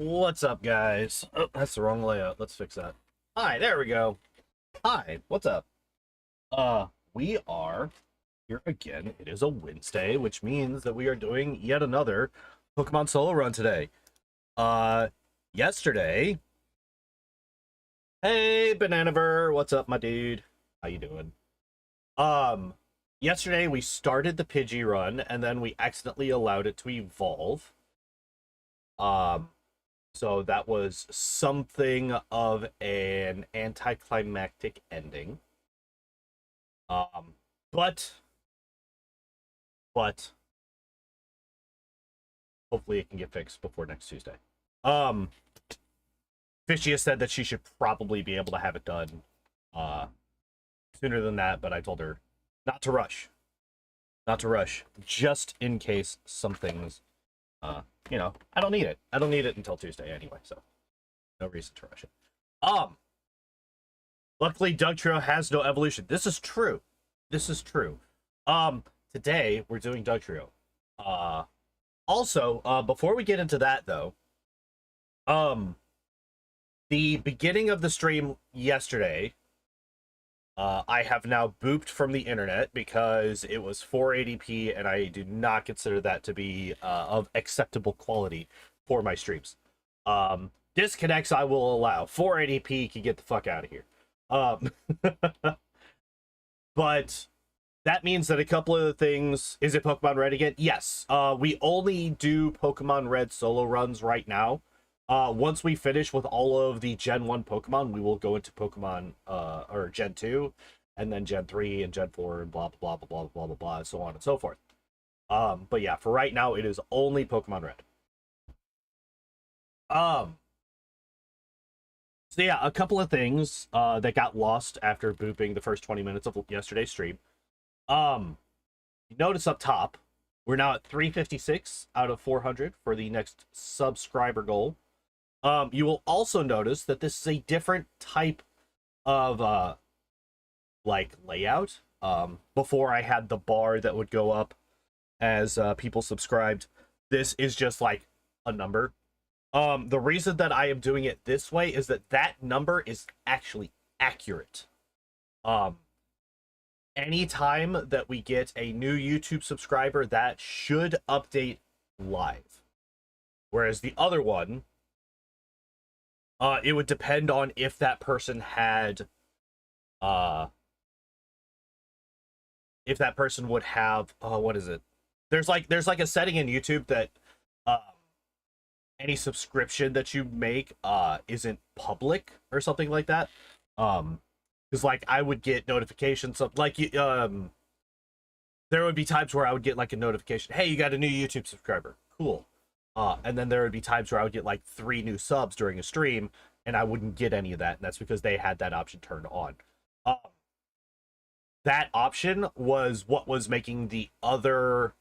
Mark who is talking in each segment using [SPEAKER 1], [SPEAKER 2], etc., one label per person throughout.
[SPEAKER 1] What's up, guys? Oh, that's the wrong layout. Let's fix that. Hi, there we go. Hi, what's up? We are here again. It is a Wednesday, which means that we are doing yet another Pokemon solo run today. Yesterday... Hey, Bananaver, what's up, my dude? How you doing? Yesterday we started the Pidgey run, and then we accidentally allowed it to evolve. So that was something of an anticlimactic ending. But hopefully it can get fixed before next Tuesday. Fishy has said that she should probably be able to have it done sooner than that, but I told her not to rush. Not to rush, just in case something's you know, I don't need it. I don't need it until Tuesday anyway, so no reason to rush it. Luckily, Dugtrio has no evolution. This is true. This is true. Today we're doing Dugtrio. Also, before we get into that though, the beginning of the stream yesterday, I have now booped from the internet because it was 480p, and I do not consider that to be of acceptable quality for my streams. Disconnects I will allow. 480p can get the fuck out of here. But that means that a couple of the things... Is it Pokemon Red again? Yes. We only do Pokemon Red solo runs right now. Once we finish with all of the Gen 1 Pokemon, we will go into Pokemon, or Gen 2, and then Gen 3, and Gen 4, and blah, blah, blah, blah, blah, blah, blah, and so on and so forth. But yeah, for right now, it is only Pokemon Red. So yeah, a couple of things, that got lost after booping the first 20 minutes of yesterday's stream. You notice up top, we're now at 356 out of 400 for the next subscriber goal. You will also notice that this is a different type of, like, layout. Before I had the bar that would go up as people subscribed. This is just, like, a number. The reason that I am doing it this way is that that number is actually accurate. Anytime that we get a new YouTube subscriber, that should update live. Whereas the other one... it would depend on if that person had, if that person would have, what is it? There's like a setting in YouTube that, any subscription that you make, isn't public or something like that. Because, like, I would get notifications of, like, there would be times where I would get, like, a notification, hey, you got a new YouTube subscriber. Cool. And then there would be times where I would get like 3 new subs during a stream, and I wouldn't get any of that, and that's because they had that option turned on. That option was what was making the other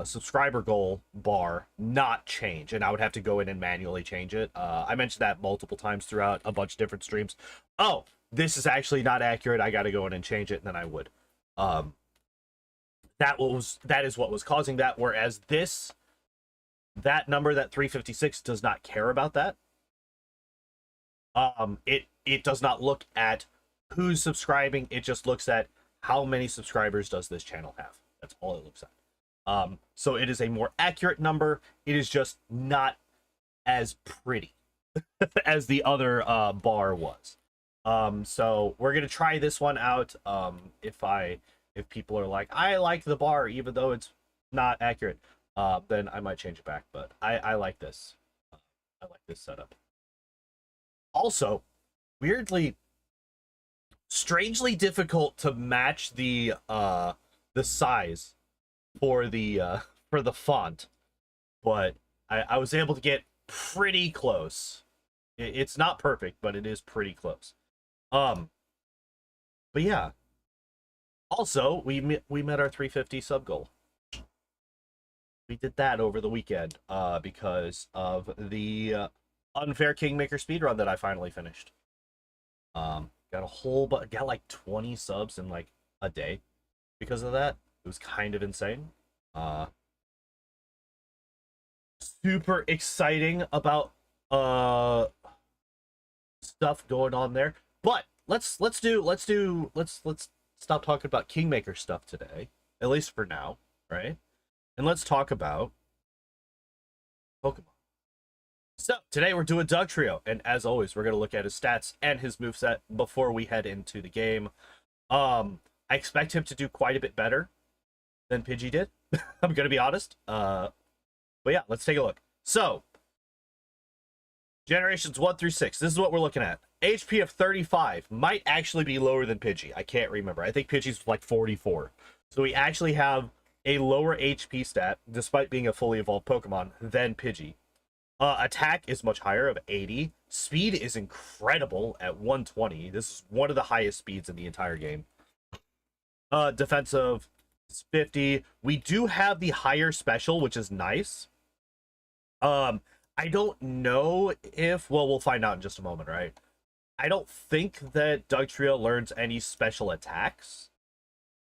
[SPEAKER 1] subscriber goal bar not change, and I would have to go in and manually change it. I mentioned that multiple times throughout a bunch of different streams. Oh, this is actually not accurate. I got to go in and change it, and then I would. That is what was causing that, whereas that number, that 356, does not care about that. It does not look at who's subscribing. It just looks at how many subscribers does this channel have. That's all it looks at. So it is a more accurate number. It is just not as pretty as the other bar was. So we're gonna try this one out. If people are like, I like the bar even though it's not accurate, then I might change it back, but I like this. I like this setup. Also, weirdly, strangely difficult to match the size for the font, but I was able to get pretty close. It's not perfect, but it is pretty close. But yeah. Also, we met our 350 sub goal. We did that over the weekend because of the unfair Kingmaker speedrun that I finally finished. Got like 20 subs in like a day because of that. It was kind of insane. super exciting about stuff going on there. But let's stop talking about Kingmaker stuff today, at least for now, right? And let's talk about Pokemon. So today we're doing Dugtrio, and as always, we're gonna look at his stats and his moveset before we head into the game. I expect him to do quite a bit better than Pidgey did. I'm gonna be honest. But yeah, let's take a look. So generations 1 through 6. This is what we're looking at. HP of 35 might actually be lower than Pidgey. I can't remember. I think Pidgey's like 44. So we actually have a lower HP stat, despite being a fully evolved Pokemon, than Pidgey. Attack is much higher, of 80. Speed is incredible at 120. This is one of the highest speeds in the entire game. Defensive is 50. We do have the higher special, which is nice. I don't know if... Well, we'll find out in just a moment, right? I don't think that Dugtrio learns any special attacks.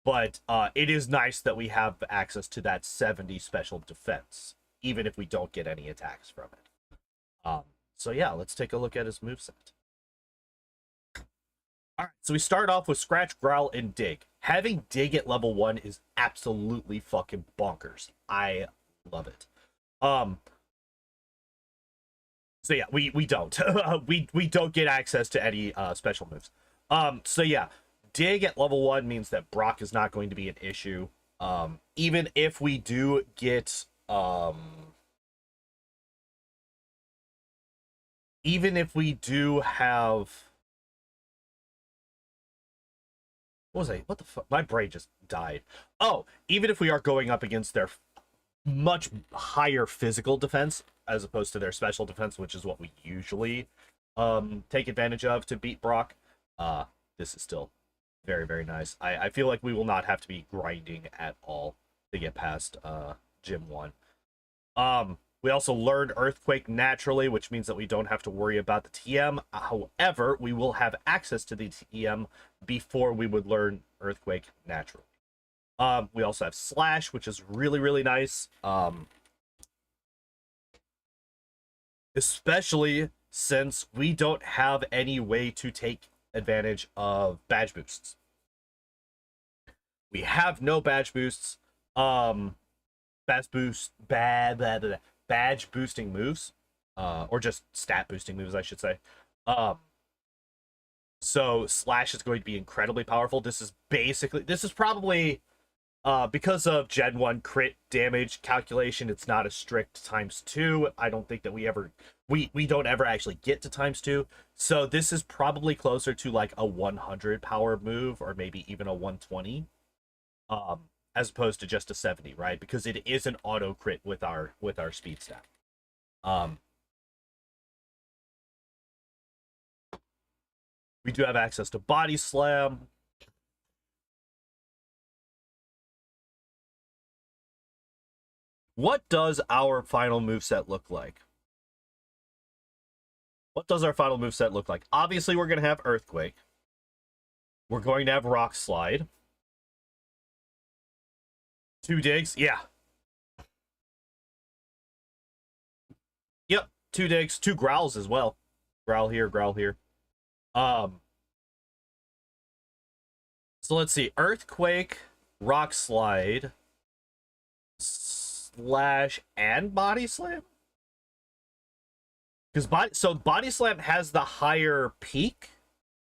[SPEAKER 1] But it is nice that we have access to that 70 special defense, even if we don't get any attacks from it. So yeah, let's take a look at his moveset. Alright, so we start off with Scratch, Growl, and Dig. Having Dig at level 1 is absolutely fucking bonkers. I love it. So yeah, we don't. we don't get access to any special moves. So yeah, Dig at level 1 means that Brock is not going to be an issue. Even if we do get even if we do have... What the fuck? My brain just died. Oh, even if we are going up against their much higher physical defense as opposed to their special defense, which is what we usually take advantage of to beat Brock, this is still very, very nice. I feel like we will not have to be grinding at all to get past Gym 1. We also learned Earthquake naturally, which means that we don't have to worry about the TM. However, we will have access to the TM before we would learn Earthquake naturally. We also have Slash, which is really, really nice. Especially since we don't have any way to take advantage of badge boosts. We have no badge boosts. Badge boosting moves, or just stat boosting moves, I should say. So Slash is going to be incredibly powerful. This is probably because of Gen 1 crit damage calculation, it's not a strict ×2. I don't think that we don't ever actually get to ×2. So this is probably closer to like a 100 power move, or maybe even a 120. As opposed to just a 70, right? Because it is an auto crit with our speed stat. We do have access to Body Slam. What does our final moveset look like? What does our final moveset look like? Obviously, we're going to have Earthquake. We're going to have Rock Slide. 2 digs, yeah. Yep, 2 digs, 2 growls as well. Growl here, growl here. So let's see. Earthquake, Rock Slide, Slash, and Body Slam? Because Body Slam has the higher peak,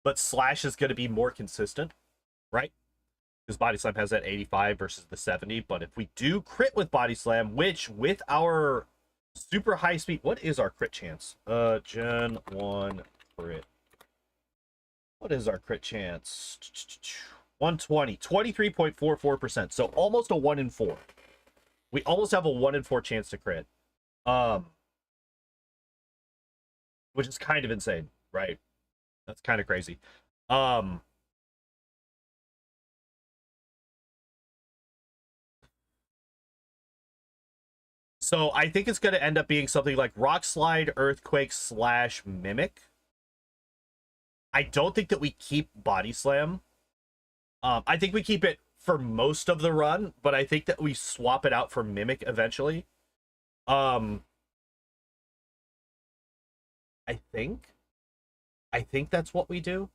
[SPEAKER 1] but Slash is going to be more consistent, right? Because Body Slam has that 85 versus the 70. But if we do crit with Body Slam, which with our super high speed... What is our crit chance? Gen 1 crit. What is our crit chance? 120. 23.44%. So almost a 1 in 4. We almost have a 1 in 4 chance to crit. Which is kind of insane, right? That's kind of crazy. So I think it's going to end up being something like Rock Slide, Earthquake, Slash, Mimic. I don't think that we keep Body Slam. I think we keep it for most of the run, but I think that we swap it out for Mimic eventually. I think. I think that's what we do.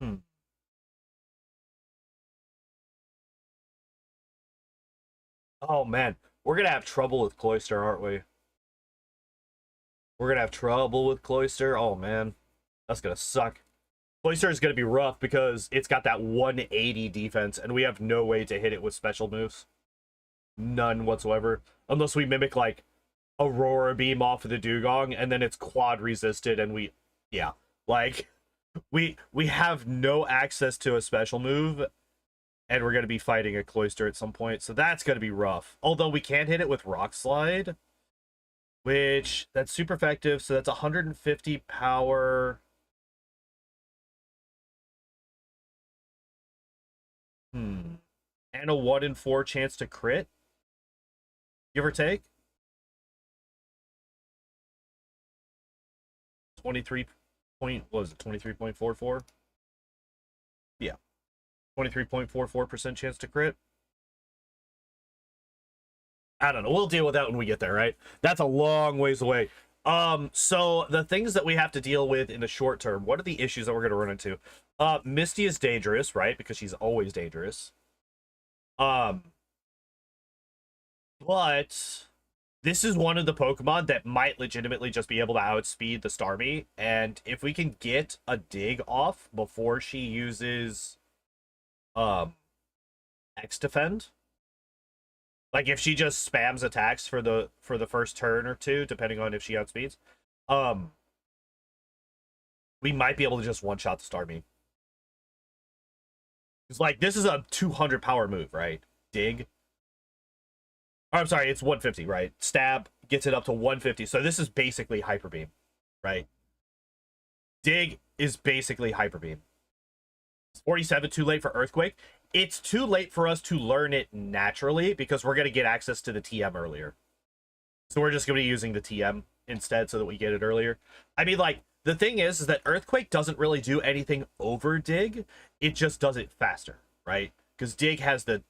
[SPEAKER 1] Hmm. Oh man, we're gonna have trouble with Cloyster, aren't we? We're gonna have trouble with Cloyster. Oh man, that's gonna suck. Cloyster is gonna be rough because it's got that 180 defense, and we have no way to hit it with special moves. None whatsoever, unless we mimic like Aurora Beam off of the Dugong, and then it's quad resisted, and yeah, like we have no access to a special move, and we're gonna be fighting a Cloyster at some point, so that's gonna be rough. Although we can hit it with Rock Slide, which that's super effective, so that's 150 power. And a 1 in 4 chance to crit, give or take. 23 point, what was it, 23.44? Yeah, 23.44% chance to crit. I don't know. We'll deal with that when we get there, right? That's a long ways away. So the things that we have to deal with in the short term, what are the issues that we're going to run into? Misty is dangerous, right? Because she's always dangerous. But this is one of the Pokemon that might legitimately just be able to outspeed the Starmie, and if we can get a dig off before she uses X Defend, like if she just spams attacks for the first turn or two, depending on if she outspeeds, we might be able to just one-shot the Starmie. It's like, this is a 200 power move, right? Dig. Oh, I'm sorry, it's 150, right? Stab gets it up to 150. So this is basically Hyper Beam, right? Dig is basically Hyper Beam. It's 47 too late for Earthquake. It's too late for us to learn it naturally because we're going to get access to the TM earlier. So we're just going to be using the TM instead so that we get it earlier. I mean, like, the thing is that Earthquake doesn't really do anything over Dig. It just does it faster, right? Because Dig has the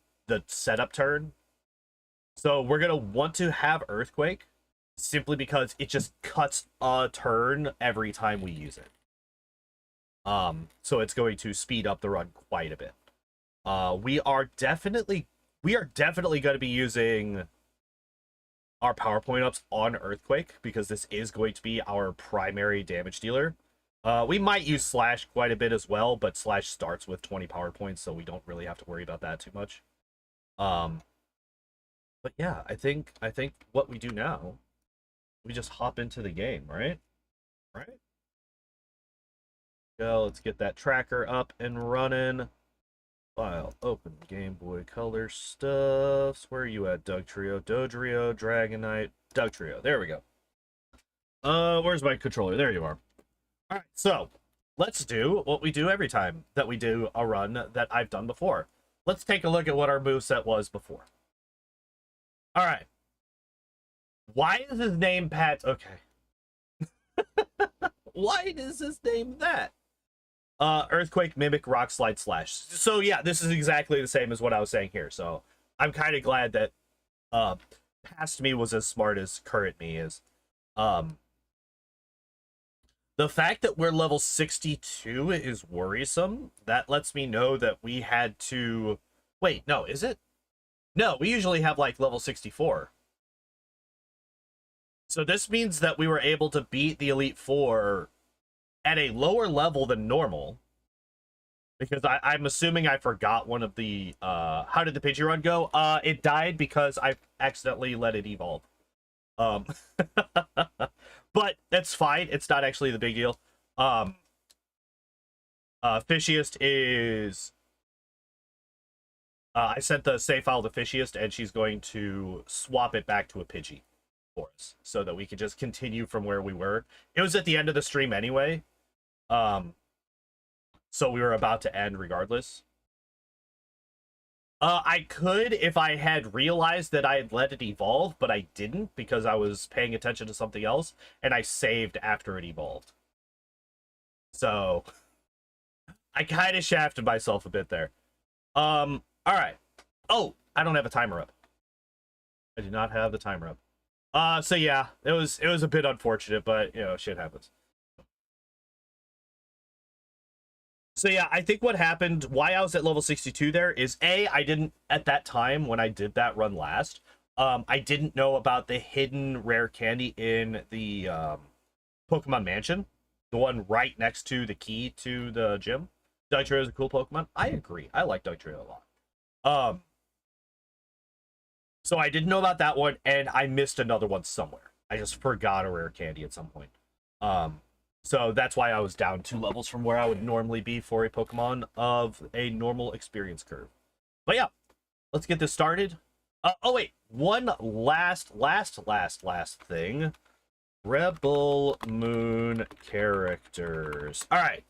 [SPEAKER 1] setup turn. So we're going to want to have Earthquake simply because it just cuts a turn every time we use it. So it's going to speed up the run quite a bit. We are definitely going to be using our power point ups on Earthquake because this is going to be our primary damage dealer. We might use Slash quite a bit as well, but Slash starts with 20 power points, so we don't really have to worry about that too much. But yeah, I think what we do now, we just hop into the game, right? Right? Yeah, let's get that tracker up and running. File, open, Game Boy Color stuffs. Where are you at, Dugtrio? Dodrio, Dragonite, Dugtrio. There we go. Where's my controller? There you are. Alright, so let's do what we do every time that we do a run that I've done before. Let's take a look at what our moveset was before. Alright. Why is his name Pat? Okay. Why is his name that? Earthquake, Mimic, Rock Slide, Slash. So yeah, this is exactly the same as what I was saying here. So I'm kind of glad that past me was as smart as current me is. The fact that we're level 62 is worrisome. That lets me know that we had to... Wait, no, is it? No, we usually have like level 64. So this means that we were able to beat the Elite Four at a lower level than normal. Because I'm assuming I forgot one of the... how did the Pidgey run go? It died because I accidentally let it evolve. But that's fine. It's not actually the big deal. Fishiest is... I sent the save file to Fishiest, and she's going to swap it back to a Pidgey for us, so that we can just continue from where we were. It was at the end of the stream anyway. So we were about to end regardless. I could if I had realized that I had let it evolve, but I didn't because I was paying attention to something else, and I saved after it evolved. So I kind of shafted myself a bit there. All right. Oh, I don't have a timer up. I do not have the timer up. So yeah, it was a bit unfortunate, but you know, shit happens. So yeah, I think what happened, why I was at level 62 there is I didn't at that time when I did that run last, I didn't know about the hidden rare candy in the Pokemon Mansion, the one right next to the key to the gym. Dugtrio is a cool Pokemon. I agree. I like Dugtrio a lot. So I didn't know about that one, and I missed another one somewhere. I just forgot a rare candy at some point. So that's why I was down 2 levels from where I would normally be for a Pokemon of a normal experience curve. But yeah, let's get this started. Oh wait, one last thing. Rebel Moon characters. All right.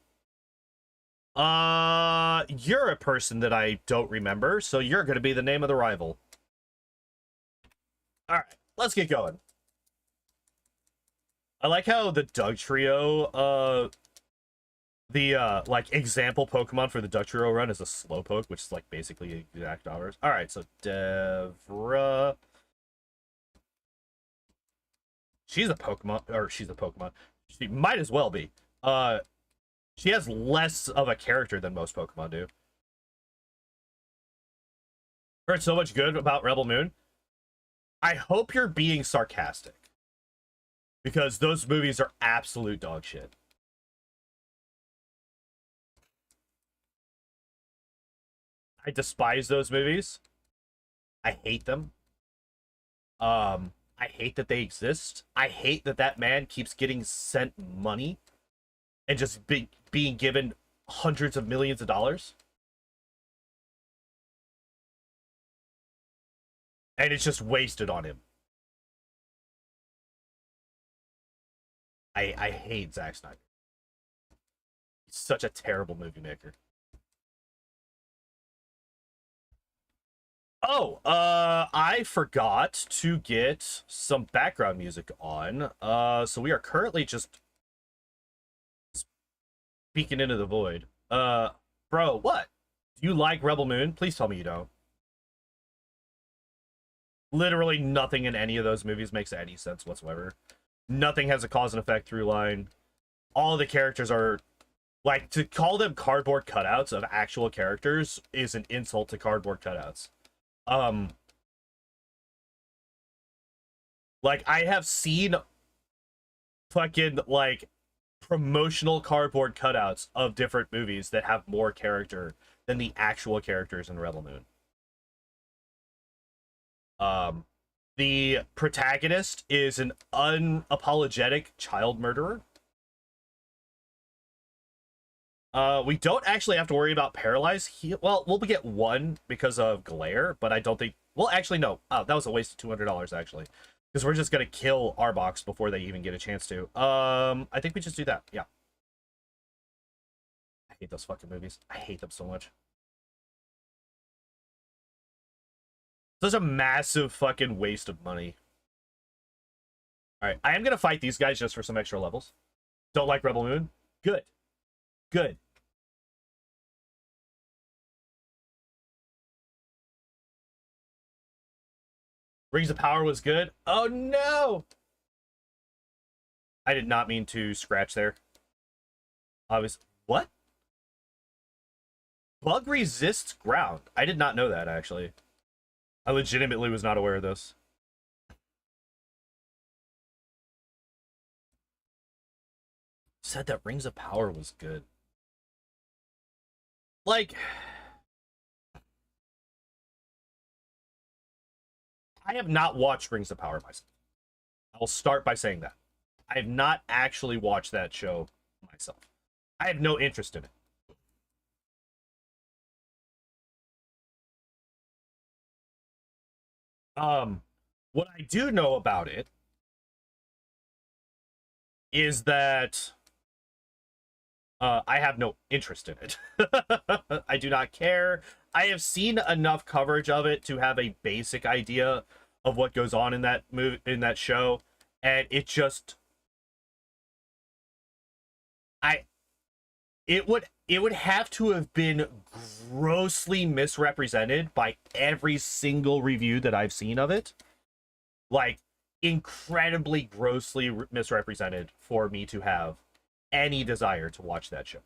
[SPEAKER 1] You're a person that I don't remember, so you're going to be the name of the rival. All right, let's get going. I like how the Dugtrio, like example Pokemon for the Dugtrio run is a Slowpoke, which is like basically exact hours. All right, so Devra. She's a Pokemon, or she's a Pokemon. She might as well be. She has less of a character than most Pokemon do. Heard so much good about Rebel Moon. I hope you're being sarcastic, because those movies are absolute dog shit. I despise those movies. I hate them. I hate that they exist. I hate that that man keeps getting sent money and just being given hundreds of millions of dollars. And it's just wasted on him. I hate Zack Snyder. He's such a terrible movie maker. Oh, I forgot to get some background music on. So we are currently just speaking into the void. Bro, what? Do you like Rebel Moon? Please tell me you don't. Literally nothing in any of those movies makes any sense whatsoever. Nothing has a cause and effect through line. All the characters are, like, to call them cardboard cutouts of actual characters is an insult to cardboard cutouts. Like, I have seen fucking, like, promotional cardboard cutouts of different movies that have more character than the actual characters in Rebel Moon. The protagonist is an unapologetic child murderer. We don't actually have to worry about paralyze. Well, we'll get one because of glare, but I don't think... Well, actually, no. Oh, that was a waste of $200, actually. Because we're just going to kill Arbok before they even get a chance to. I think we just do that. Yeah. I hate those fucking movies. I hate them so much. Such a massive fucking waste of money. Alright, I am going to fight these guys just for some extra levels. Don't like Rebel Moon? Good. Good. Rings of Power was good. Oh no! I did not mean to scratch there. Obviously. What? Bug resists ground. I did not know that, actually. I legitimately was not aware of this. Said that Rings of Power was good. Like, I have not watched Rings of Power myself. I will start by saying that. I have not actually watched that show myself. I have no interest in it. What I do know about it is that I have no interest in it. I do not care. I have seen enough coverage of it to have a basic idea of what goes on in that show, and it just it would have to have been grossly misrepresented by every single review that I've seen of it like incredibly grossly misrepresented for me to have any desire to watch that show.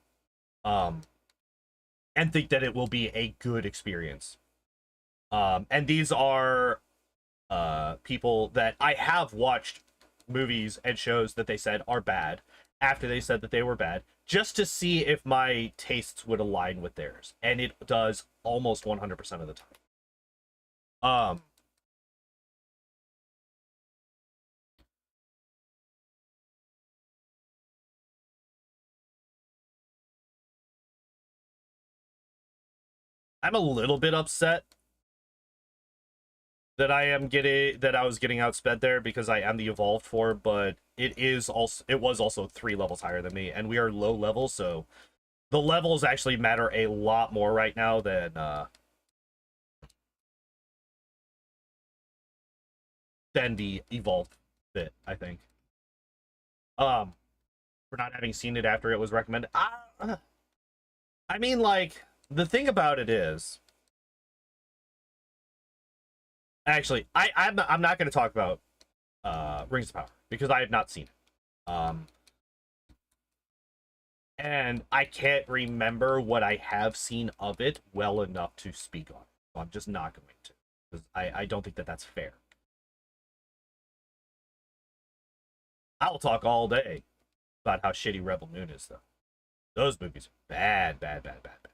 [SPEAKER 1] And think that it will be a good experience. And these are people that I have watched movies and shows that they said are bad after they said that they were bad, just to see if my tastes would align with theirs. And it does almost 100% of the time. I'm a little bit upset that I was getting outsped there because I am the evolved form, but it was also 3 levels higher than me, and we are low level, so the levels actually matter a lot more right now than the evolved bit, I think. For not having seen it after it was recommended. I mean, like, the thing about it is, actually, I'm not going to talk about Rings of Power because I have not seen it. And I can't remember what I have seen of it well enough to speak on it. So I'm just not going to, because I don't think that that's fair. I'll talk all day about how shitty Rebel Moon is, though. Those movies are bad, bad, bad, bad, bad.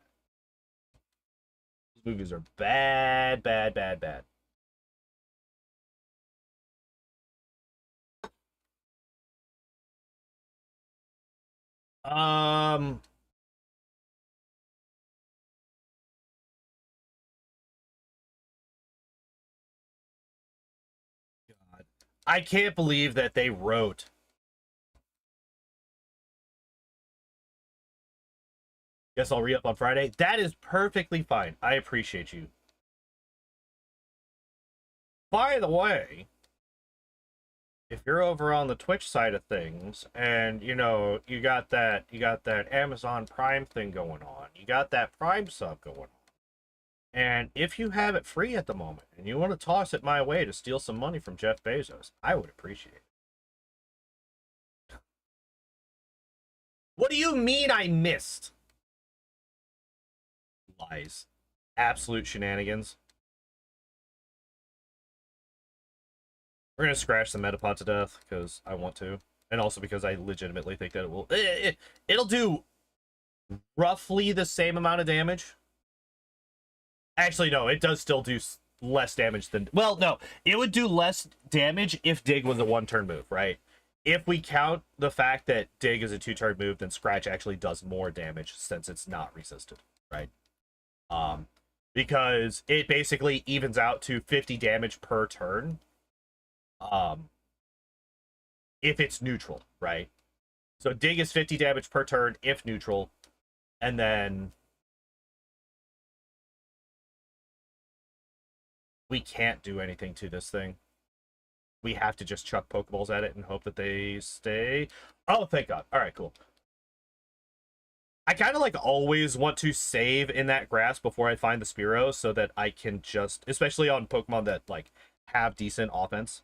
[SPEAKER 1] Those movies are bad, bad, bad, bad. God. I can't believe that they wrote guess I'll re-up on Friday. That is perfectly fine. I appreciate you. By the way, if you're over on the Twitch side of things and you know you got that Amazon Prime thing going on, you got that Prime sub going on, and if you have it free at the moment and you want to toss it my way to steal some money from Jeff Bezos, I would appreciate it. What do you mean I missed? Lies. Absolute shenanigans. We're going to scratch the Metapod to death because I want to. And also because I legitimately think that it will... It'll do roughly the same amount of damage. Actually, no, it does still do less damage than... Well, no, it would do less damage if Dig was a 1-turn move, right? If we count the fact that Dig is a 2-turn move, then Scratch actually does more damage since it's not resisted, right? Because it basically evens out to 50 damage per turn. If it's neutral, right? So Dig is 50 damage per turn if neutral, and then we can't do anything to this thing. We have to just chuck Pokeballs at it and hope that they stay. Oh, thank God. All right, cool. I kind of like always want to save in that grass before I find the Spearow so that I can just, especially on Pokemon that like have decent offense.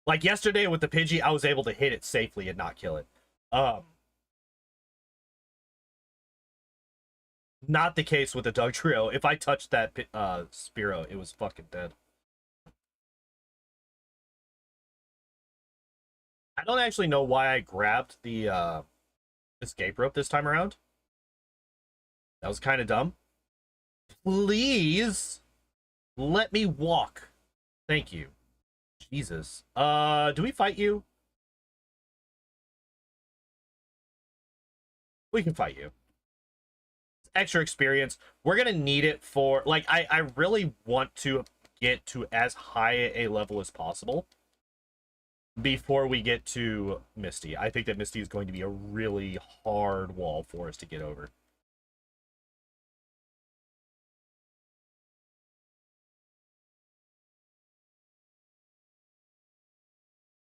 [SPEAKER 1] Like yesterday with the Pidgey, I was able to hit it safely and not kill it. Not the case with the Dugtrio. If I touched that Spearow, it was fucking dead. I don't actually know why I grabbed the escape rope this time around. That was kind of dumb. Please let me walk. Thank you. Jesus. Do we fight you? We can fight you. Extra experience. We're gonna need it for, like, I really want to get to as high a level as possible before we get to Misty. I think that Misty is going to be a really hard wall for us to get over.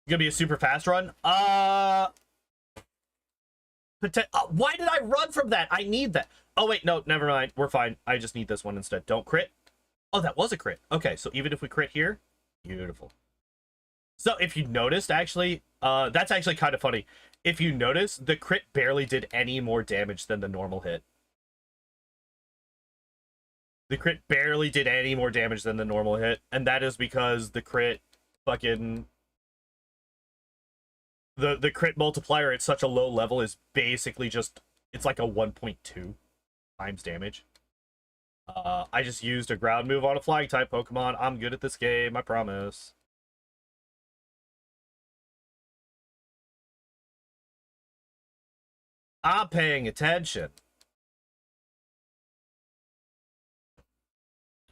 [SPEAKER 1] Gonna be a super fast run? Why did I run from that? I need that. Oh, wait, no, never mind. We're fine. I just need this one instead. Don't crit. Oh, that was a crit. Okay, so even if we crit here, beautiful. So if you noticed, actually, that's actually kind of funny. If you notice, the crit barely did any more damage than the normal hit. The crit barely did any more damage than the normal hit, and that is because the crit fucking... The crit multiplier at such a low level is basically just... It's like a 1.2 times damage. I just used a ground move on a flying type Pokemon. I'm good at this game, I promise. I'm paying attention.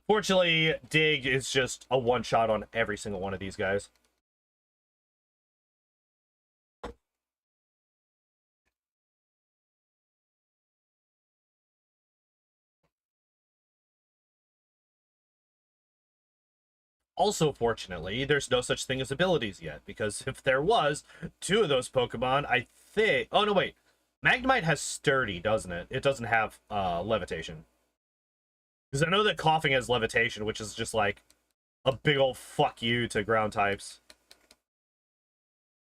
[SPEAKER 1] Fortunately, Dig is just a one-shot on every single one of these guys. Also, fortunately, there's no such thing as abilities yet, because if there was, two of those Pokemon, I think... Oh, no, wait. Magnemite has Sturdy, doesn't it? It doesn't have Levitation. Because I know that Coughing has Levitation, which is just like a big old fuck you to ground types.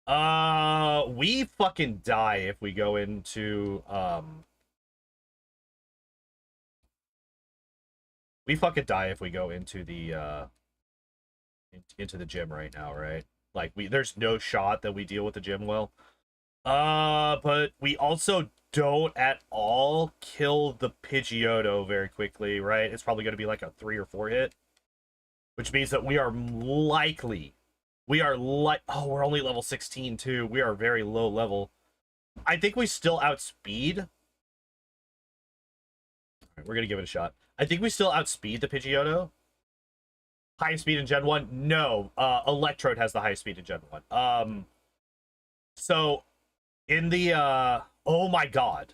[SPEAKER 1] We fucking die if we go into, We fucking die if we go into the, into the gym right now, right? Like, there's no shot that we deal with the gym well. But we also don't at all kill the Pidgeotto very quickly, right? It's probably going to be like a 3 or 4 hit. Which means that we are likely... Oh, we're only level 16, too. We are very low level. I think we still outspeed... Alright, we're going to give it a shot. I think we still outspeed the Pidgeotto. Highest speed in Gen 1? No. Electrode has the highest speed in Gen 1. So... In the, oh my god.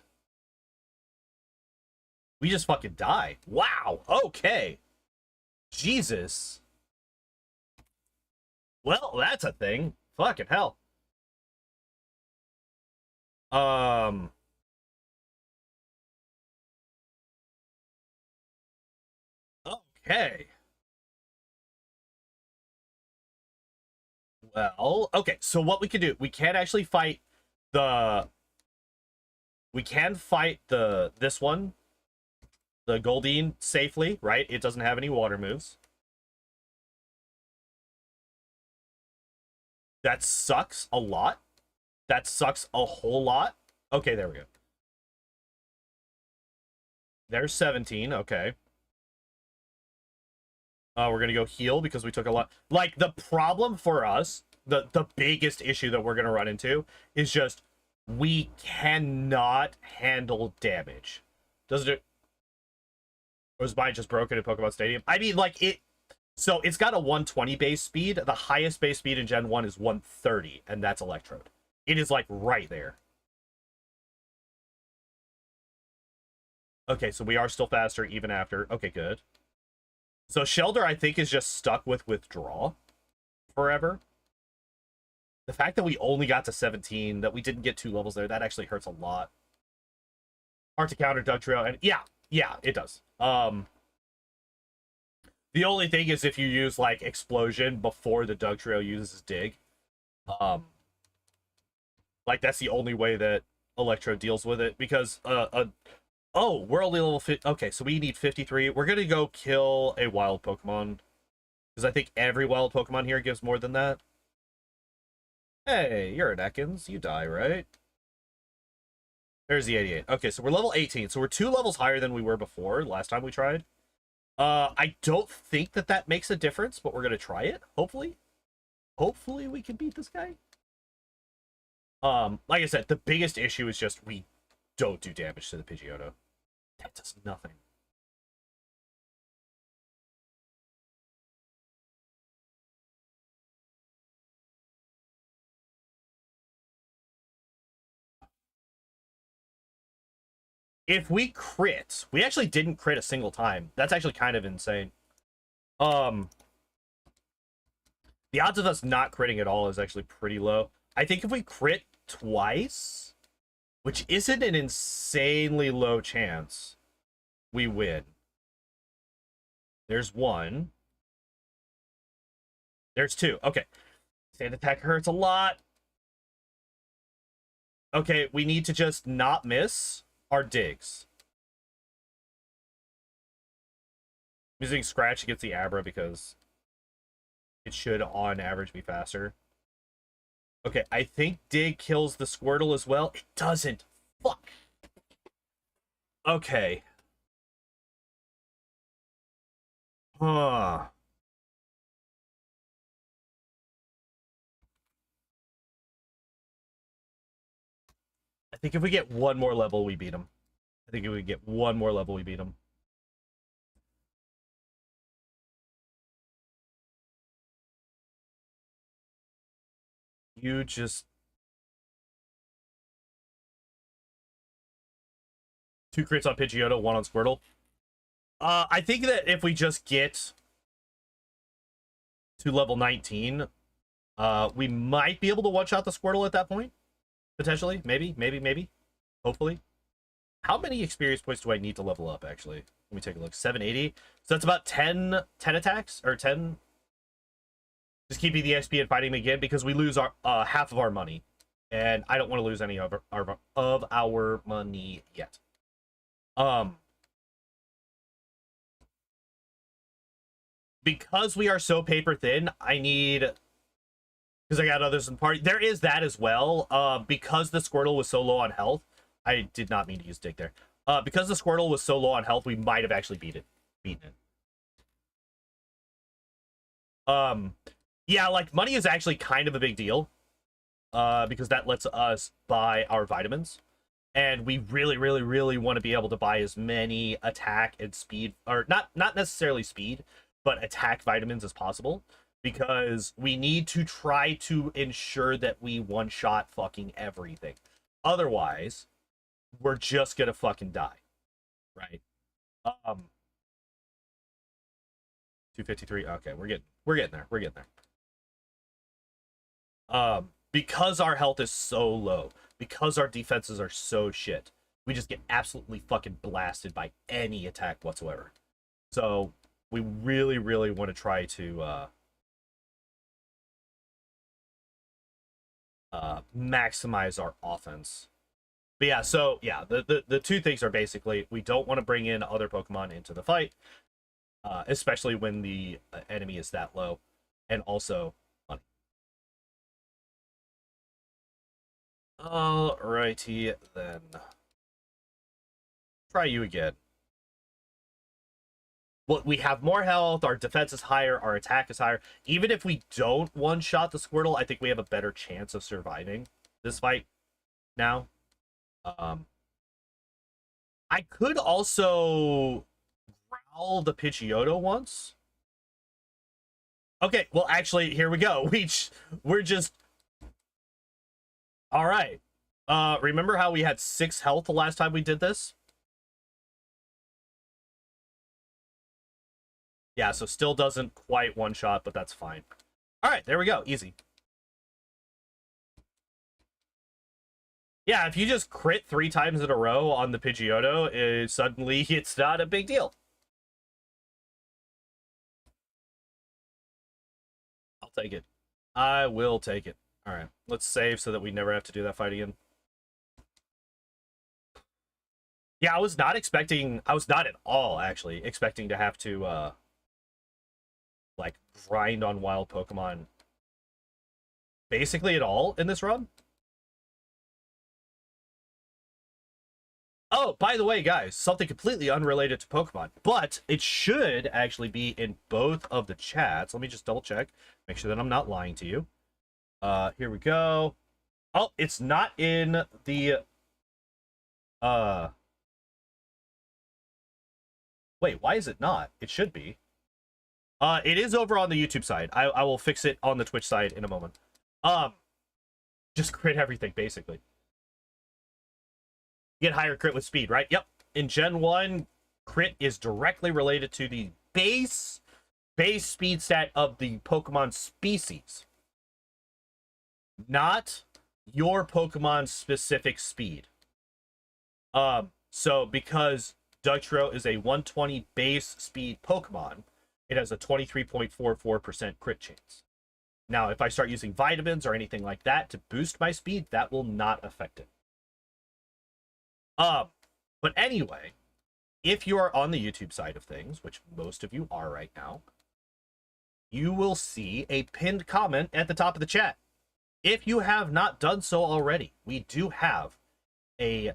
[SPEAKER 1] We just fucking die. Wow, okay. Jesus. Well, that's a thing. Fucking hell. Okay. Well, okay, so what we can do, we can actually fight the... We can fight this one, the Goldeen, safely, right? It doesn't have any water moves. That sucks a lot. That sucks a whole lot. Okay, there we go. There's 17, okay. We're gonna go heal because we took a lot. Like, the problem for us, the biggest issue that we're gonna run into is just we cannot handle damage. Does it? Was mine just broken in Pokemon Stadium? I mean, like, it... So, it's got a 120 base speed. The highest base speed in Gen 1 is 130, and that's Electrode. It is, like, right there. Okay, so we are still faster even after. Okay, good. So, Shelter, I think, is just stuck with Withdraw forever. The fact that we only got to 17, that we didn't get 2 levels there, that actually hurts a lot. Hard to counter Dugtrio, and yeah, it does. The only thing is if you use, like, Explosion before the Dugtrio uses Dig. Like, that's the only way that Electro deals with it, because, oh, we're only level 50. Okay, so we need 53. We're gonna go kill a wild Pokemon, because I think every wild Pokemon here gives more than that. Hey, you're an Ekans. You die, right? There's the 88. Okay, so we're level 18. So we're 2 levels higher than we were before, last time we tried. I don't think that makes a difference, but we're going to try it, hopefully. Hopefully we can beat this guy. Like I said, the biggest issue is just we don't do damage to the Pidgeotto. That does nothing. If we crit, we actually didn't crit a single time. That's actually kind of insane. The odds of us not critting at all is actually pretty low. I think if we crit twice, which isn't an insanely low chance, we win. There's one. There's two. Okay. Sand attack hurts a lot. Okay, we need to just not miss our digs. Using Scratch against the Abra because it should, on average, be faster. Okay, I think Dig kills the Squirtle as well. It doesn't. Fuck. Okay. Huh. I think if we get one more level, we beat him. I think if we get one more level, we beat him. You just... 2 crits on Pidgeotto, 1 on Squirtle. I think that if we just get to level 19, we might be able to one-shot the Squirtle at that point. Potentially. Maybe. Hopefully. How many experience points do I need to level up, actually? Let me take a look. 780. So that's about 10 attacks? Or 10... Just keeping the XP and fighting again, because we lose our half of our money. And I don't want to lose any of our money yet. Because we are so paper thin, I need... Because I got others in the party. There is that as well. Because the Squirtle was so low on health. I did not mean to use Dig there. Because the Squirtle was so low on health, we might have actually beaten it. Yeah, like, money is actually kind of a big deal. Because that lets us buy our vitamins. And we really, really, really want to be able to buy as many attack and speed, or not necessarily speed, but attack vitamins as possible. Because we need to try to ensure that we one-shot fucking everything. Otherwise, we're just gonna fucking die. Right? 253. Okay, we're getting there. We're getting there. Because our health is so low, because our defenses are so shit, we just get absolutely fucking blasted by any attack whatsoever. So we really, really want to try to maximize our offense. But yeah, so yeah, the two things are basically we don't want to bring in other Pokemon into the fight, especially when the enemy is that low, and also money. Alrighty then. Try you again. Well, we have more health, our defense is higher, our attack is higher. Even if we don't one-shot the Squirtle, I think we have a better chance of surviving this fight now. I could also growl the Pidgeotto once. Okay, well, actually, here we go. We're just... Alright. Remember how we had 6 health the last time we did this? Yeah, so still doesn't quite one-shot, but that's fine. Alright, there we go. Easy. Yeah, if you just crit 3 times in a row on the Pidgeotto, suddenly it's not a big deal. I'll take it. I will take it. Alright, let's save so that we never have to do that fight again. Yeah, I was not at all, actually, expecting to have to, like, grind on wild Pokemon basically at all in this run. Oh, by the way, guys, something completely unrelated to Pokemon, but it should actually be in both of the chats. Let me just double check, make sure that I'm not lying to you. Here we go. Oh, it's not in the, wait, why is it not? It should be. It is over on the YouTube side. I will fix it on the Twitch side in a moment. Just crit everything, basically. Get higher crit with speed, right? Yep. In Gen 1, crit is directly related to the base speed stat of the Pokemon species. Not your Pokemon's specific speed. So because Dugtrio is a 120 base speed Pokemon, it has a 23.44% crit chance. Now, if I start using vitamins or anything like that to boost my speed, that will not affect it. But anyway, if you are on the YouTube side of things, which most of you are right now, you will see a pinned comment at the top of the chat. If you have not done so already, we do have a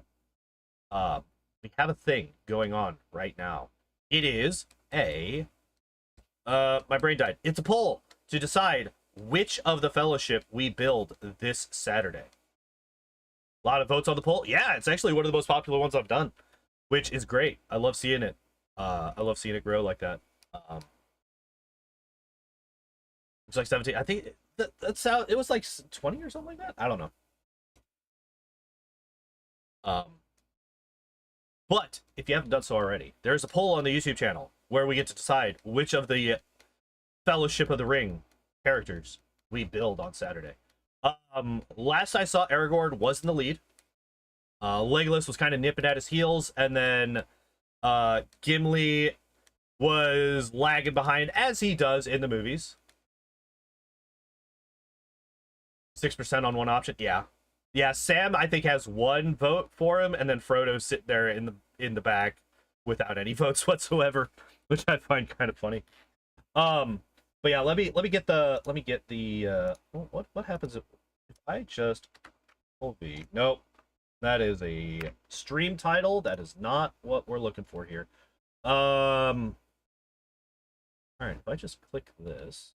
[SPEAKER 1] thing going on right now. It is a my brain died. It's a poll to decide which of the fellowship we build this Saturday. A lot of votes on the poll. Yeah, it's actually one of the most popular ones I've done, which is great. I love seeing it. I love seeing it grow like that. It's like 17. I think that's how it was, like 20 or something like that. I don't know. But if you haven't done so already, there's a poll on the YouTube channel where we get to decide which of the Fellowship of the Ring characters we build on Saturday. Last I saw, Aragorn was in the lead. Legolas was kind of nipping at his heels, and then Gimli was lagging behind, as he does in the movies. 6% on one option. Yeah, Sam I think has one vote for him, and then Frodo's sitting there in the back without any votes whatsoever, which I find kind of funny. But yeah, let me get the what happens if I just pull V? Nope. That is a stream title. That is not what we're looking for here. All right, if I just click this.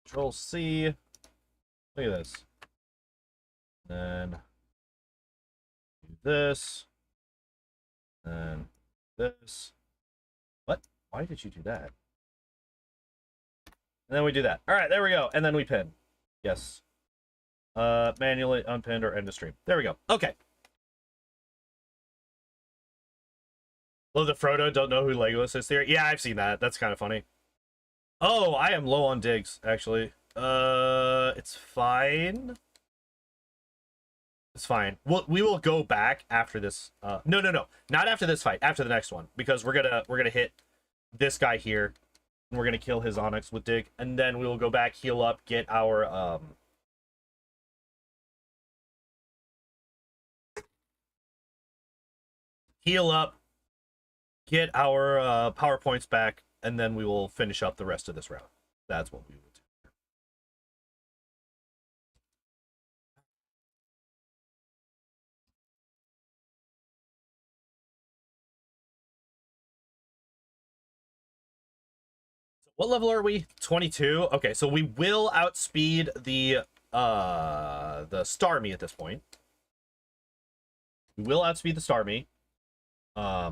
[SPEAKER 1] Control C. Look at this. Then do this. And this. What? Why did you do that? And then we do that. All right, there we go. And then we pin. Yes. Manually unpinned or end of stream. There we go. Okay. Love the Frodo don't know who Legolas is theory. Yeah, I've seen that. That's kind of funny. Oh, I am low on digs, actually. It's fine. It's fine. We will go back after this. No, not after this fight. After the next one, because we're gonna hit this guy here, and we're gonna kill his Onyx with dig, and then we will go back, heal up, get our heal up, get our power points back, and then we will finish up the rest of this round. That's what we will do. So what level are we? 22. Okay, so we will outspeed the Starmie at this point. We will outspeed the Starmie. Yeah,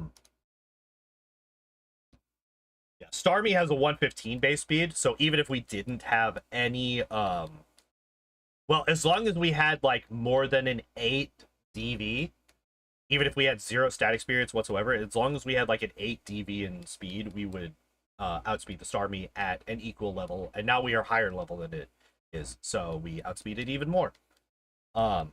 [SPEAKER 1] Starmie has a 115 base speed, so even if we didn't have any well, as long as we had like more than an 8 DV, even if we had 0 stat experience whatsoever, as long as we had like an 8 DV in speed, we would outspeed the Starmie at an equal level, and now we are higher level than it is, so we outspeed it even more. I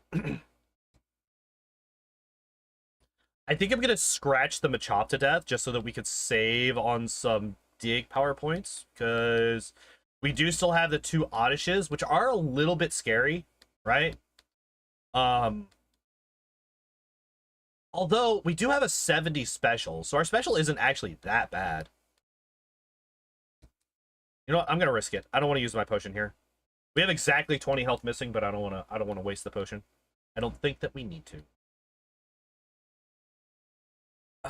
[SPEAKER 1] think I'm gonna scratch the Machop to death just so that we could save on some dig power points, because we do still have the 2 Oddishes, which are a little bit scary, right? Although we do have a 70 special, so our special isn't actually that bad. You know what? I'm gonna risk it. I don't want to use my potion here. We have exactly 20 health missing, but I don't want to waste the potion. I don't think that we need to.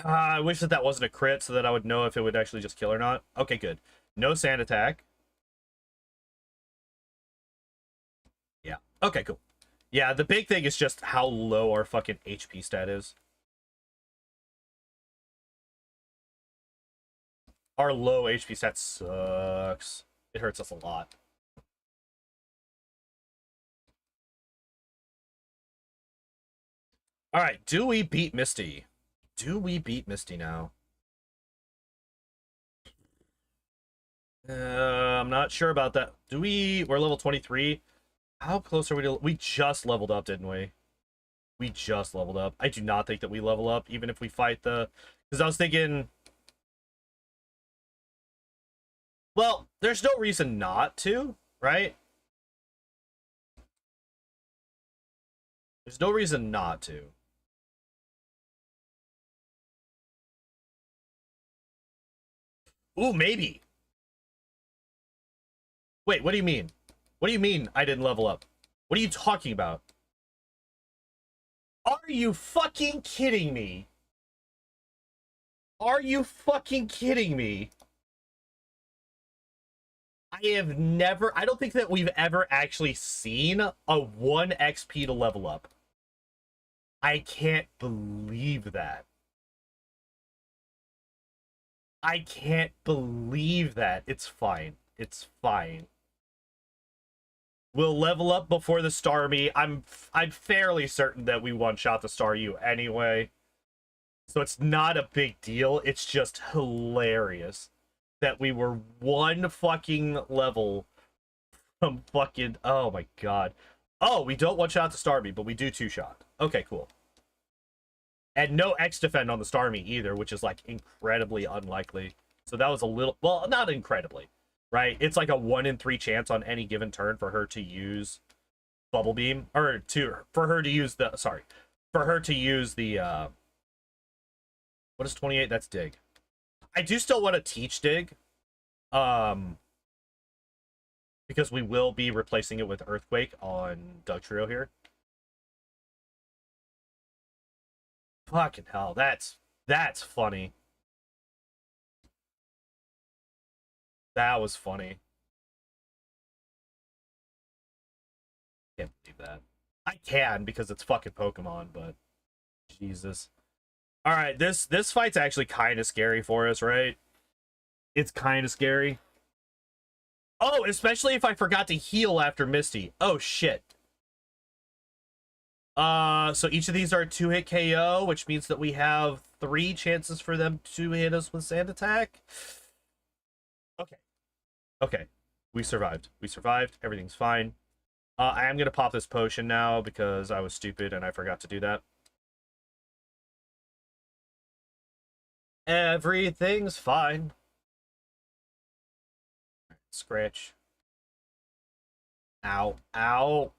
[SPEAKER 1] I wish that wasn't a crit so that I would know if it would actually just kill or not. Okay, good. No sand attack. Yeah. Okay, cool. Yeah, the big thing is just how low our fucking HP stat is. Our low HP stat sucks. It hurts us a lot. All right, do we beat Misty? Do we beat Misty now? I'm not sure about that. We're level 23. How close are we to... We just leveled up, didn't we? We just leveled up. I do not think that we level up, even if we fight the... Because I was thinking... Well, there's no reason not to, right? There's no reason not to. Ooh, maybe. Wait, what do you mean? What do you mean I didn't level up? What are you talking about? Are you fucking kidding me? Are you fucking kidding me? I don't think that we've ever actually seen a 1 XP to level up. I can't believe that. I can't believe that. It's fine. It's fine. We'll level up before the Starmie. I'm fairly certain that we one-shot the Staryu anyway. So it's not a big deal. It's just hilarious that we were one fucking level from fucking... Oh my god. Oh, we don't one-shot the Starmie, but we do two-shot. Okay, cool. And no X-Defend on the Starmie either, which is, like, incredibly unlikely. So that was a little... Well, not incredibly, right? It's like a 1 in 3 chance on any given turn for her to use Bubble Beam. Or for her to use the... Sorry. For her to use the... What is 28? That's Dig. I do still want to teach Dig. Because we will be replacing it with Earthquake on Dugtrio here. Fucking hell, that's funny. That was funny. Can't believe that. I can because it's fucking Pokemon, but Jesus. All right, this fight's actually kind of scary for us, right? It's kind of scary. Oh, especially if I forgot to heal after Misty. Oh shit. So each of these are a 2-hit KO, which means that we have 3 chances for them to hit us with Sand Attack. Okay. Okay. We survived. We survived. Everything's fine. I am going to pop this potion now because I was stupid and I forgot to do that. Everything's fine. Scratch. Ow. Ow.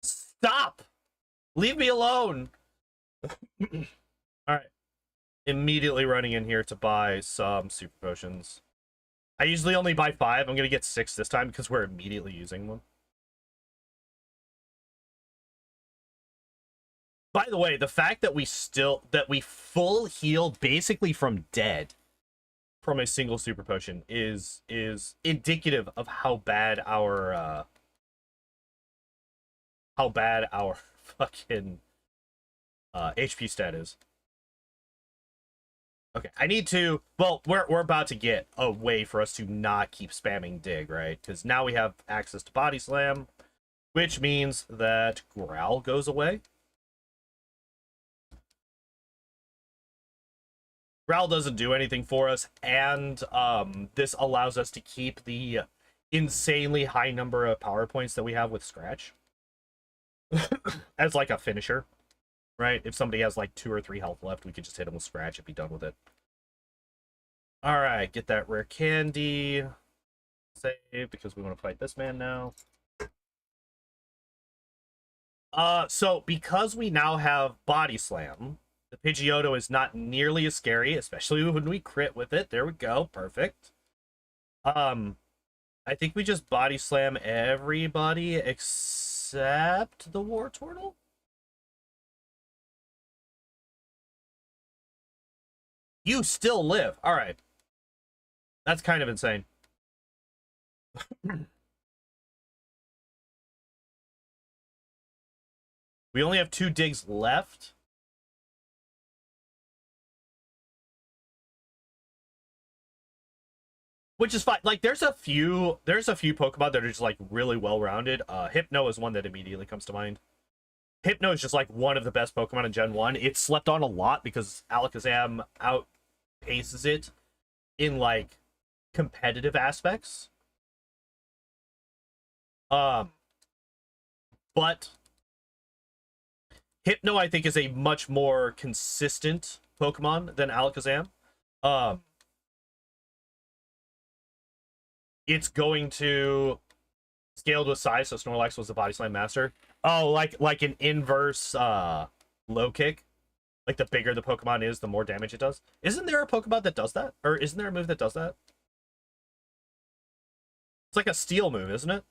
[SPEAKER 1] Stop! Leave me alone! Alright. Immediately running in here to buy some super potions. I usually only buy 5. I'm gonna get 6 this time because we're immediately using them. By the way, the fact that we full heal basically from dead from a single super potion is indicative of how bad our fucking HP stat is. Okay, I need to... Well, we're about to get a way for us to not keep spamming Dig, right? Because now we have access to Body Slam, which means that Growl goes away. Growl doesn't do anything for us, and this allows us to keep the insanely high number of power points that we have with Scratch. As like a finisher, right? If somebody has like 2 or 3 health left, we could just hit them with Scratch and be done with it. All right, get that rare candy. Save because we want to fight this man now. So because we now have Body Slam, the Pidgeotto is not nearly as scary, especially when we crit with it. There we go, perfect. I think we just Body Slam everybody except the Wartortle. You still live. All right. That's kind of insane. We only have 2 digs left. Which is fine. Like, there's a few Pokemon that are just, like, really well-rounded. Hypno is one that immediately comes to mind. Hypno is just, like, one of the best Pokemon in Gen 1. It's slept on a lot because Alakazam outpaces it in, like, competitive aspects. But Hypno, I think, is a much more consistent Pokemon than Alakazam. It's going to scaled with size, so Snorlax was the Body Slam master. Oh, like an inverse low kick. Like the bigger the Pokemon is, the more damage it does. Isn't there a Pokemon that does that? Or isn't there a move that does that? It's like a steel move, isn't it?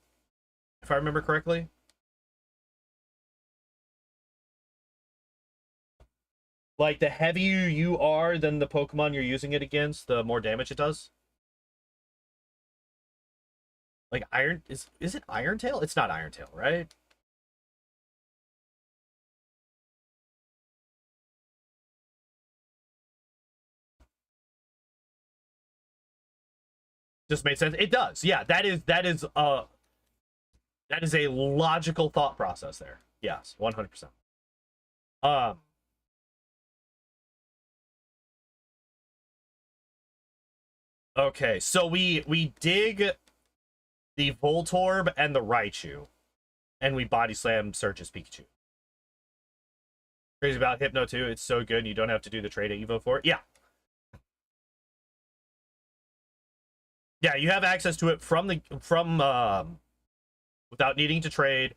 [SPEAKER 1] If I remember correctly. Like, the heavier you are than the Pokemon you're using it against, the more damage it does. Like, is it Iron Tail? It's not Iron Tail, right? Just made sense. It does. Yeah, that is a logical thought process there. Yes, 100%. Okay, so we dig the Voltorb and the Raichu, and we body slam Surge's Pikachu. Crazy about Hypno too. It's so good you don't have to do the trade at Evo for it. Yeah. Yeah, you have access to it from without needing to trade.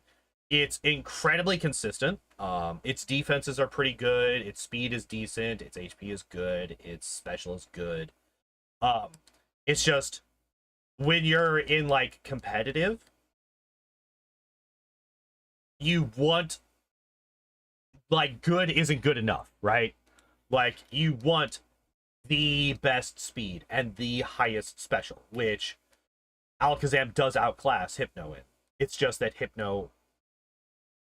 [SPEAKER 1] It's incredibly consistent. Its defenses are pretty good. Its speed is decent. Its HP is good. Its special is good. It's just when you're in like competitive, you want like good isn't good enough, right? Like you want the best speed and the highest special, which Alakazam does outclass Hypno in. It's just that Hypno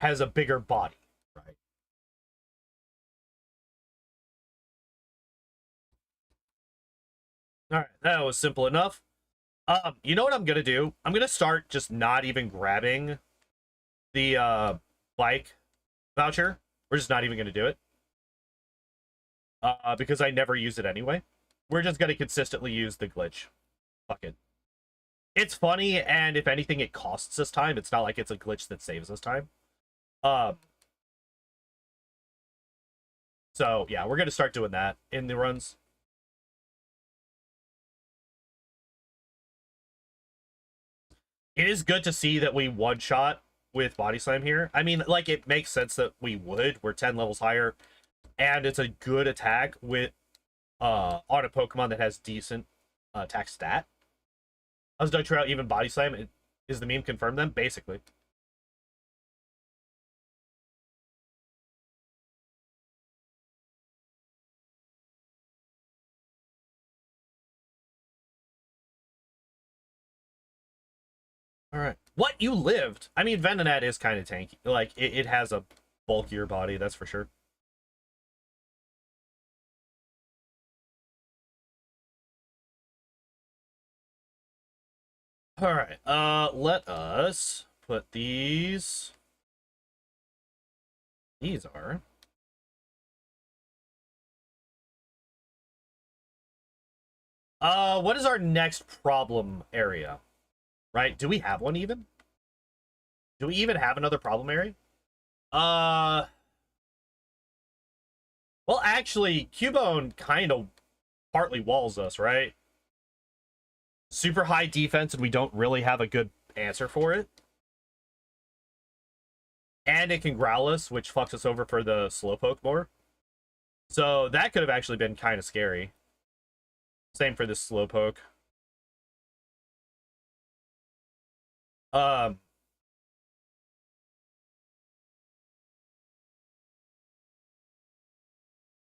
[SPEAKER 1] has a bigger body, right? All right, that was simple enough. You know what I'm gonna do? I'm gonna start just not even grabbing the bike voucher. We're just not even gonna do it. Because I never use it anyway. We're just gonna consistently use the glitch. Fuck it. It's funny, and if anything, it costs us time. It's not like it's a glitch that saves us time. So yeah, we're gonna start doing that in the runs. It is good to see that we one-shot with Body Slam here. I mean, like, it makes sense that we would. We're 10 levels higher, and it's a good attack with on a Pokemon that has decent attack stat. Does Dugtrio even Body Slam? Is the meme confirmed then? Basically. All right. What? You lived? I mean, Venonat is kind of tanky. Like, it has a bulkier body, that's for sure. All right. Let us put these. These are. What is our next problem area? Right? Do we have one even? Do we even have another problem area? Well, actually, Cubone kind of partly walls us, right? Super high defense, and we don't really have a good answer for it. And it can growl us, which fucks us over for the Slowpoke more. So that could have actually been kind of scary. Same for this Slowpoke.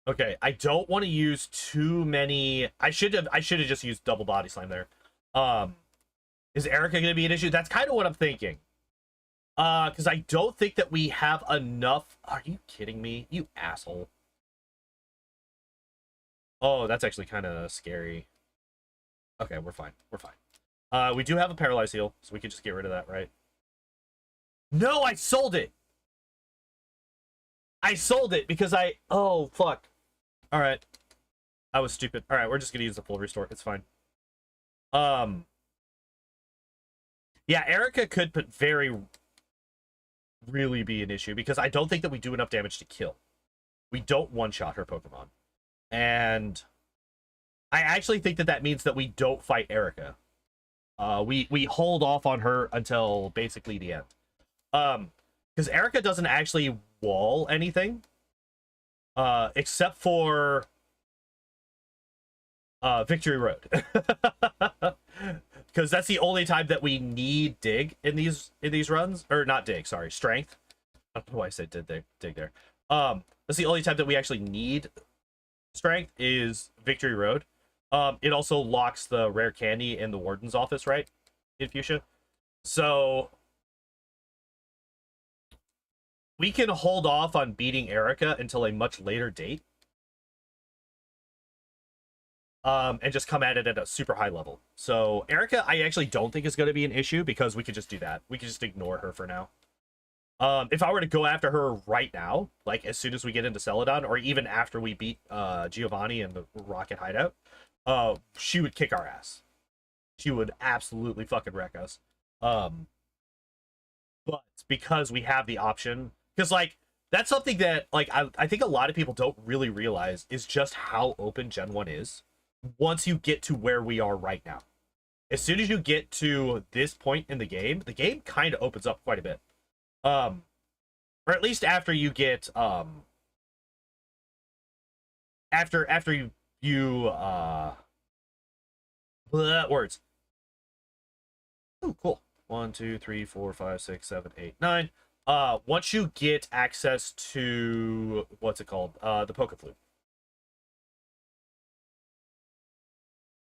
[SPEAKER 1] Okay, I don't want to use too many. I should have just used double body slam there. Is Erica gonna be an issue? That's kind of what I'm thinking. Because I don't think that we have enough. Are you kidding me? You asshole. Oh, that's actually kind of scary. Okay, we're fine. We're fine. We do have a paralyze heal, so we can just get rid of that, right? No, I sold it. I sold it because oh, fuck. All right. I was stupid. All right, we're just going to use the full restore. It's fine. Yeah, Erica could put very, really be an issue because I don't think that we do enough damage to kill. We don't one-shot her Pokemon. And I actually think that that means that we don't fight Erica. We hold off on her until basically the end. Because Erica doesn't actually wall anything. Except for Victory Road. Because that's the only time that we need dig in these runs. Or not dig, sorry, strength. I don't know why I said dig there. That's the only time that we actually need strength is Victory Road. It also locks the rare candy in the warden's office, right? In Fuchsia. So we can hold off on beating Erica until a much later date. And just come at it at a super high level. So Erica, I actually don't think is going to be an issue because we could just do that. We could just ignore her for now. If I were to go after her right now, like as soon as we get into Celadon, or even after we beat Giovanni and the Rocket Hideout, she would kick our ass. She would absolutely fucking wreck us. But because we have the option, because like that's something that like I think a lot of people don't really realize is just how open Gen 1 is once you get to where we are right now. As soon as you get to this point in the game kind of opens up quite a bit. Or at least after you get after you words. Oh, cool. 1, 2, 3, 4, 5, 6, 7, 8, 9. Once you get access to what's it called? The Pokeflute.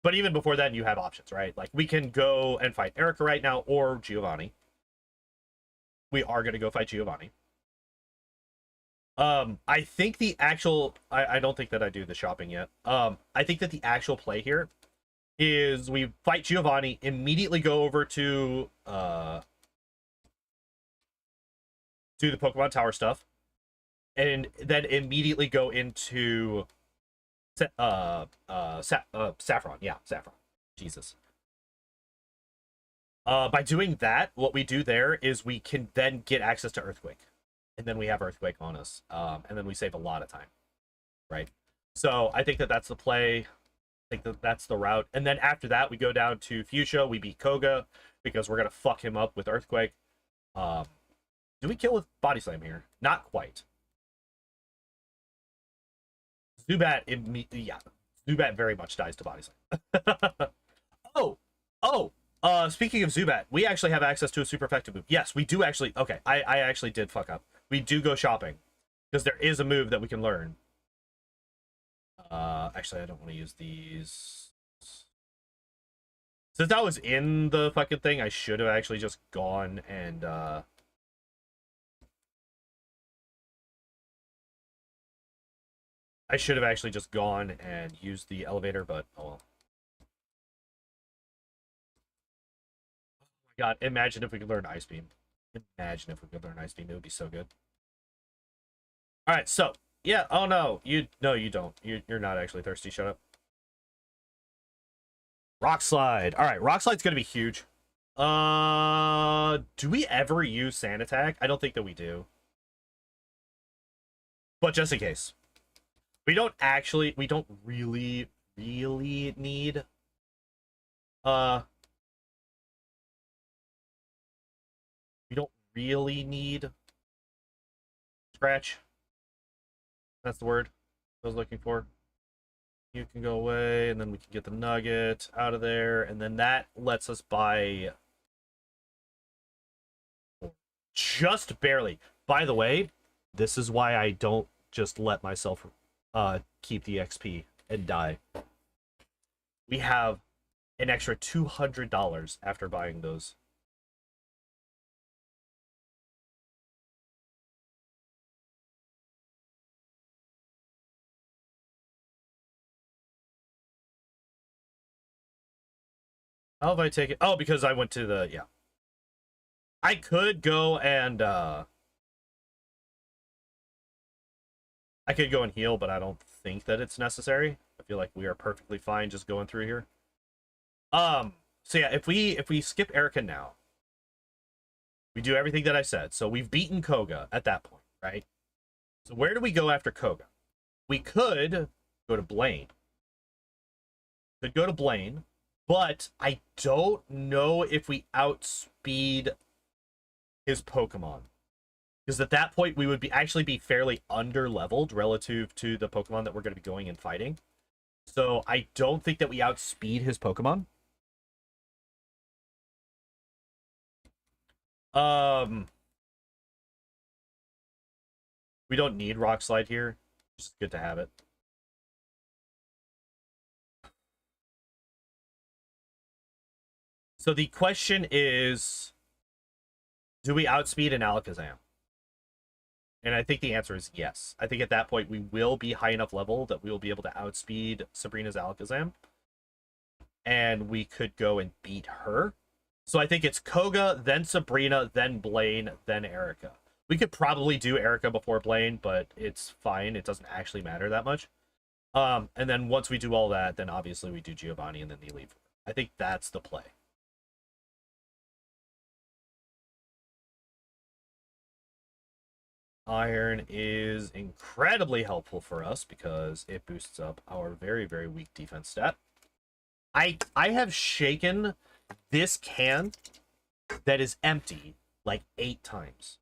[SPEAKER 1] But even before then, you have options, right? Like we can go and fight Erica right now or Giovanni. We are going to go fight Giovanni. I think the actual I don't think that I do the shopping yet. I think that the actual play here is we fight Giovanni, immediately go over to do the Pokemon Tower stuff, and then immediately go into Saffron. Yeah, Saffron. Jesus. By doing that, what we do there is we can then get access to Earthquake. And then we have Earthquake on us. And then we save a lot of time. Right? So I think that that's the play. I think that that's the route. And then after that, we go down to Fuchsia. We beat Koga because we're going to fuck him up with Earthquake. Do we kill with Body Slam here? Not quite. Zubat, yeah. Zubat very much dies to Body Slam. Speaking of Zubat, we actually have access to a super effective move. Yes, we do actually. Okay, I actually did fuck up. We do go shopping because there is a move that we can learn. Actually, I don't want to use these. Since I was in the fucking thing, I should have actually just gone and I should have actually just gone and used the elevator, but oh well. God, imagine if we could learn Ice Beam. Imagine if we could learn Ice Beam. It would be so good. All right, so yeah. Oh no, you don't. You're not actually thirsty. Shut up. Rock Slide. All right, Rock Slide's gonna be huge. Do we ever use Sand Attack? I don't think that we do. But just in case, we don't really need. We don't really need Scratch. That's the word I was looking for. You can go away, and then we can get the nugget out of there, and then that lets us buy just barely. By the way, this is why I don't just let myself keep the XP and die. We have an extra $200 after buying those. How have I taken? Oh, because I went to the, yeah. I could go and, I could go and heal, but I don't think that it's necessary. I feel like we are perfectly fine just going through here. So yeah, if we skip Erica now, We do everything that I said. So we've beaten Koga at that point, right? So where do we go after Koga? We could go to Blaine. Could go to Blaine, but I don't know if we outspeed his Pokemon. Because at that point, we would actually be fairly under-leveled relative to the Pokemon that we're going to be going and fighting. So I don't think that we outspeed his Pokemon. We don't need Rock Slide here. It's just good to have it. So the question is, do we outspeed an Alakazam? And I think the answer is yes. I think at that point we will be high enough level that we will be able to outspeed Sabrina's Alakazam. And we could go and beat her. So I think it's Koga, then Sabrina, then Blaine, then Erica. We could probably do Erica before Blaine, but it's fine. It doesn't actually matter that much. And then once we do all that, then obviously we do Giovanni and then the Elite Four. I think that's the play. Iron is incredibly helpful for us because it boosts up our very, very weak defense stat. I have shaken this can that is empty like 8 times.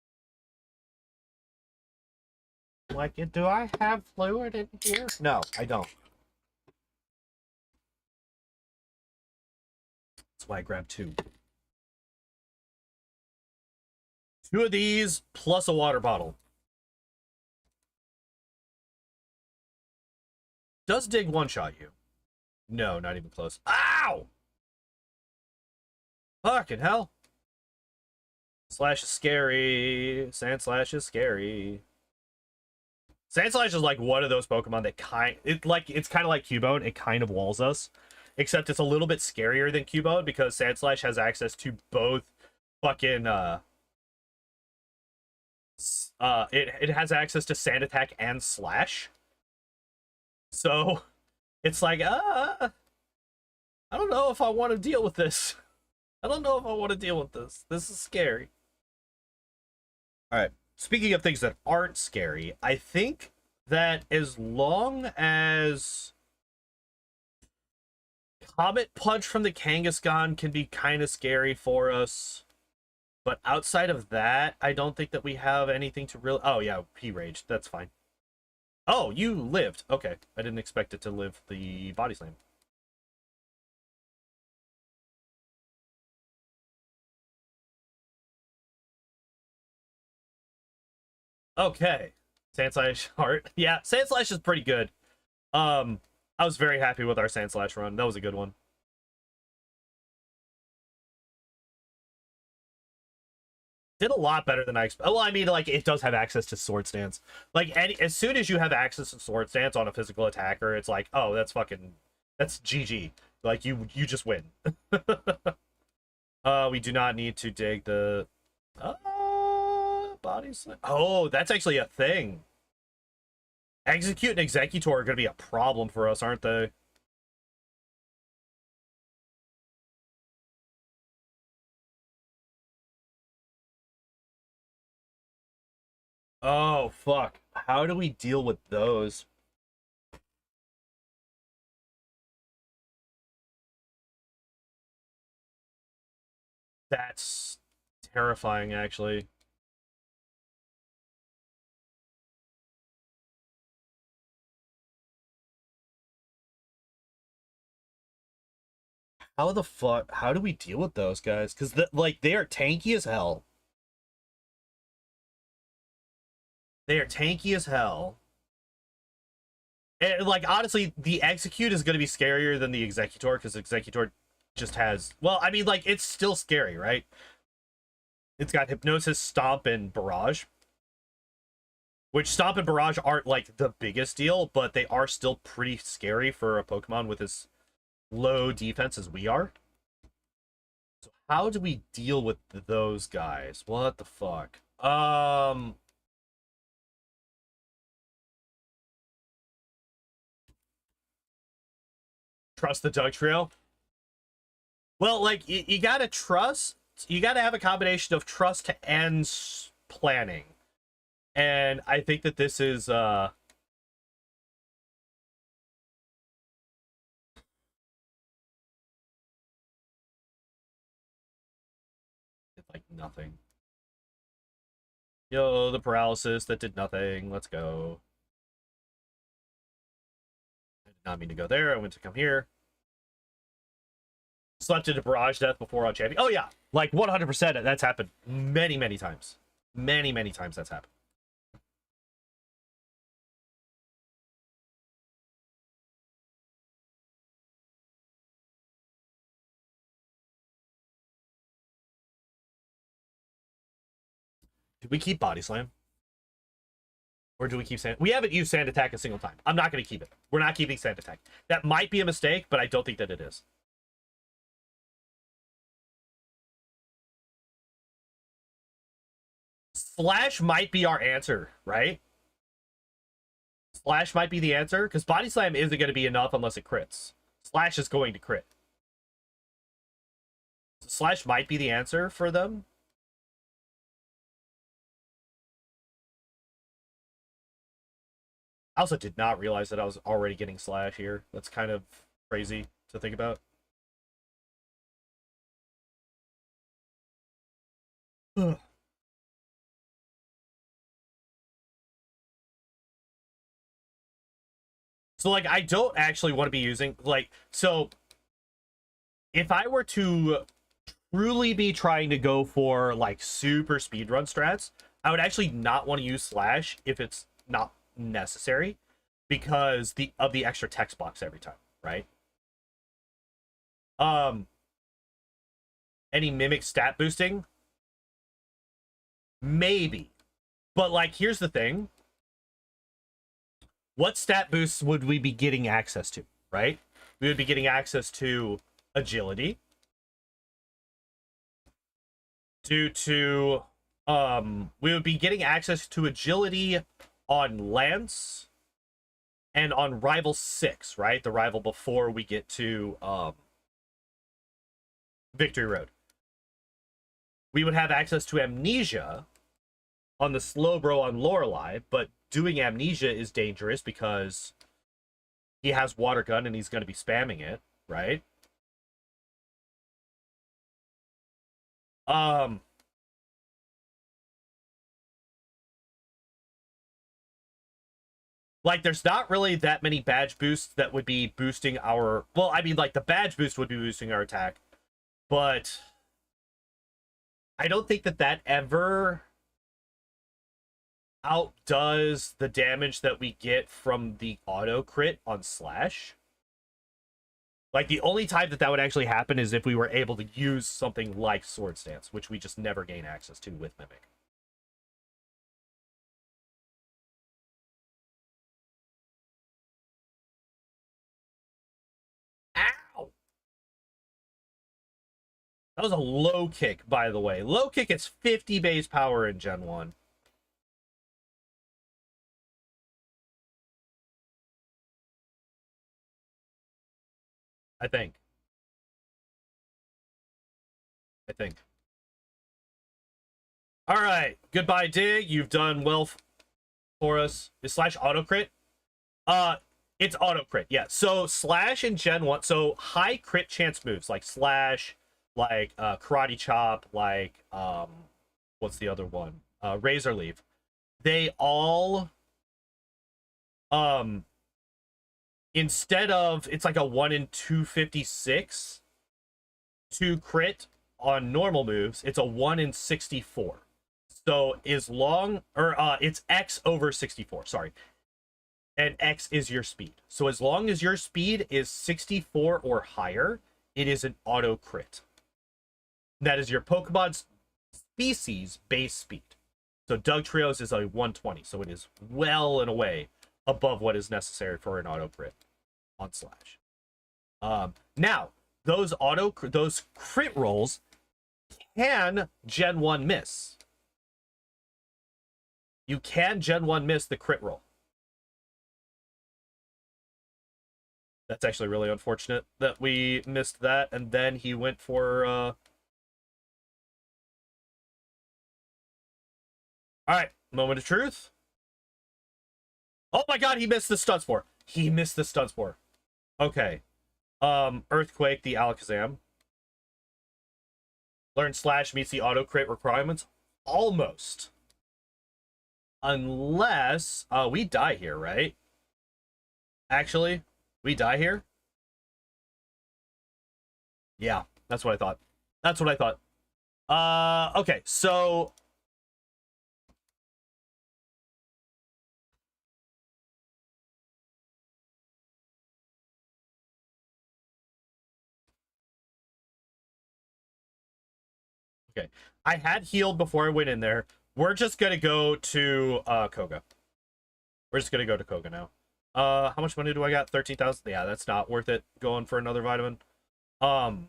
[SPEAKER 1] Like, do I have fluid in here? No, I don't. That's why I grabbed 2. 2 of these plus a water bottle. Does Dig one-shot you? No, not even close. Ow! Fucking hell. Slash is scary. Sandslash is scary. Sandslash is like one of those Pokemon that it's kind of like Cubone. It kind of walls us. Except it's a little bit scarier than Cubone because Sandslash has access to both fucking it has access to Sand Attack and Slash. So it's like, I don't know if I want to deal with this. I don't know if I want to deal with this. This is scary. All right. Speaking of things that aren't scary, I think that as long as Comet Punch from the Kangaskhan can be kind of scary for us, but outside of that, I don't think that we have anything to really... Oh, yeah, he raged. That's fine. Oh, you lived. Okay. I didn't expect it to live the Body Slam. Okay. Sandslash Heart. Yeah, Sandslash is pretty good. I was very happy with our Sandslash run. That was a good one. Did a lot better than I expected. Well, I mean, like, it does have access to Sword Stance. Like, as soon as you have access to Sword Stance on a physical attacker, it's like, oh, that's GG. Like, you just win. We do not need to dig the... Body Slam. Oh, that's actually a thing. Execute and Executor are going to be a problem for us, aren't they? Oh, fuck. How do we deal with those? That's terrifying, actually. How the fuck? How do we deal with those guys? Because, like, they are tanky as hell. They are tanky as hell. And, like, honestly, the Execute is going to be scarier than the Executor, because Executor just has... Well, I mean, like, it's still scary, right? It's got Hypnosis, Stomp, and Barrage. Which Stomp and Barrage aren't, like, the biggest deal, but they are still pretty scary for a Pokemon with as low defense as we are. So how do we deal with those guys? What the fuck? Trust the Dugtrio? Well, like, you gotta trust you got to have a combination of trust and planning. And I think that this is like nothing. Yo, the paralysis that did nothing. Let's go. I did not mean to go there. I went to come here. Slept into barrage death before on champion. Oh yeah, like 100%. That's happened many, many times. Many, many times that's happened. Did we keep body slam? Or do we keep sand? We haven't used sand attack a single time. I'm not going to keep it. We're not keeping sand attack. That might be a mistake, but I don't think that it is. Slash might be our answer, right? Slash might be the answer, because body slam isn't going to be enough unless it crits. Slash is going to crit. Slash might be the answer for them. I also did not realize that I was already getting slash here. That's kind of crazy to think about. So, like, I don't actually want to be using, like, so if I were to truly be trying to go for, like, super speedrun strats, I would actually not want to use slash if it's not necessary because of the extra text box every time, right? Any mimic stat boosting? Maybe. But, like, here's the thing. What stat boosts would we be getting access to, right? We would be getting access to agility. Due to, we would be getting access to agility on Lance and on Rival 6, right? The rival before we get to, Victory Road. We would have access to Amnesia on the Slowbro on Lorelei, but doing Amnesia is dangerous because he has Water Gun and he's going to be spamming it, right? Like, there's not really that many badge boosts that would be boosting our... Well, I mean, like, the badge boost would be boosting our attack, but I don't think that that ever outdoes the damage that we get from the auto crit on slash. Like, the only time that that would actually happen is if we were able to use something like Sword Stance, which we just never gain access to with Mimic. Ow! That was a low kick, by the way. Low kick is 50 base power in Gen 1. I think. All right. Goodbye, Dig. You've done well for us. Is slash auto crit? It's auto crit. Yeah. So slash in Gen 1. So high crit chance moves like slash, like karate chop, like what's the other one? Razor leaf. They all instead of, it's like a 1 in 256 to crit on normal moves, it's a 1 in 64. So as long, or it's X over 64, sorry. And X is your speed. So as long as your speed is 64 or higher, it is an auto crit. That is your Pokemon's species base speed. So Dugtrio's is a 120, so it is well and away above what is necessary for an auto crit on slash. Now, those crit rolls can Gen 1 miss. You can Gen 1 miss the crit roll. That's actually really unfortunate that we missed that, and then he went for All right, moment of truth. Oh my god, he missed the stun spore. He missed the stun spore. Okay. Earthquake, the Alakazam. Learn Slash meets the auto crit requirements. Almost. Unless we die here, right? Actually, we die here. Yeah, that's what I thought. That's what I thought. Okay, so okay. I had healed before I went in there. We're just gonna go to Koga. We're just gonna go to Koga now. How much money do I got? 13,000. Yeah, that's not worth it going for another vitamin. Um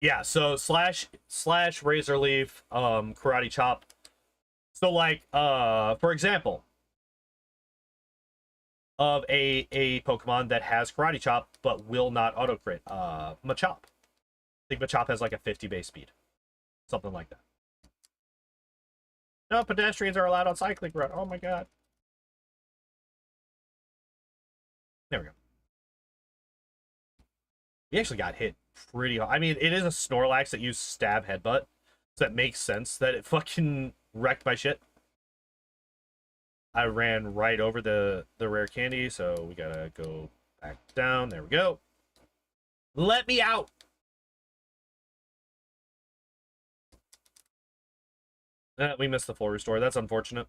[SPEAKER 1] Yeah, so slash razor leaf, karate chop. So like for example, of a Pokemon that has karate chop but will not auto crit, Machop. I think Machop has like a 50 base speed. Something like that. No, pedestrians are allowed on cycling route. Oh my god. There we go. He actually got hit pretty hard. I mean, it is a Snorlax that used stab headbutt. So that makes sense that it fucking wrecked my shit. I ran right over the rare candy, so we gotta go back down. There we go. Let me out! We missed the full restore. That's unfortunate.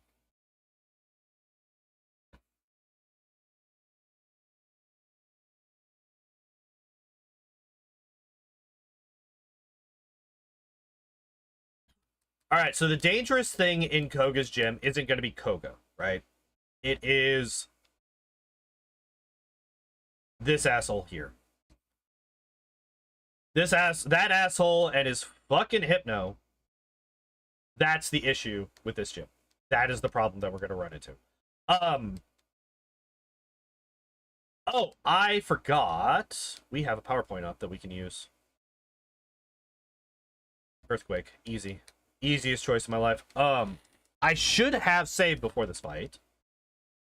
[SPEAKER 1] All right, so the dangerous thing in Koga's gym isn't going to be Koga, right? It is this asshole here. That asshole and his fucking Hypno. That's the issue with this gym. That is the problem that we're going to run into. Oh, I forgot. We have a PowerPoint up that we can use. Earthquake, easy. Easiest choice of my life. I should have saved before this fight.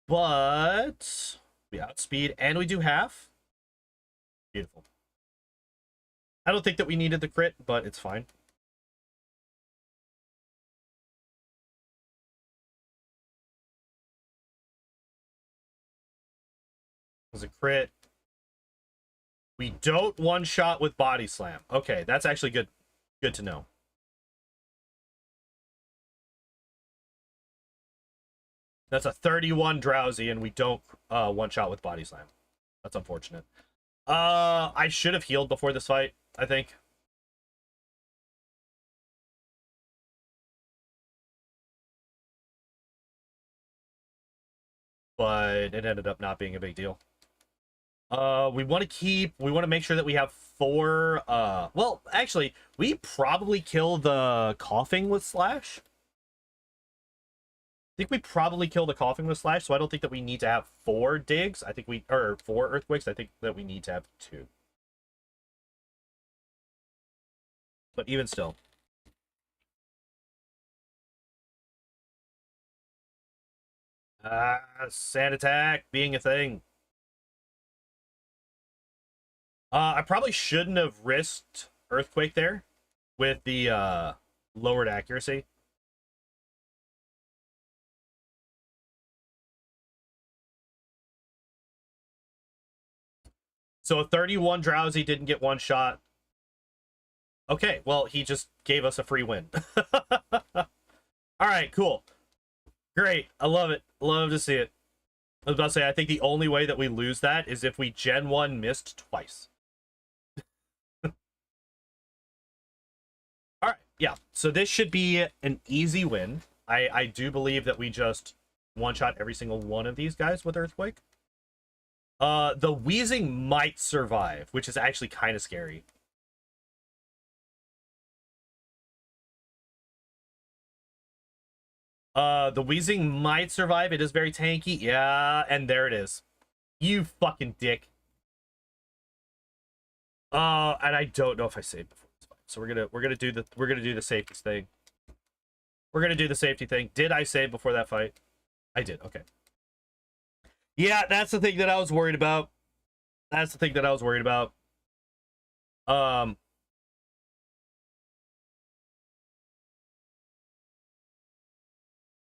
[SPEAKER 1] But we outspeed and we do half. Beautiful. I don't think that we needed the crit, but it's fine. It was a crit. We don't one-shot with body slam. Okay, that's actually good to know. That's a 31 drowsy, and we don't one-shot with body slam. That's unfortunate. I should have healed before this fight, I think. But it ended up not being a big deal. We want to make sure that we have 4, well, actually, we probably kill the coughing with Slash. I think we probably kill the coughing with Slash, so I don't think that we need to have 4 digs. I think or 4 earthquakes. I think that we need to have 2. But even still. Sand attack being a thing. I probably shouldn't have risked earthquake there with the lowered accuracy. So a 31 drowsy didn't get one shot. Okay, well, he just gave us a free win. All right, cool. Great. I love it. Love to see it. I was about to say, I think the only way that we lose that is if we Gen 1 missed twice. All right, yeah. So this should be an easy win. I do believe that we just one-shot every single one of these guys with Earthquake. The Wheezing might survive, which is actually kind of scary. The Wheezing might survive. It is very tanky. Yeah, and there it is. You fucking dick. And I don't know if I saved before this fight. So we're gonna do the safety thing. We're gonna do the safety thing. Did I save before that fight? I did. Okay. Yeah, that's the thing that I was worried about. That's the thing that I was worried about.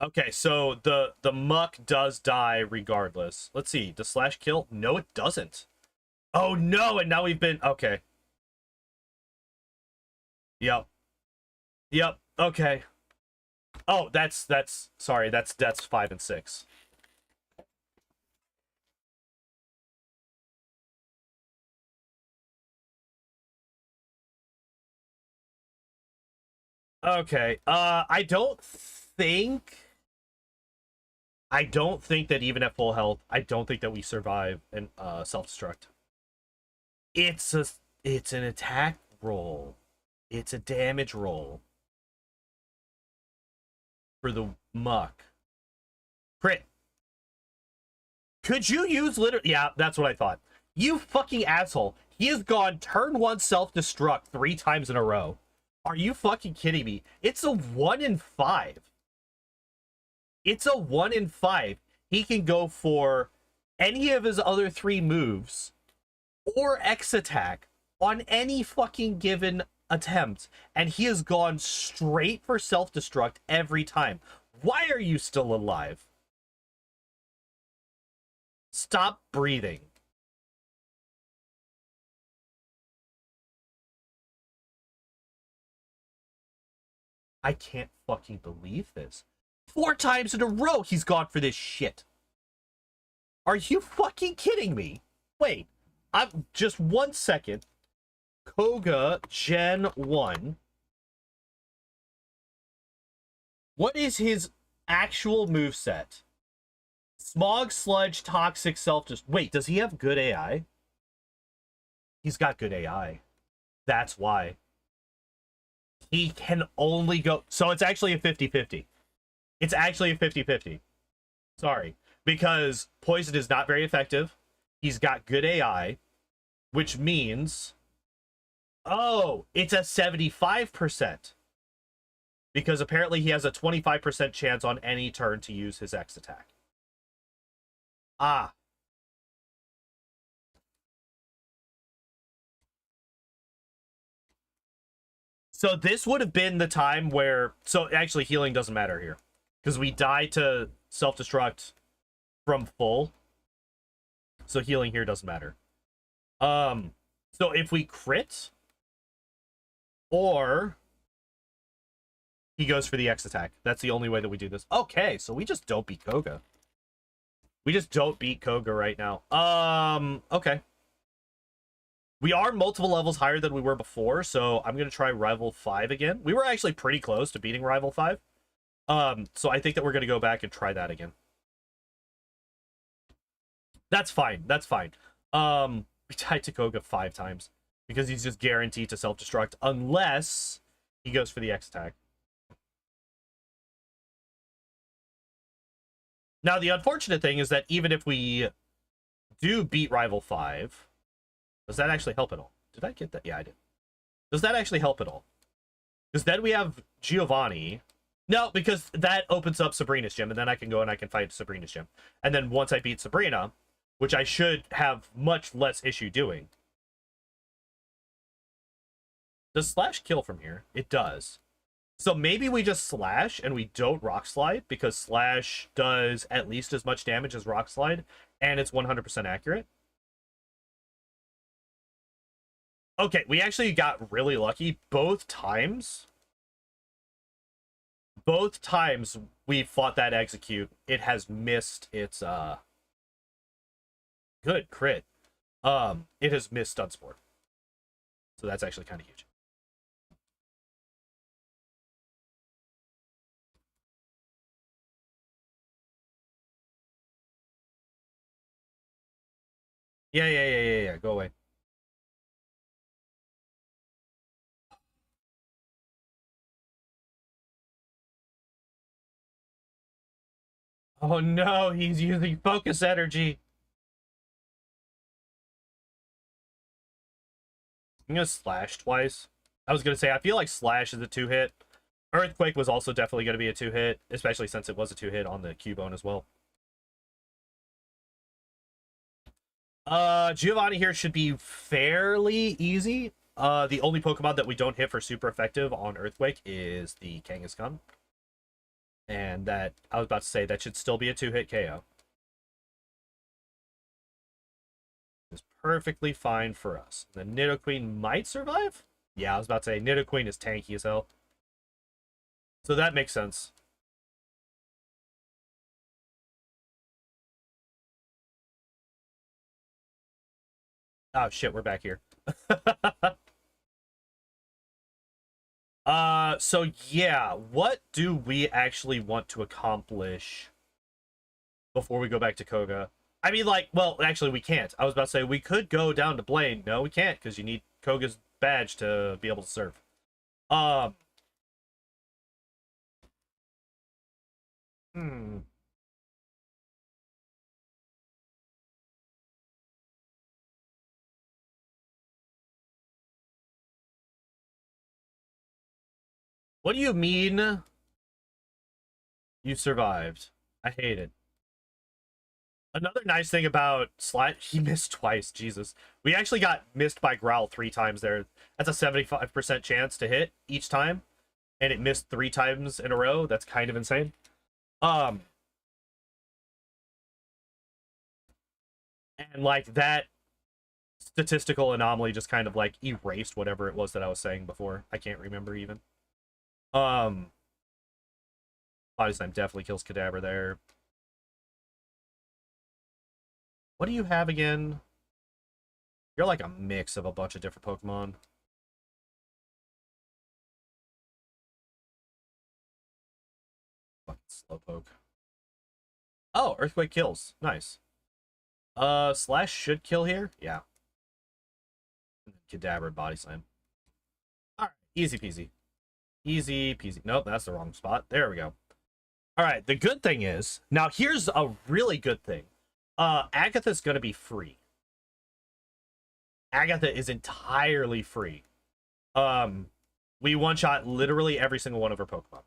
[SPEAKER 1] Okay, so the muck does die regardless. Let's see. Does slash kill? No, it doesn't. Oh no, and now we've been okay. Yep. Yep. Okay. Oh, that's sorry, that's 5 and 6. Okay. I don't think that even at full health, I don't think that we survive and self-destruct. It's an attack roll. It's a damage roll. For the muck. Crit. Could you use literally? Yeah, that's what I thought. You fucking asshole. He has gone turn 1 self-destruct 3 times in a row. Are you fucking kidding me? It's a 1 in 5. It's a 1 in 5. He can go for any of his other 3 moves or X attack on any fucking given attempt, and he has gone straight for self-destruct every time. Why are you still alive? Stop breathing. I can't fucking believe this. 4 times in a row he's gone for this shit. Are you fucking kidding me? Wait, I'm just 1 second. Koga Gen 1. What is his actual moveset? Smog, Sludge, Toxic, Self-Destruct. Wait, does he have good AI? He's got good AI. That's why. He can only go... So it's actually a 50-50. It's actually a 50-50. Sorry. Because Poison is not very effective. He's got good AI. Which means... Oh, it's a 75%. Because apparently he has a 25% chance on any turn to use his X attack. Ah. So this would have been the time where... So actually healing doesn't matter here. Because we die to self-destruct from full. So healing here doesn't matter. So if we crit... Or... He goes for the X attack. That's the only way that we do this. Okay, so we just don't beat Koga. We just don't beat Koga right now. Okay. We are multiple levels higher than we were before, so I'm going to try Rival 5 again. We were actually pretty close to beating Rival 5. So I think that we're going to go back and try that again. That's fine. That's fine. We tied to Koga 5 times because he's just guaranteed to self-destruct unless he goes for the X attack. Now, the unfortunate thing is that even if we do beat Rival 5, does that actually help at all? Did I get that? Yeah, I did. Does that actually help at all? Because then we have Giovanni. No, because that opens up Sabrina's gym, and then I can go and I can fight Sabrina's gym. And then once I beat Sabrina, which I should have much less issue doing. Does Slash kill from here? It does. So maybe we just Slash and we don't Rock Slide, because Slash does at least as much damage as Rock Slide, and it's 100% accurate. Okay, we actually got really lucky both times. Both times we fought that execute, it has missed its good crit. It has missed stun sport. So that's actually kind of huge. Yeah. Go away. Oh no, he's using focus energy. I'm gonna slash twice. I was gonna say I feel like slash is a 2-hit. Earthquake was also definitely gonna be a 2-hit, especially since it was a 2-hit on the Cubone as well. Giovanni here should be fairly easy. The only Pokemon that we don't hit for super effective on Earthquake is the Kangaskhan. And that, I was about to say, that should still be a 2-hit KO. It's perfectly fine for us. The Nidoqueen might survive? Yeah, I was about to say, Nidoqueen is tanky as hell. So that makes sense. Oh shit, we're back here. So yeah, what do we actually want to accomplish before we go back to Koga? I mean, like, well, actually, we can't. I was about to say we could go down to Blaine. No, we can't, because you need Koga's badge to be able to serve. Um. Hmm. What do you mean you survived? I hate it. Another nice thing about Slash, he missed twice. Jesus. We actually got missed by Growl 3 times there. That's a 75% chance to hit each time. And it missed 3 times in a row. That's kind of insane. And like that statistical anomaly just kind of like erased whatever it was that I was saying before. I can't remember even. Body Slam definitely kills Kadabra there. What do you have again? You're like a mix of a bunch of different Pokemon. Fucking Slowpoke. Oh, Earthquake kills. Nice. Slash should kill here. Yeah. Kadabra Body Slam. Alright, easy peasy. Easy peasy. Nope, that's the wrong spot. There we go. Alright, the good thing is, now here's a really good thing. Agatha's gonna be free. Agatha is entirely free. We one-shot literally every single one of her Pokemon.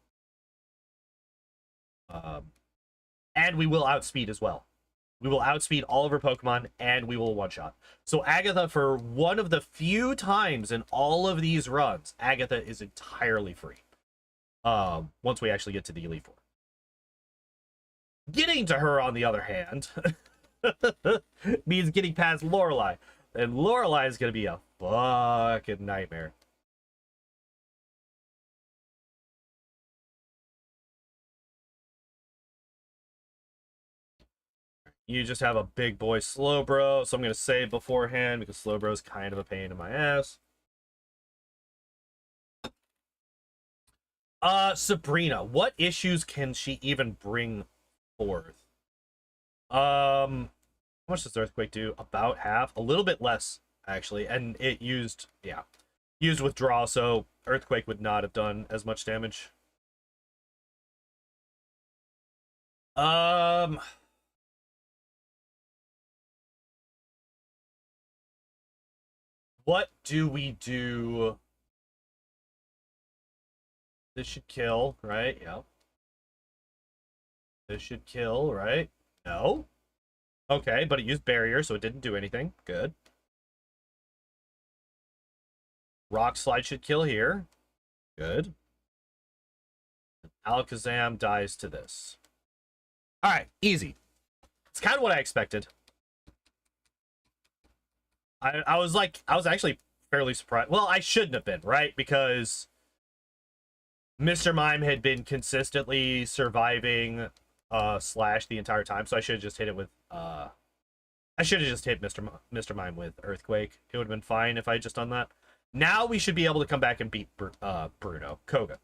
[SPEAKER 1] And we will outspeed as well. We will outspeed all of her Pokemon, and we will one-shot. So Agatha, for one of the few times in all of these runs, Agatha is entirely free. Once we actually get to the Elite Four. Getting to her, on the other hand, means getting past Lorelei. And Lorelei is going to be a fucking nightmare. You just have a big boy Slowbro, so I'm going to save beforehand because Slowbro is kind of a pain in my ass. Sabrina, what issues can she even bring forth? How much does Earthquake do? About half? A little bit less, actually. And it used, yeah, used Withdraw, so Earthquake would not have done as much damage. What do we do? This should kill, right? Yeah. This should kill, right? No. Okay, but it used Barrier, so it didn't do anything. Good. Rock Slide should kill here. Good. Alakazam dies to this. Alright, easy. It's kind of what I expected. I was actually fairly surprised. Well, I shouldn't have been, right? Because Mr. Mime had been consistently surviving Slash the entire time, so I should have just hit it with I should have just hit Mr. Mime with Earthquake. It would have been fine if I had just done that. Now we should be able to come back and beat Bruno. Koga.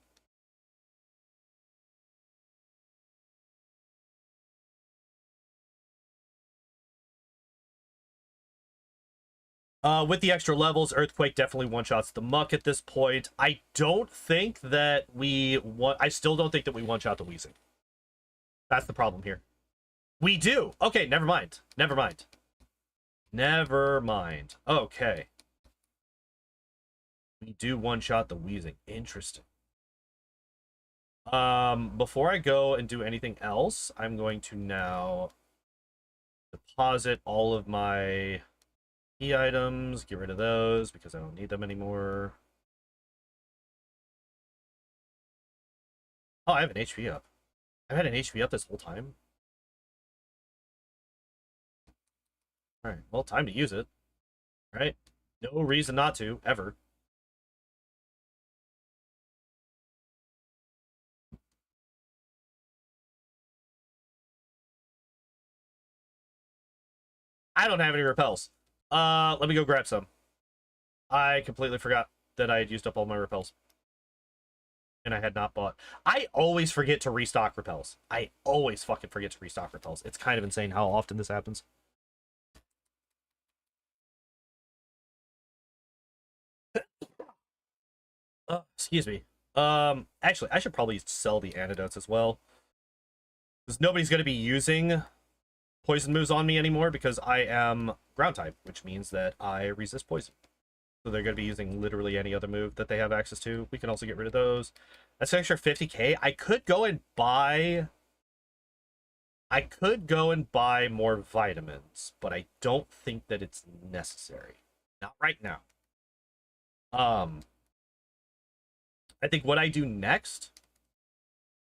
[SPEAKER 1] With the extra levels, Earthquake definitely one-shots the Muck at this point. I don't think that I still don't think that we one-shot the Weezing. That's the problem here. We do! Okay, never mind. Never mind. Never mind. Okay. We do one-shot the wheezing. Interesting. Before I go and do anything else, I'm going to now deposit all of my key items, get rid of those because I don't need them anymore. Oh, I have an HP up. I've had an HP up this whole time. All right, well, time to use it. Right? No reason not to, ever. I don't have any repels. Let me go grab some. I completely forgot that I had used up all my repels. And I had not bought. I always forget to restock repels. I always fucking forget to restock repels. It's kind of insane how often this happens. Excuse me. Actually, I should probably sell the antidotes as well. Because nobody's going to be using poison moves on me anymore because I am ground type, which means that I resist poison. So they're going to be using literally any other move that they have access to. We can also get rid of those. That's an extra 50k. I could go and buy more vitamins, but I don't think that it's necessary. Not right now. I think what I do next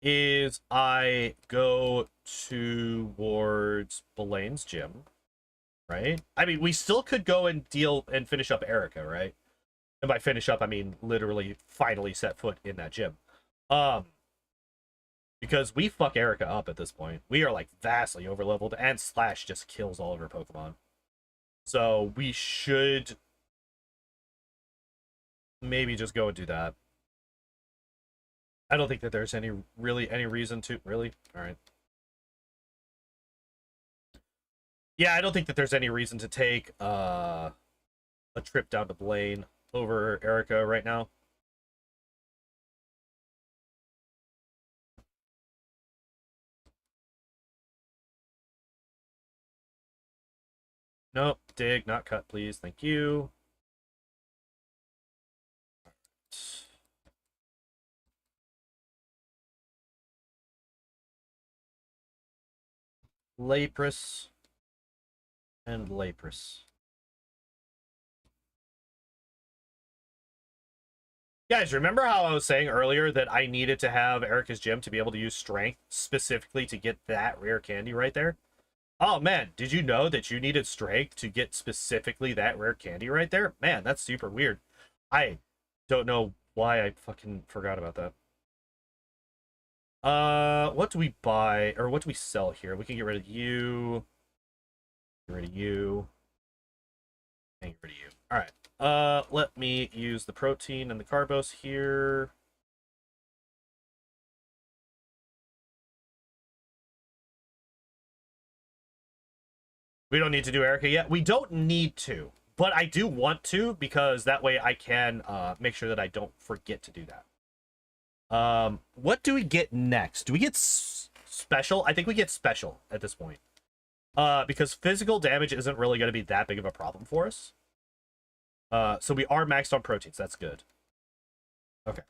[SPEAKER 1] is I go towards Belane's gym, right? I mean, we still could go and deal and finish up Erica, right? And by finish up, I mean literally finally set foot in that gym. Because we fuck Erica up at this point. We are like vastly overleveled, and Slash just kills all of her Pokemon. So we should maybe just go and do that. I don't think that there's any reason to really. All right. Yeah, I don't think that there's any reason to take a trip down to Blaine over Erica right now. Nope, dig, not cut, please. Thank you. Lapras and Lapras. Guys, remember how I was saying earlier that I needed to have Erica's gym to be able to use strength specifically to get that rare candy right there? Oh man, did you know that you needed strength to get specifically that rare candy right there? Man, that's super weird. I don't know why I fucking forgot about that. What do we buy or what do we sell here? We can get rid of you. Get rid of you. And get rid of you. All right. Let me use the protein and the carbos here. We don't need to do Erica yet. We don't need to, but I do want to because that way I can make sure that I don't forget to do that. What do we get next? Do we get special? I think we get special at this point. Because physical damage isn't really going to be that big of a problem for us. So we are maxed on proteins. That's good. Okay.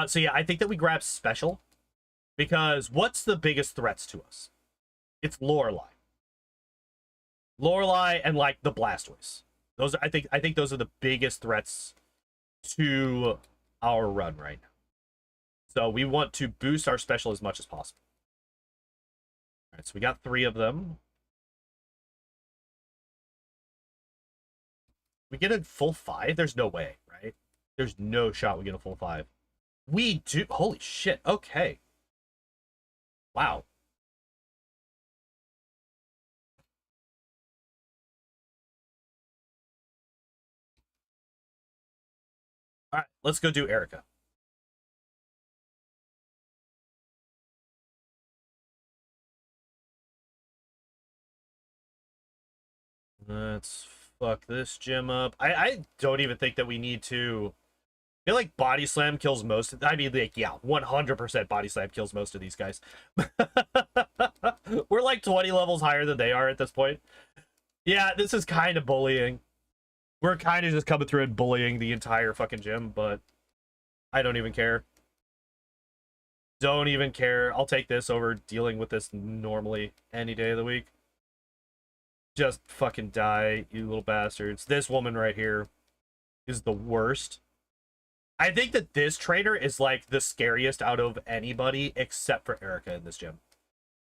[SPEAKER 1] So yeah, I think that we grab special because what's the biggest threats to us? It's Lorelei. Lorelei and like the Blastoise. Those are, I think those are the biggest threats to our run right now. So we want to boost our special as much as possible. All right, so we got 3 of them. We get a full 5? There's no way, right? There's no shot we get a full 5. We do. Holy shit. Okay. Wow. All right, let's go do Erica. Let's fuck this gym up. I don't even think that we need to. I feel like Body Slam kills most of, I mean, like, yeah, 100% Body Slam kills most of these guys. We're like 20 levels higher than they are at this point. Yeah, this is kind of bullying. We're kind of just coming through and bullying the entire fucking gym, but I don't even care. Don't even care. I'll take this over dealing with this normally any day of the week. Just fucking die, you little bastards. This woman right here is the worst. I think that this trainer is like the scariest out of anybody except for Erica in this gym.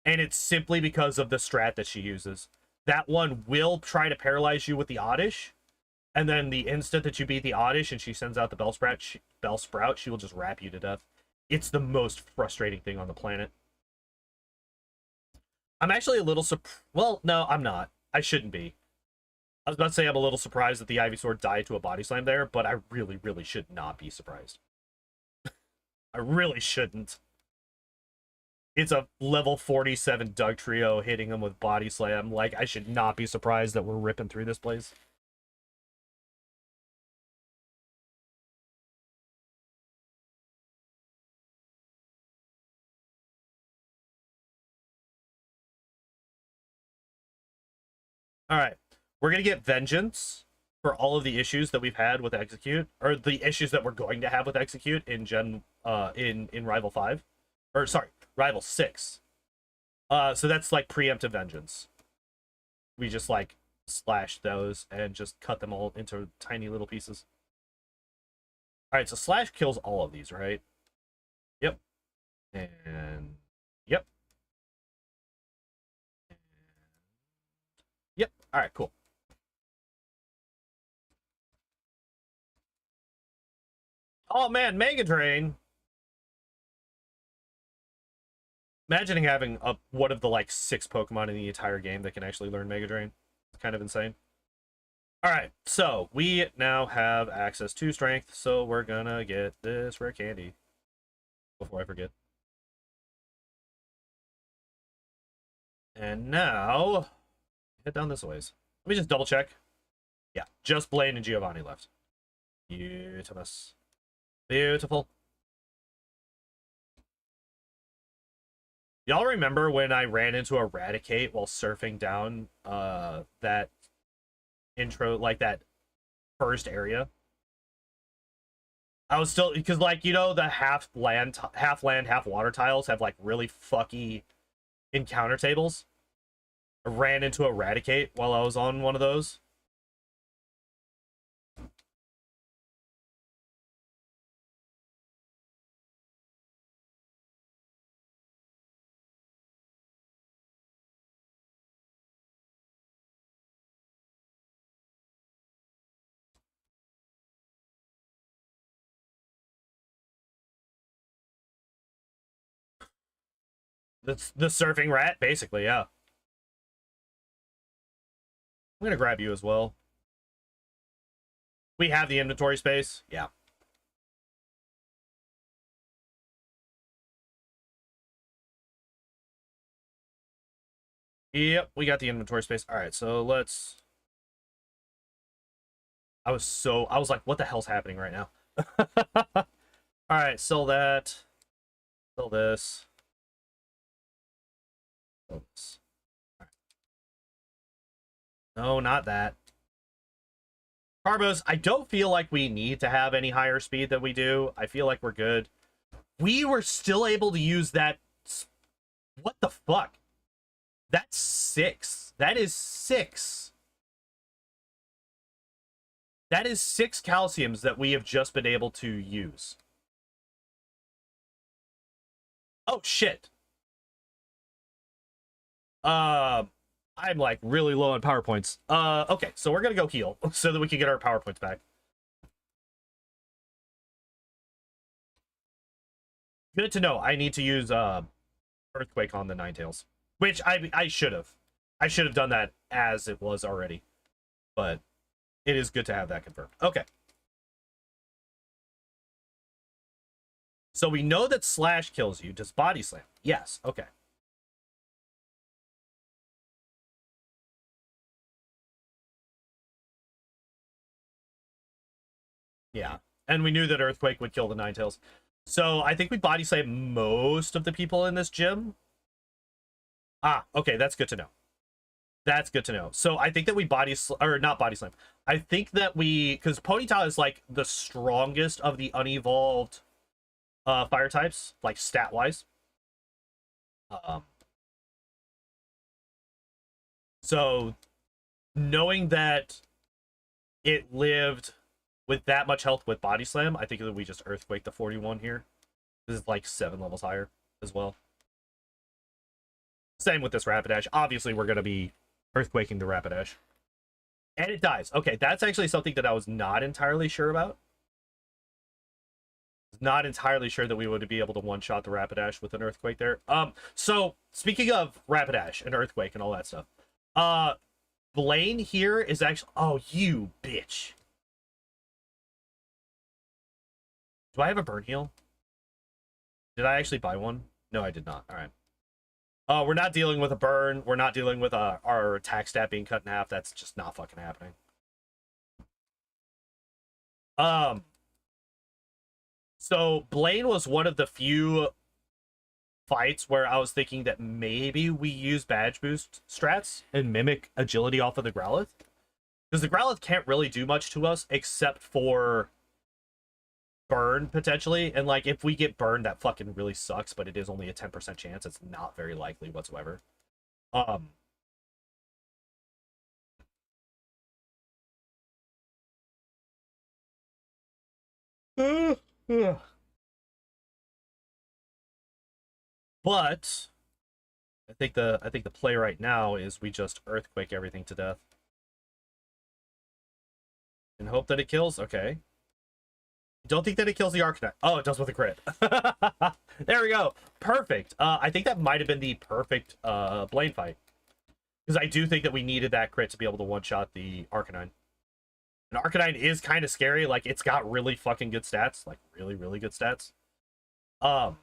[SPEAKER 1] And it's simply because of the strat that she uses. That one will try to paralyze you with the Oddish. And then the instant that you beat the Oddish and she sends out the Bellsprout, she will just wrap you to death. It's the most frustrating thing on the planet. I'm actually a little well, no, I'm not. I shouldn't be. I was about to say I'm a little surprised that the Ivysaur died to a body slam there, but I really, really should not be surprised. I really shouldn't. It's a level 47 Dugtrio hitting him with body slam. Like, I should not be surprised that we're ripping through this place. All right, we're gonna get vengeance for all of the issues that we've had with Execute, or the issues that we're going to have with Execute in in Rival 5, or sorry, Rival 6. So that's like preemptive vengeance. We just like slash those and just cut them all into tiny little pieces. All right, so slash kills all of these, right? Yep. And yep. Yep. All right, cool. Oh man, Mega Drain. Imagining having one of the like 6 Pokemon in the entire game that can actually learn Mega Drain. It's kind of insane. All right, so we now have access to strength, so we're gonna get this rare candy before I forget. And now head down this ways. Let me just double check. Yeah, just Blaine and Giovanni left. Beautiful. Beautiful. Y'all remember when I ran into Eradicate while surfing down that intro, like that first area? I was still, because like, you know, the half land, half water tiles have like really fucky encounter tables. I ran into Eradicate while I was on one of those. That's the surfing rat, basically, yeah. I'm gonna grab you as well. We have the inventory space, yeah. Yep, we got the inventory space. All right, so let's... I was like, what the hell's happening right now? All right, sell that. Sell this. Sell this. All right. No, not that. Carbos, I don't feel like we need to have any higher speed than we do. I feel like we're good. We were still able to use that... What the fuck? That's 6. That is 6. That is 6 calciums that we have just been able to use. Oh, shit. I'm like really low on PowerPoints. Okay, so we're gonna go heal so that we can get our PowerPoints back. Good to know. I need to use Earthquake on the Ninetales, which I should have. I should have done that as it was already, but it is good to have that confirmed. Okay. So we know that Slash kills you. Does Body Slam? Yes. Okay. Yeah. And we knew that Earthquake would kill the Ninetales. So I think we Body Slam most of the people in this gym. Ah, okay. That's good to know. That's good to know. So I think that we or not body slam. I think that because Ponyta is like the strongest of the unevolved fire types, like stat wise. So knowing that it lived with that much health with body slam, I think that we just earthquake the 41 here. This is like 7 levels higher as well. Same with this Rapidash. Obviously, we're going to be earthquaking the Rapidash. And it dies. Okay, that's actually something that I was not entirely sure about. Not entirely sure that we would be able to one-shot the Rapidash with an earthquake there. So speaking of Rapidash and earthquake and all that stuff, Blaine here is actually... Oh, you bitch. Do I have a burn heal? Did I actually buy one? No, I did not. All right. We're not dealing with a burn. We're not dealing with our attack stat being cut in half. That's just not fucking happening. So Blaine was one of the few fights where I was thinking that maybe we use badge boost strats and mimic agility off of the Growlithe. Because the Growlithe can't really do much to us except for burn, potentially. And, like, if we get burned, that fucking really sucks, but it is only a 10% chance. It's not very likely whatsoever. But I think the play right now is we just earthquake everything to death. And hope that it kills? Okay. Don't think that it kills the Arcanine. Oh, it does with a crit. There we go. Perfect. I think that might have been the perfect Blaine fight. Because I do think that we needed that crit to be able to one-shot the Arcanine. And Arcanine is kind of scary. Like, it's got really fucking good stats. Like, really, really good stats. It's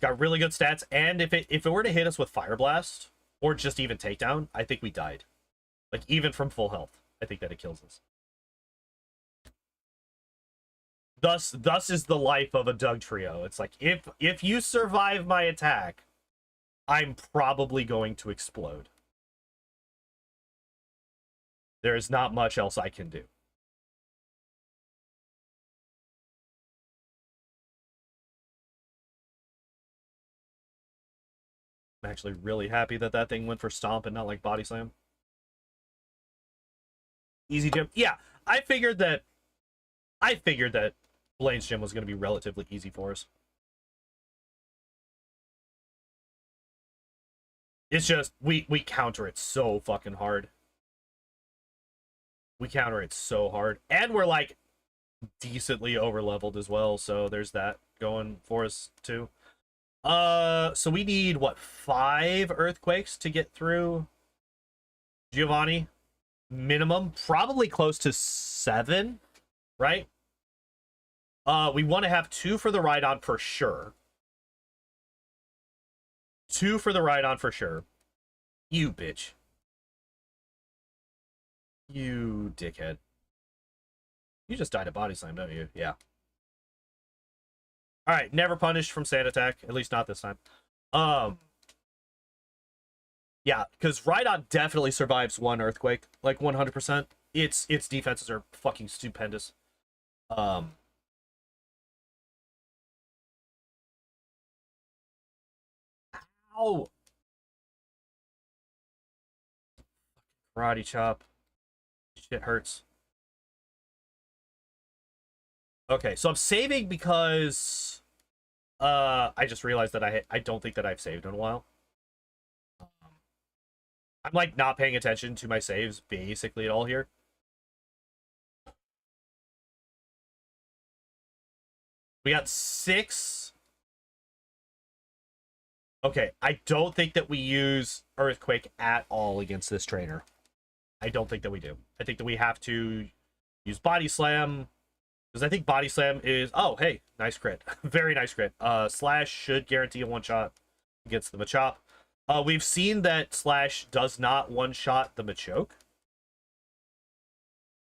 [SPEAKER 1] got really good stats. And if it were to hit us with Fire Blast, or just even Takedown, I think we died. Like, even from full health, I think that it kills us. Thus is the life of a Dugtrio. It's like, if you survive my attack, I'm probably going to explode. There is not much else I can do. I'm actually really happy that that thing went for Stomp and not like Body Slam. Easy gym. Yeah, I figured that Blaine's gym was going to be relatively easy for us. It's just we counter it so fucking hard. We counter it so hard, and we're like decently over leveled as well, so there's that going for us too. So we need what, 5 earthquakes to get through Giovanni? Minimum, probably close to 7, right? We want to have 2 for the ride-on for sure. 2 for the ride-on for sure. You bitch. You dickhead. You just died of Body Slam, don't you? Yeah. Alright, never punished from Sand Attack. At least not this time. Yeah, because Rhydon definitely survives 1 Earthquake. Like, 100%. Its defenses are fucking stupendous. Ow! Karate Chop. Shit hurts. Okay, so I'm saving because I just realized that I don't think that I've saved in a while. I'm like not paying attention to my saves basically at all here. We got 6. Okay, I don't think that we use Earthquake at all against this trainer. I don't think that we do. I think that we have to use Body Slam. Because I think Body Slam is... Oh, hey, nice crit. Very nice crit. Slash should guarantee a one-shot against the Machop. We've seen that Slash does not one-shot the Machoke.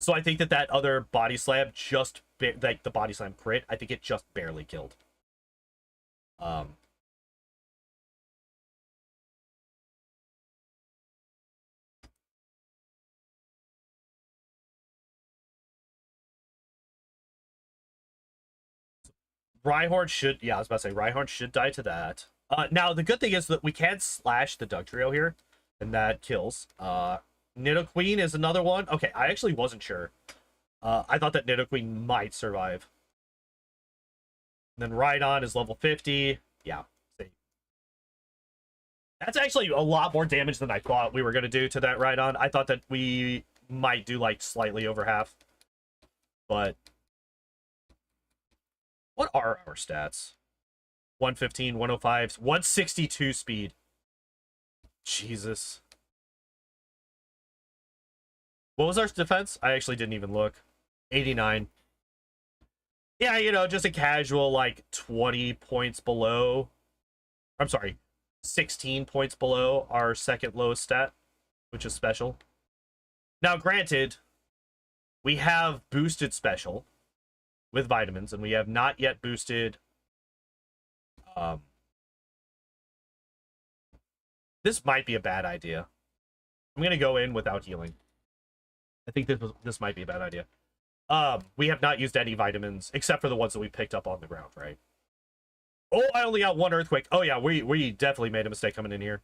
[SPEAKER 1] So I think that that other Body Slam just... Like, the Body Slam crit, I think it just barely killed. Rhyhorn should, yeah, I was about to say, Rhyhorn should die to that. Now, the good thing is that we can slash the Dugtrio here, and that kills. Nidoqueen is another one. Okay, I actually wasn't sure. I thought that Nidoqueen might survive. And then Rhydon is level 50. Yeah, see. That's actually a lot more damage than I thought we were going to do to that Rhydon. I thought that we might do, like, slightly over half. But what are our stats? 115, 105, 162 speed. Jesus. What was our defense? I actually didn't even look. 89. Yeah, you know, just a casual, like, 20 points below. I'm sorry, 16 points below our second lowest stat, which is special. Now, granted, we have boosted special with vitamins, and we have not yet boosted... this might be a bad idea. I'm going to go in without healing. I think this might be a bad idea. We have not used any vitamins, except for the ones that we picked up on the ground, right? Oh, I only got one Earthquake. Oh, yeah, we definitely made a mistake coming in here.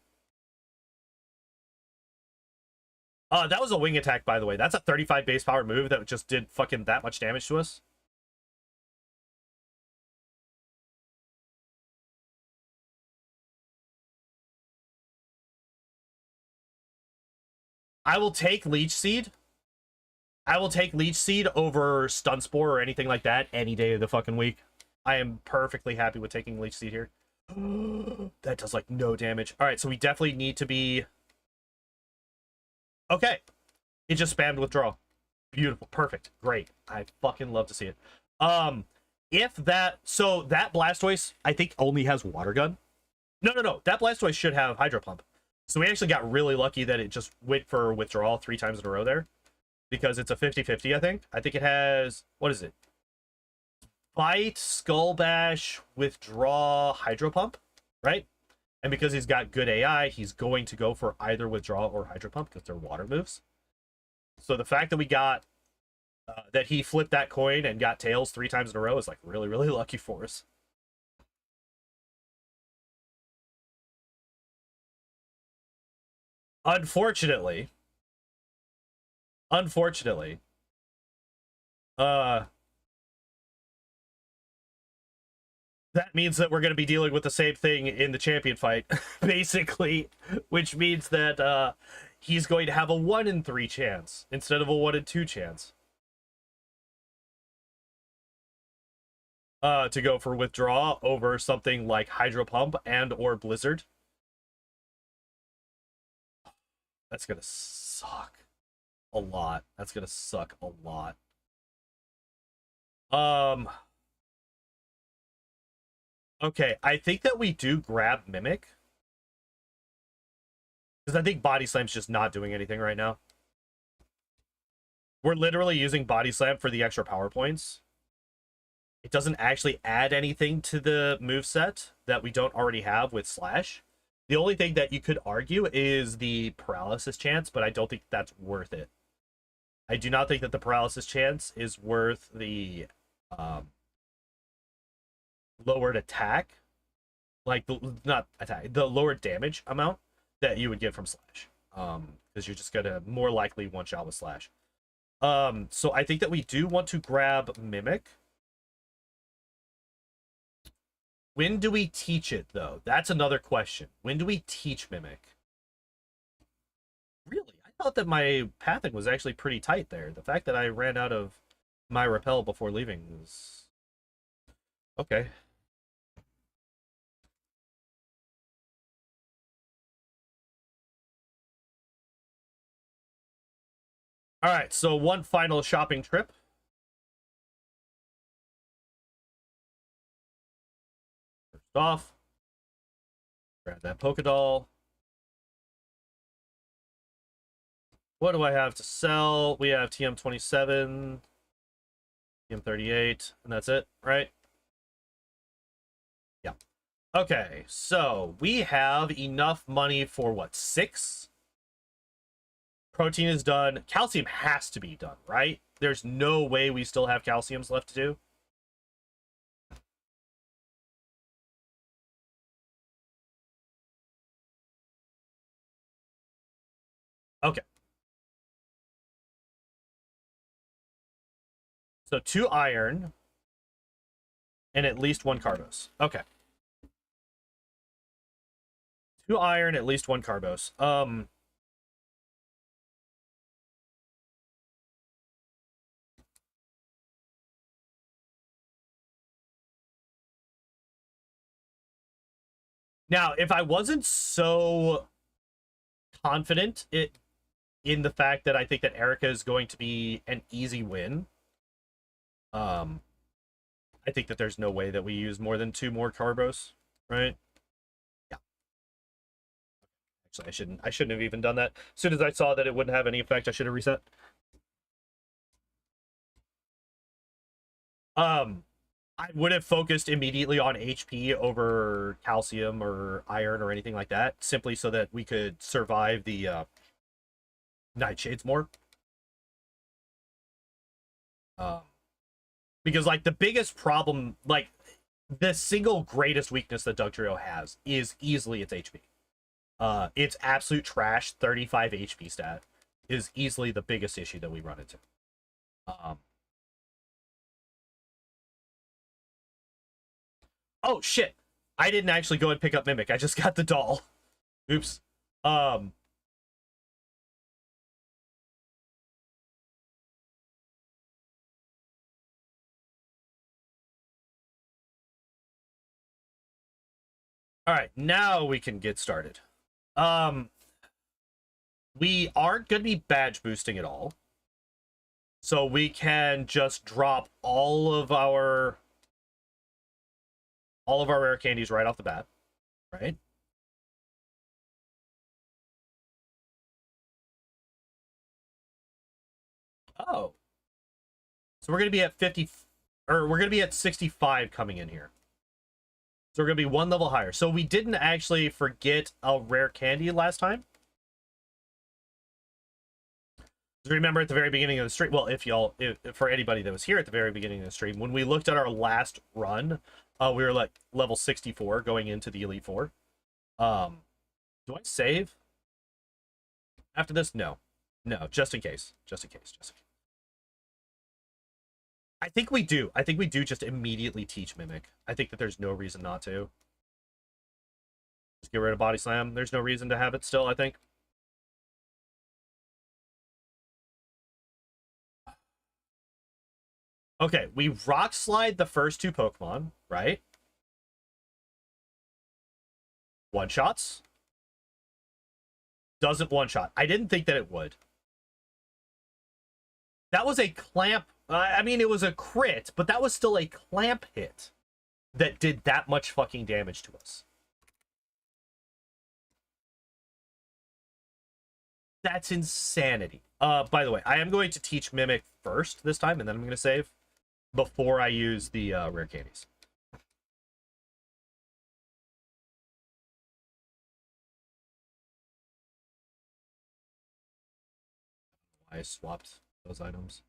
[SPEAKER 1] That was a wing attack, by the way. That's a 35 base power move that just did fucking that much damage to us. I will take Leech Seed. I will take Leech Seed over Stun Spore or anything like that any day of the fucking week. I am perfectly happy with taking Leech Seed here. That does, like, no damage. All right, so we definitely need to be... Okay. It just spammed withdraw. Beautiful. Perfect. Great. I fucking love to see it. If that... So, that Blastoise, I think, only has Water Gun. No. That Blastoise should have Hydro Pump. So we actually got really lucky that it just went for withdrawal 3 times in a row there. Because it's a 50-50, I think. I think it has... What is it? Bite, Skull Bash, Withdraw, Hydro Pump, right? And because he's got good AI, he's going to go for either Withdraw or Hydro Pump because they're water moves. So the fact that we got... that he flipped that coin and got Tails 3 times in a row is, like, really, really lucky for us. Unfortunately, that means that we're going to be dealing with the same thing in the champion fight, basically, which means that he's going to have a 1 in 3 chance instead of a 1 in 2 chance to go for withdraw over something like Hydro Pump and or Blizzard. That's going to suck a lot. That's going to suck a lot. Okay, I think that we do grab Mimic. Because I think Body Slam's just not doing anything right now. We're literally using Body Slam for the extra power points. It doesn't actually add anything to the moveset that we don't already have with Slash. The only thing that you could argue is the paralysis chance, but I don't think that's worth it. I do not think that the paralysis chance is worth the lowered attack. Like, not attack, the lowered damage amount that you would get from Slash. Because you're just going to more likely one-shot with Slash. So I think that we do want to grab Mimic. When do we teach it, though? That's another question. When do we teach Mimic? Really? I thought that my pathing was actually pretty tight there. The fact that I ran out of my repel before leaving is... Okay. Alright, so one final shopping trip. First off, grab that Pokédoll. What do I have to sell? We have TM27, TM38, and that's it, right? Yeah. Okay, so we have enough money for, what, 6? Protein is done. Calcium has to be done, right? There's no way we still have calciums left to do. Okay. So 2 iron and at least 1 carbos. Okay. 2 iron, at least 1 carbos. Now, if I wasn't so confident in the fact that I think that Erica is going to be an easy win, I think that there's no way that we use more than 2 more carbos, right? Yeah. Actually, I shouldn't have even done that. As soon as I saw that it wouldn't have any effect, I should have reset. I would have focused immediately on HP over calcium or iron or anything like that, simply so that we could survive the Nightshades more. Because, like, the biggest problem, like, the single greatest weakness that Dugtrio has is easily its HP. Its absolute trash 35 HP stat is easily the biggest issue that we run into. Oh, shit. I didn't actually go and pick up Mimic. I just got the doll. Oops. All right, now we can get started. We aren't going to be badge boosting at all. So we can just drop all of our rare candies right off the bat, right? Oh. So we're going to be at 50, or we're going to be at 65 coming in here. So we're going to be 1 level higher. So we didn't actually forget a rare candy last time. Remember at the very beginning of the stream, well, if for anybody that was here at the very beginning of the stream, when we looked at our last run, we were like level 64 going into the Elite Four. Do I save after this? No, just in case. I think we do. Just immediately teach Mimic. I think that there's no reason not to. Just get rid of Body Slam. There's no reason to have it still, I think. Okay, we Rock Slide the first 2 Pokemon, right? One-shots. Doesn't one-shot. I didn't think that it would. That was a clamp. I mean, it was a crit, but that was still a clamp hit that did that much fucking damage to us. That's insanity. By the way, I am going to teach Mimic first this time, and then I'm going to save before I use the rare candies. I swapped those items.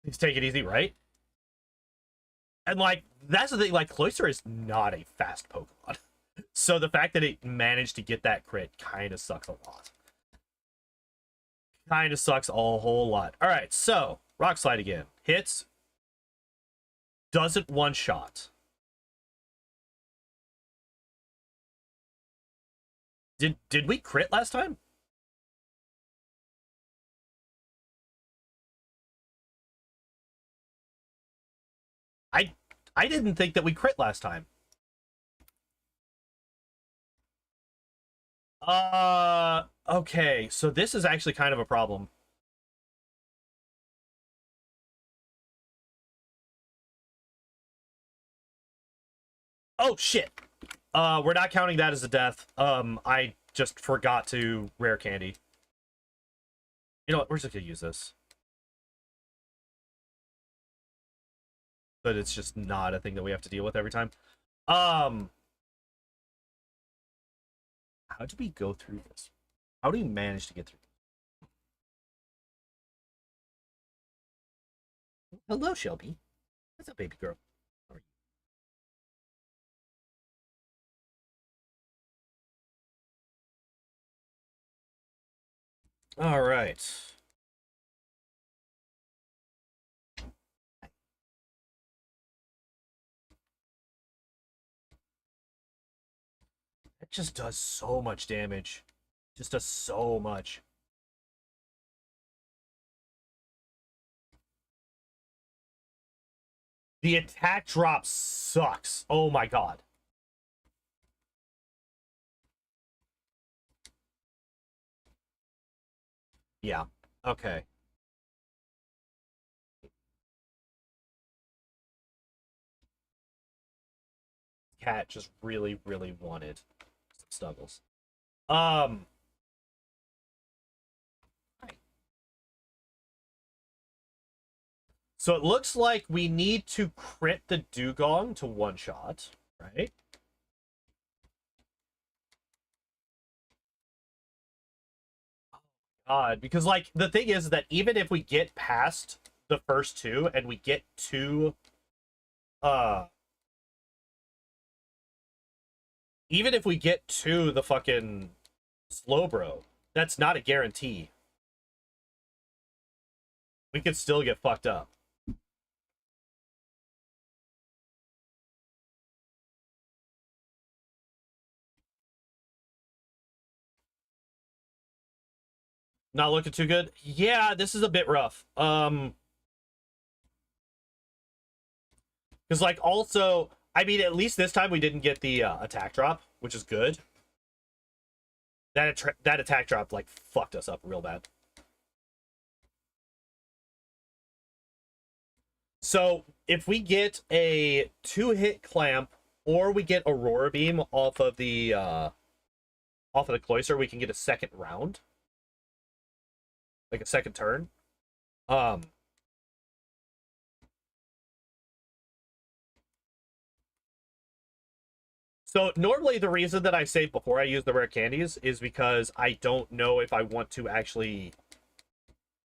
[SPEAKER 1] Please take it easy, right? And, like, that's the thing, like, Cloyster is not a fast Pokemon. So the fact that it managed to get that crit kind of sucks a lot. Kind of sucks a whole lot. All right, so Rock Slide again. Hits. Doesn't one-shot. Did we crit last time? I didn't think that we crit last time. Okay, so this is actually kind of a problem. Oh shit. We're not counting that as a death. I just forgot to rare candy. You know what? We're just gonna use this. But it's just not a thing that we have to deal with every time. How did we go through this? How do we manage to get through? Hello, Shelby. What's up, baby girl? How are you? All right. It just does so much damage. Just does so much. The attack drop sucks. Oh my god. Yeah. Okay. Cat just really, really wanted some snuggles. Um. So it looks like we need to crit the Dugong to one shot, right? Because like the thing is that even if we get past the first two and we get to uh even if we get to the fucking Slowbro, that's not a guarantee. We could still get fucked up. Not looking too good. Yeah, this is a bit rough. Because like also, I mean, at least this time we didn't get the attack drop, which is good. That attack drop like fucked us up real bad. So if we get a 2-hit clamp or we get Aurora Beam off of the Cloyster, we can get a second round, like a second turn. Um, so normally the reason that I save before I use the rare candies is because I don't know if I want to actually.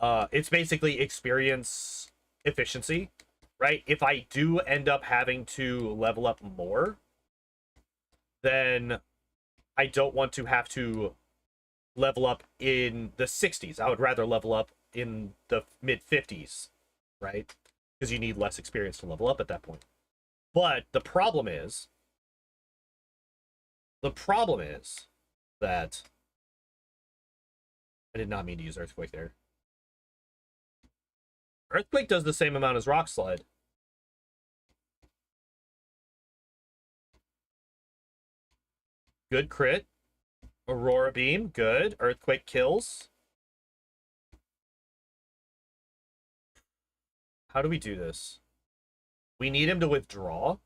[SPEAKER 1] It's basically experience efficiency, right? If I do end up having to level up more, then I don't want to have to level up in the 60s. I would rather level up in the mid 50s, right? Because you need less experience to level up at that point. But the problem is that I did not mean to use Earthquake there. Earthquake does the same amount as Rock Slide. Good crit. Aurora Beam, good. Earthquake kills. How do we do this? We need him to withdraw.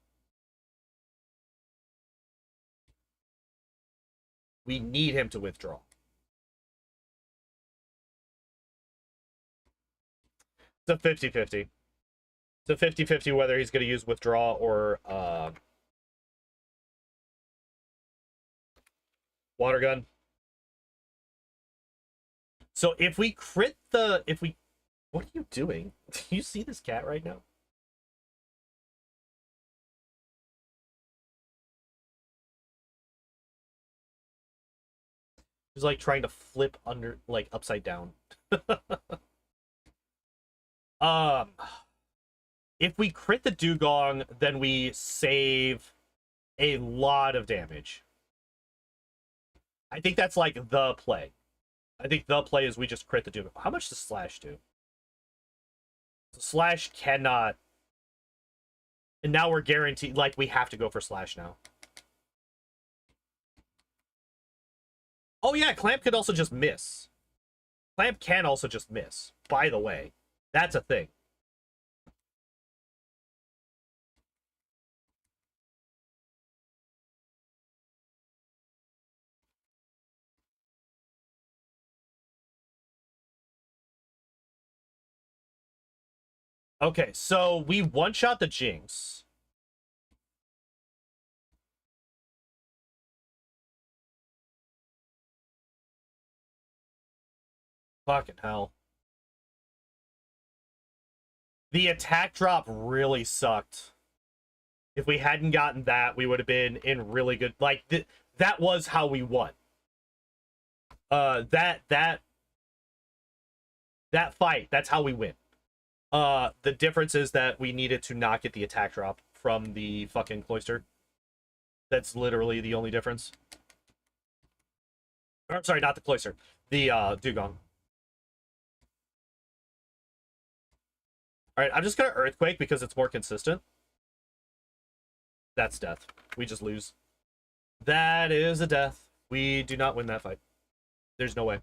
[SPEAKER 1] We need him to withdraw. It's a 50-50. It's a 50-50 whether he's going to use withdraw or water gun. So if we crit the... What are you doing? Do you see this cat right now? He's like trying to flip under, like upside down. um, if we crit the Dugong, then we save a lot of damage. I think that's like the play. I think the play is we just crit the Dugong. How much does Slash do? Slash cannot. And now we're guaranteed, like, we have to go for Slash now. Oh, yeah, Clamp could also just miss. Clamp can also just miss, by the way. That's a thing. Okay, so we one-shot the Jinx. Fucking hell. The attack drop really sucked. If we hadn't gotten that, we would have been in really good... Like, that was how we won. That fight, that's how we win. The difference is that we needed to not get the attack drop from the fucking cloister. That's literally the only difference. Or, sorry, not the cloister. The Dugong. Alright, I'm just gonna Earthquake because it's more consistent. That's death. We just lose. That is a death. We do not win that fight. There's no way.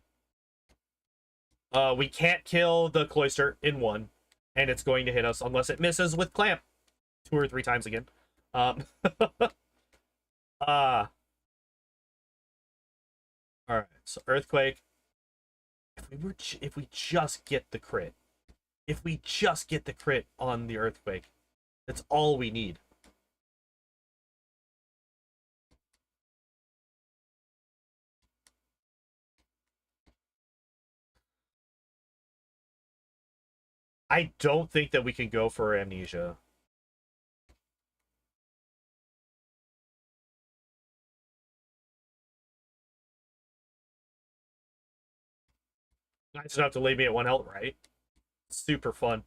[SPEAKER 1] We can't kill the cloister in one, and it's going to hit us unless it misses with clamp 2 or 3 times again. All right, so Earthquake. If we just get the crit, on the Earthquake, that's all we need. I don't think that we can go for Amnesia. Nice enough to leave me at 1 health, right? Super fun.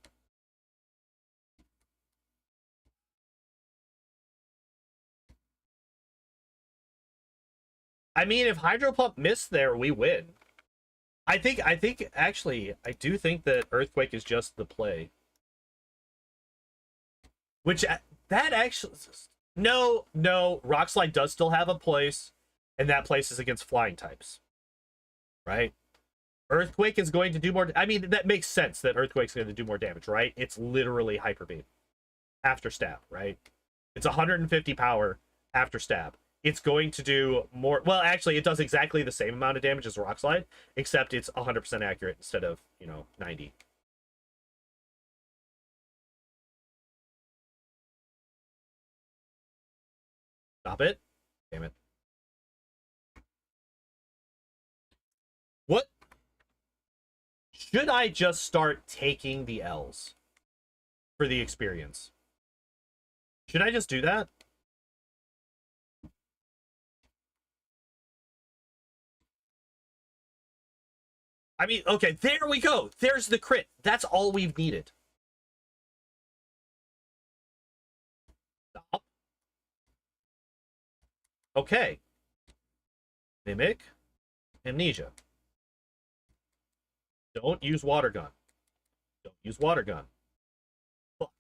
[SPEAKER 1] I mean, if Hydro Pump missed there, we win. I think actually, I do think that Earthquake is just the play. Which, that actually... No, Rock Slide does still have a place, and that place is against flying types. Right? Earthquake is going to do more... I mean, that makes sense that Earthquake's going to do more damage, right? It's literally Hyper Beam. After stab, right? It's 150 power after stab. It's going to do more... Well, actually, it does exactly the same amount of damage as Rock Slide, except it's 100% accurate instead of, 90. Stop it. Damn it. What? Should I just start taking the L's for the experience? Should I just do that? I mean, okay, there we go. There's the crit. That's all we've needed. Stop. Okay. Mimic. Amnesia. Don't use Water Gun. Don't use Water Gun. Fuck.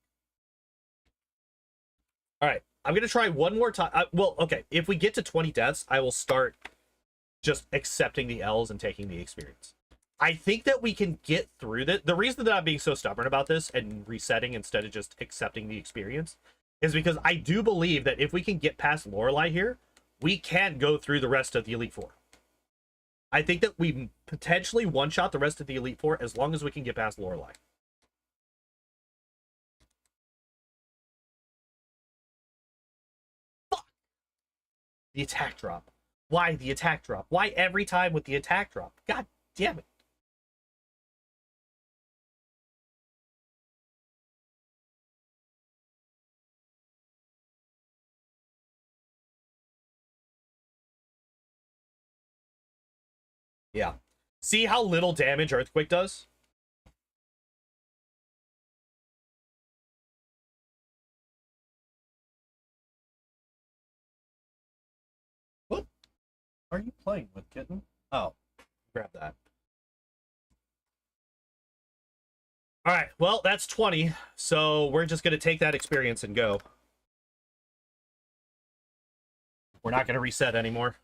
[SPEAKER 1] All right. I'm going to try one more time. Well, okay. If we get to 20 deaths, I will start just accepting the L's and taking the experience. I think that we can get through that. The reason that I'm being so stubborn about this and resetting instead of just accepting the experience is because I do believe that if we can get past Lorelei here, we can go through the rest of the Elite Four. I think that we potentially one-shot the rest of the Elite Four as long as we can get past Lorelei. Fuck! The attack drop. Why the attack drop? Why every time with the attack drop? God damn it. Yeah. See how little damage Earthquake does? What are you playing with, kitten? Oh, grab that. All right, well, that's 20. So we're just going to take that experience and go. We're not going to reset anymore.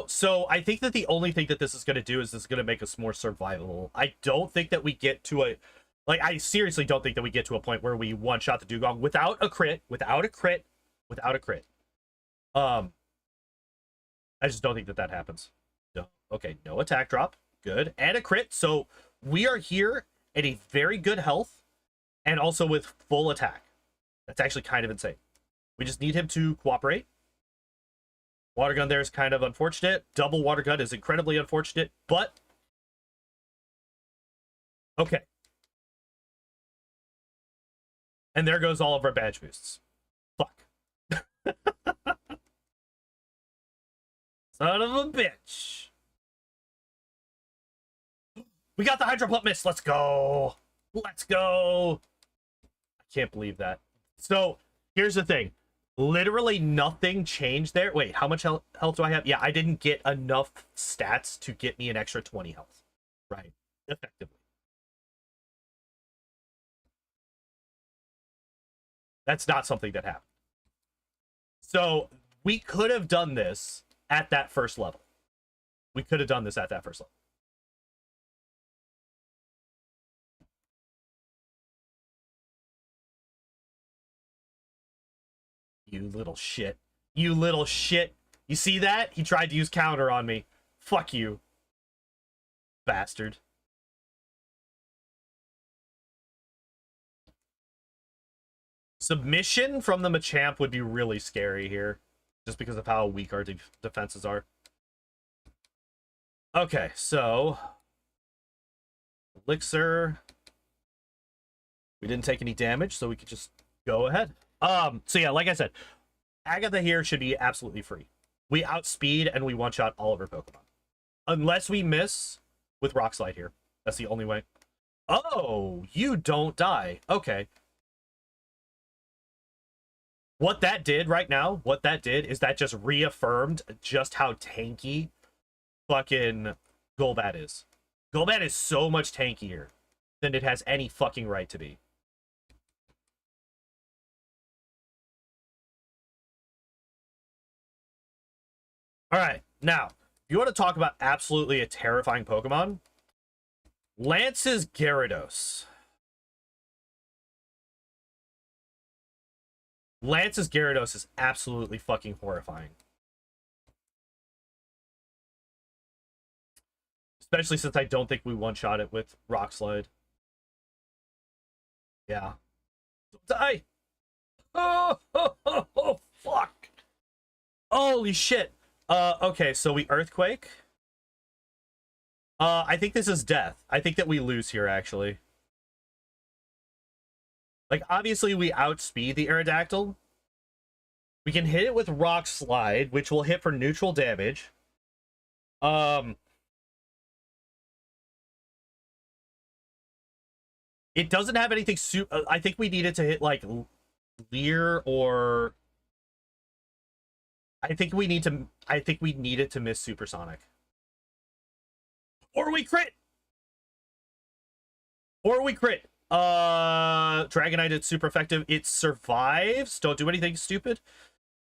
[SPEAKER 1] So I think that the only thing that this is going to do is this is going to make us more survivable. I don't think that we get to a... Like, I seriously don't think that we get to a point where we one-shot the Dugong without a crit. I just don't think that that happens. No. Okay, no attack drop. Good. And a crit. So we are here at a very good health and also with full attack. That's actually kind of insane. We just need him to cooperate. Water gun there is kind of unfortunate. Double water gun is incredibly unfortunate, but okay. And there goes all of our badge boosts. Fuck. Son of a bitch. We got the Hydro Pump Miss. Let's go. Let's go. I can't believe that. So, here's the thing. Literally nothing changed there. Wait, how much health do I have? Yeah, I didn't get enough stats to get me an extra 20 health. Right. Effectively. That's not something that happened. So, we could have done this at that first level. We could have done this at that first level. You little shit. You little shit. You see that? He tried to use counter on me. Fuck you. Bastard. Submission from the Machamp would be really scary here. Just because of how weak our defenses are. Okay, so... Elixir. We didn't take any damage, so we could just go ahead. So yeah, like I said, Agatha here should be absolutely free. We outspeed and we one-shot all of our Pokemon. Unless we miss with Rock Slide here. That's the only way. Oh, you don't die. Okay. What that did right now, is that just reaffirmed just how tanky fucking Golbat is. Golbat is so much tankier than it has any fucking right to be. Alright, now, if you want to talk about absolutely a terrifying Pokemon, Lance's Gyarados. Lance's Gyarados is absolutely fucking horrifying. Especially since I don't think we one-shot it with Rock Slide. Yeah. Die! Oh, fuck! Holy shit! Okay, so we Earthquake. I think this is death. I think that we lose here, actually. Like, obviously, we outspeed the Aerodactyl. We can hit it with Rock Slide, which will hit for neutral damage. It doesn't have anything I think we needed to hit, like, Leer or... I think we needed to miss Supersonic. Or we crit! Dragonite is super effective. It survives. Don't do anything stupid.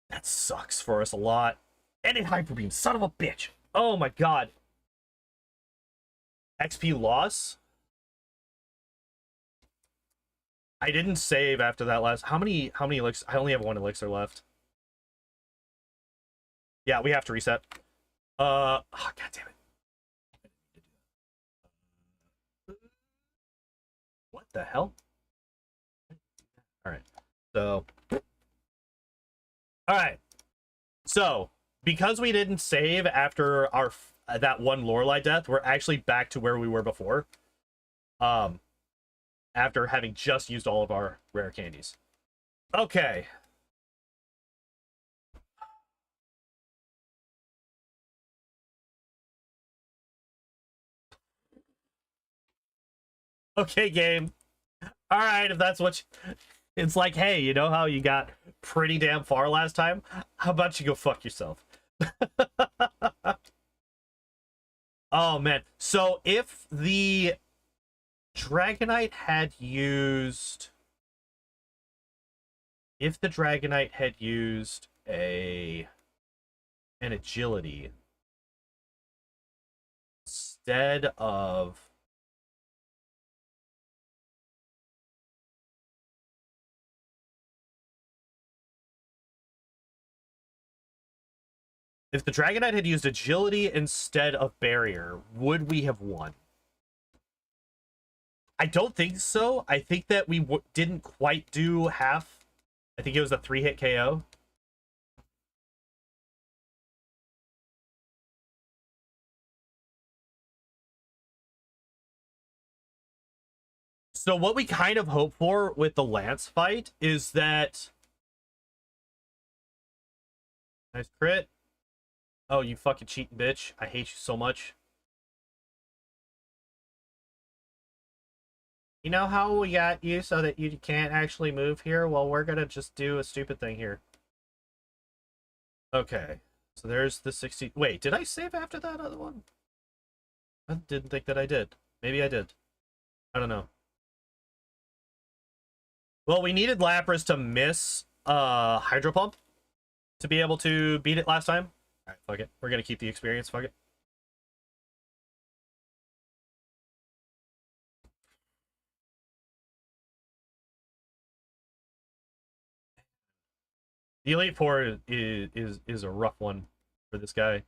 [SPEAKER 1] That sucks for us a lot. And it Hyper Beam. Son of a bitch. Oh my god. XP loss? I didn't save after that last... How many elixirs? I only have one elixir left. Yeah, we have to reset. Oh, god damn it. What the hell? Alright. So... Alright. So, because we didn't save after our that one Lorelei death, we're actually back to where we were before. After having just used all of our rare candies. Okay. Okay, game. All right, if that's what you... It's like, hey, you know how you got pretty damn far last time? How about you go fuck yourself? Oh, man. So, if the Dragonite had used... If the Dragonite had used an agility instead of... If the Dragonite had used agility instead of barrier, would we have won? I don't think so. I think that we didn't quite do half. I think it was a 3-hit KO. So what we kind of hope for with the Lance fight is that... Nice crit. Oh, you fucking cheating bitch. I hate you so much. You know how we got you so that you can't actually move here? Well, we're gonna just do a stupid thing here. Okay. So there's the 60... Wait, did I save after that other one? I didn't think that I did. Maybe I did. I don't know. Well, we needed Lapras to miss Hydro Pump to be able to beat it last time. Alright, fuck it. We're gonna keep the experience, fuck it. The Elite Four is a rough one for this guy.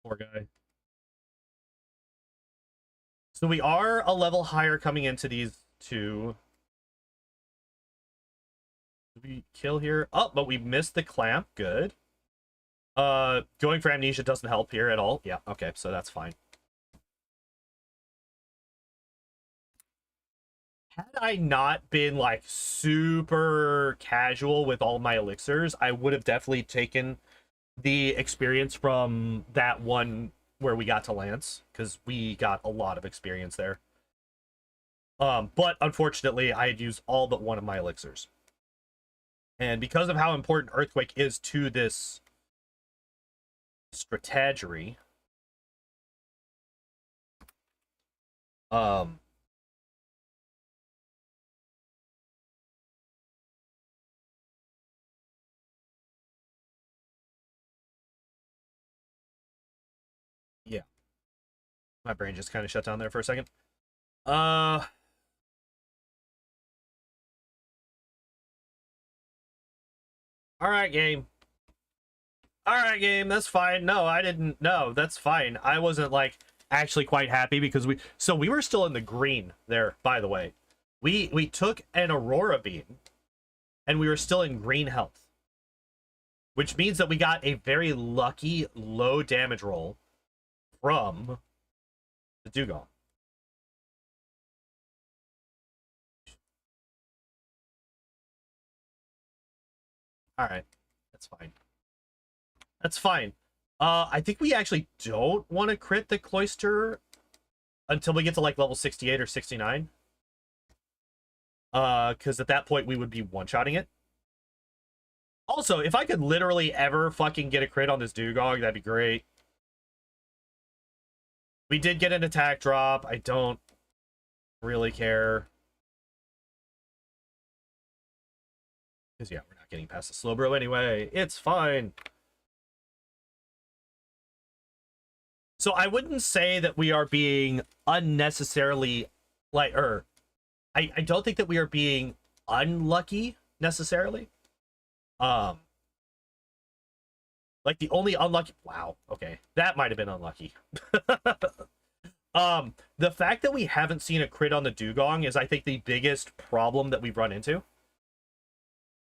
[SPEAKER 1] Poor guy. So we are a level higher coming into these two. Did we kill here? Oh, but we missed the clamp. Good. Going for amnesia doesn't help here at all. Yeah, okay, so that's fine. Had I not been like super casual with all my elixirs, I would have definitely taken the experience from that one where we got to Lance, because we got a lot of experience there. But unfortunately, I had used all but one of my elixirs. And because of how important Earthquake is to this strategy, yeah. My brain just kind of shut down there for a second. All right, game. All right, game. That's fine. No, I didn't. No, that's fine. I wasn't like actually quite happy because we were still in the green there, by the way. We took an Aurora Beam and we were still in green health, which means that we got a very lucky low damage roll from the Dugong. All right, that's fine. That's fine. I think we actually don't want to crit the Cloyster until we get to like level 68 or 69. Because at that point we would be one-shotting it. Also, if I could literally ever fucking get a crit on this Dugong, that'd be great. We did get an attack drop. I don't really care. Because, yeah, we're not getting past the Slowbro anyway. It's fine. So I wouldn't say that we are being unnecessarily, like, I don't think that we are being unlucky, necessarily. Like, the only unlucky... Wow, okay. That might have been unlucky. The fact that we haven't seen a crit on the Dugong is, I think, the biggest problem that we've run into.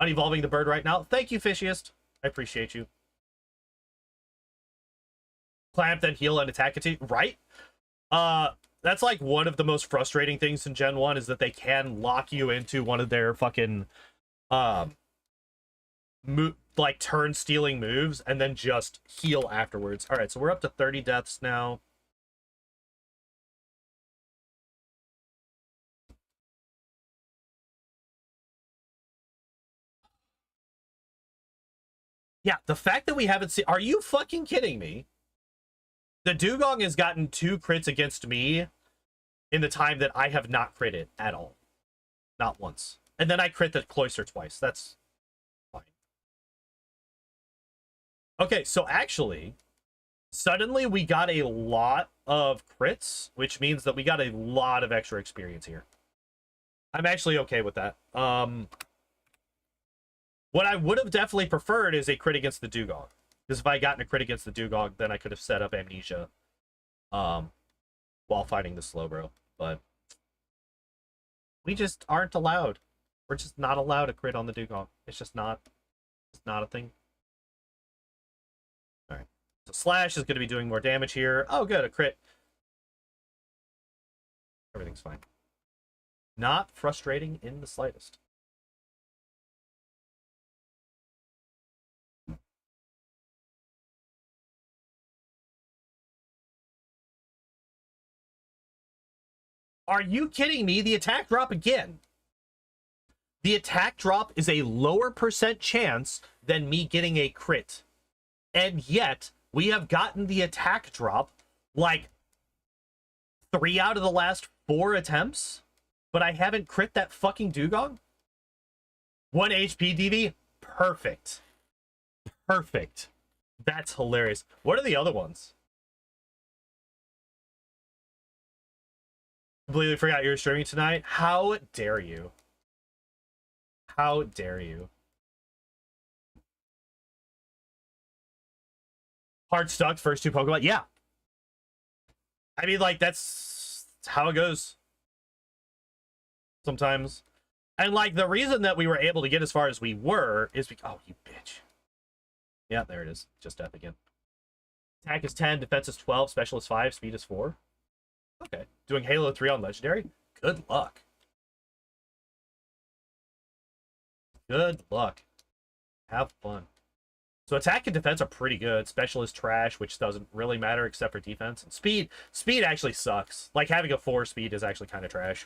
[SPEAKER 1] Unevolving the bird right now. Thank you, Fishiest. I appreciate you. Clamp, then heal and attack it, right? That's like one of the most frustrating things in Gen 1 is that they can lock you into one of their fucking like turn stealing moves and then just heal afterwards. All right, so we're up to 30 deaths now. Yeah, the fact that we haven't seen... Are you fucking kidding me? The Dugong has gotten 2 crits against me in the time that I have not critted at all. Not once. And then I crit the Cloyster twice. That's fine. Okay, so actually, suddenly we got a lot of crits, which means that we got a lot of extra experience here. I'm actually okay with that. What I would have definitely preferred is a crit against the Dugong. Because if I had gotten a crit against the Dugong, then I could have set up Amnesia while fighting the Slowbro. But we just aren't allowed. We're just not allowed a crit on the Dugong. It's just not. It's not a thing. Alright. So Slash is going to be doing more damage here. Oh, good. A crit. Everything's fine. Not frustrating in the slightest. Are you kidding me? The attack drop again. The attack drop is a lower percent chance than me getting a crit. And yet, we have gotten the attack drop like 3 out of the last 4 attempts, but I haven't crit that fucking Dugong. 1 HP DV? Perfect. Perfect. That's hilarious. What are the other ones? Completely forgot you were streaming tonight. How dare you? How dare you? Hard stuck first 2 Pokemon. Yeah. I mean, like, that's how it goes. Sometimes. And, like, the reason that we were able to get as far as we were is because... Oh, you bitch. Yeah, there it is. Just death again. Attack is 10, defense is 12, special is 5, speed is 4. Okay. Doing Halo 3 on Legendary? Good luck. Good luck. Have fun. So attack and defense are pretty good. Special is trash, which doesn't really matter except for defense. And speed actually sucks. Like, having a 4 speed is actually kind of trash.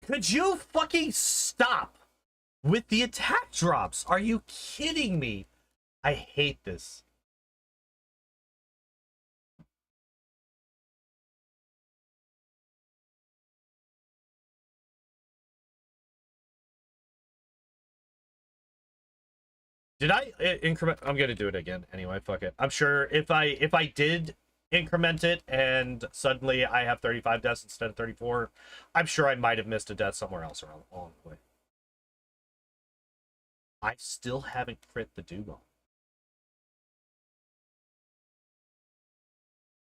[SPEAKER 1] Could you fucking stop with the attack drops? Are you kidding me? I hate this. Did I increment? I'm gonna do it again anyway. Fuck it. I'm sure if I did increment it and suddenly I have 35 deaths instead of 34, I'm sure I might have missed a death somewhere else along the way. I still haven't crit the Dugong.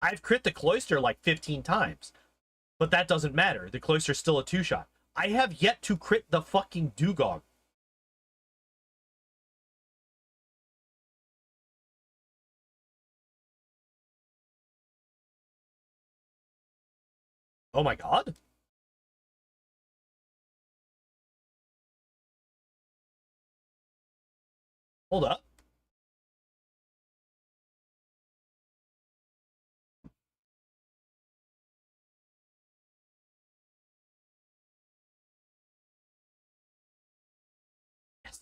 [SPEAKER 1] I've crit the Cloyster like 15 times, but that doesn't matter. The Cloyster's still a 2-shot. I have yet to crit the fucking Dugong. Oh my god. Hold up. Yes.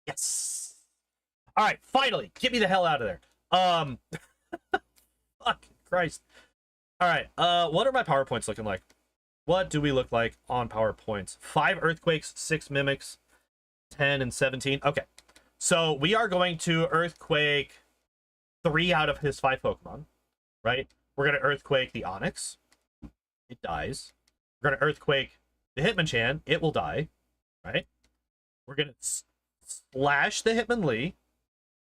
[SPEAKER 1] Yes. All right, finally, get me the hell out of there. Fuck Christ. All right, what are my PowerPoints looking like? What do we look like on PowerPoints? 5 Earthquakes, 6 Mimics, 10 and 17. Okay, so we are going to Earthquake 3 out of his 5 Pokemon, right? We're going to Earthquake the Onix. It dies. We're going to Earthquake the Hitmonchan. It will die, right? We're going to slash the Hitmonlee.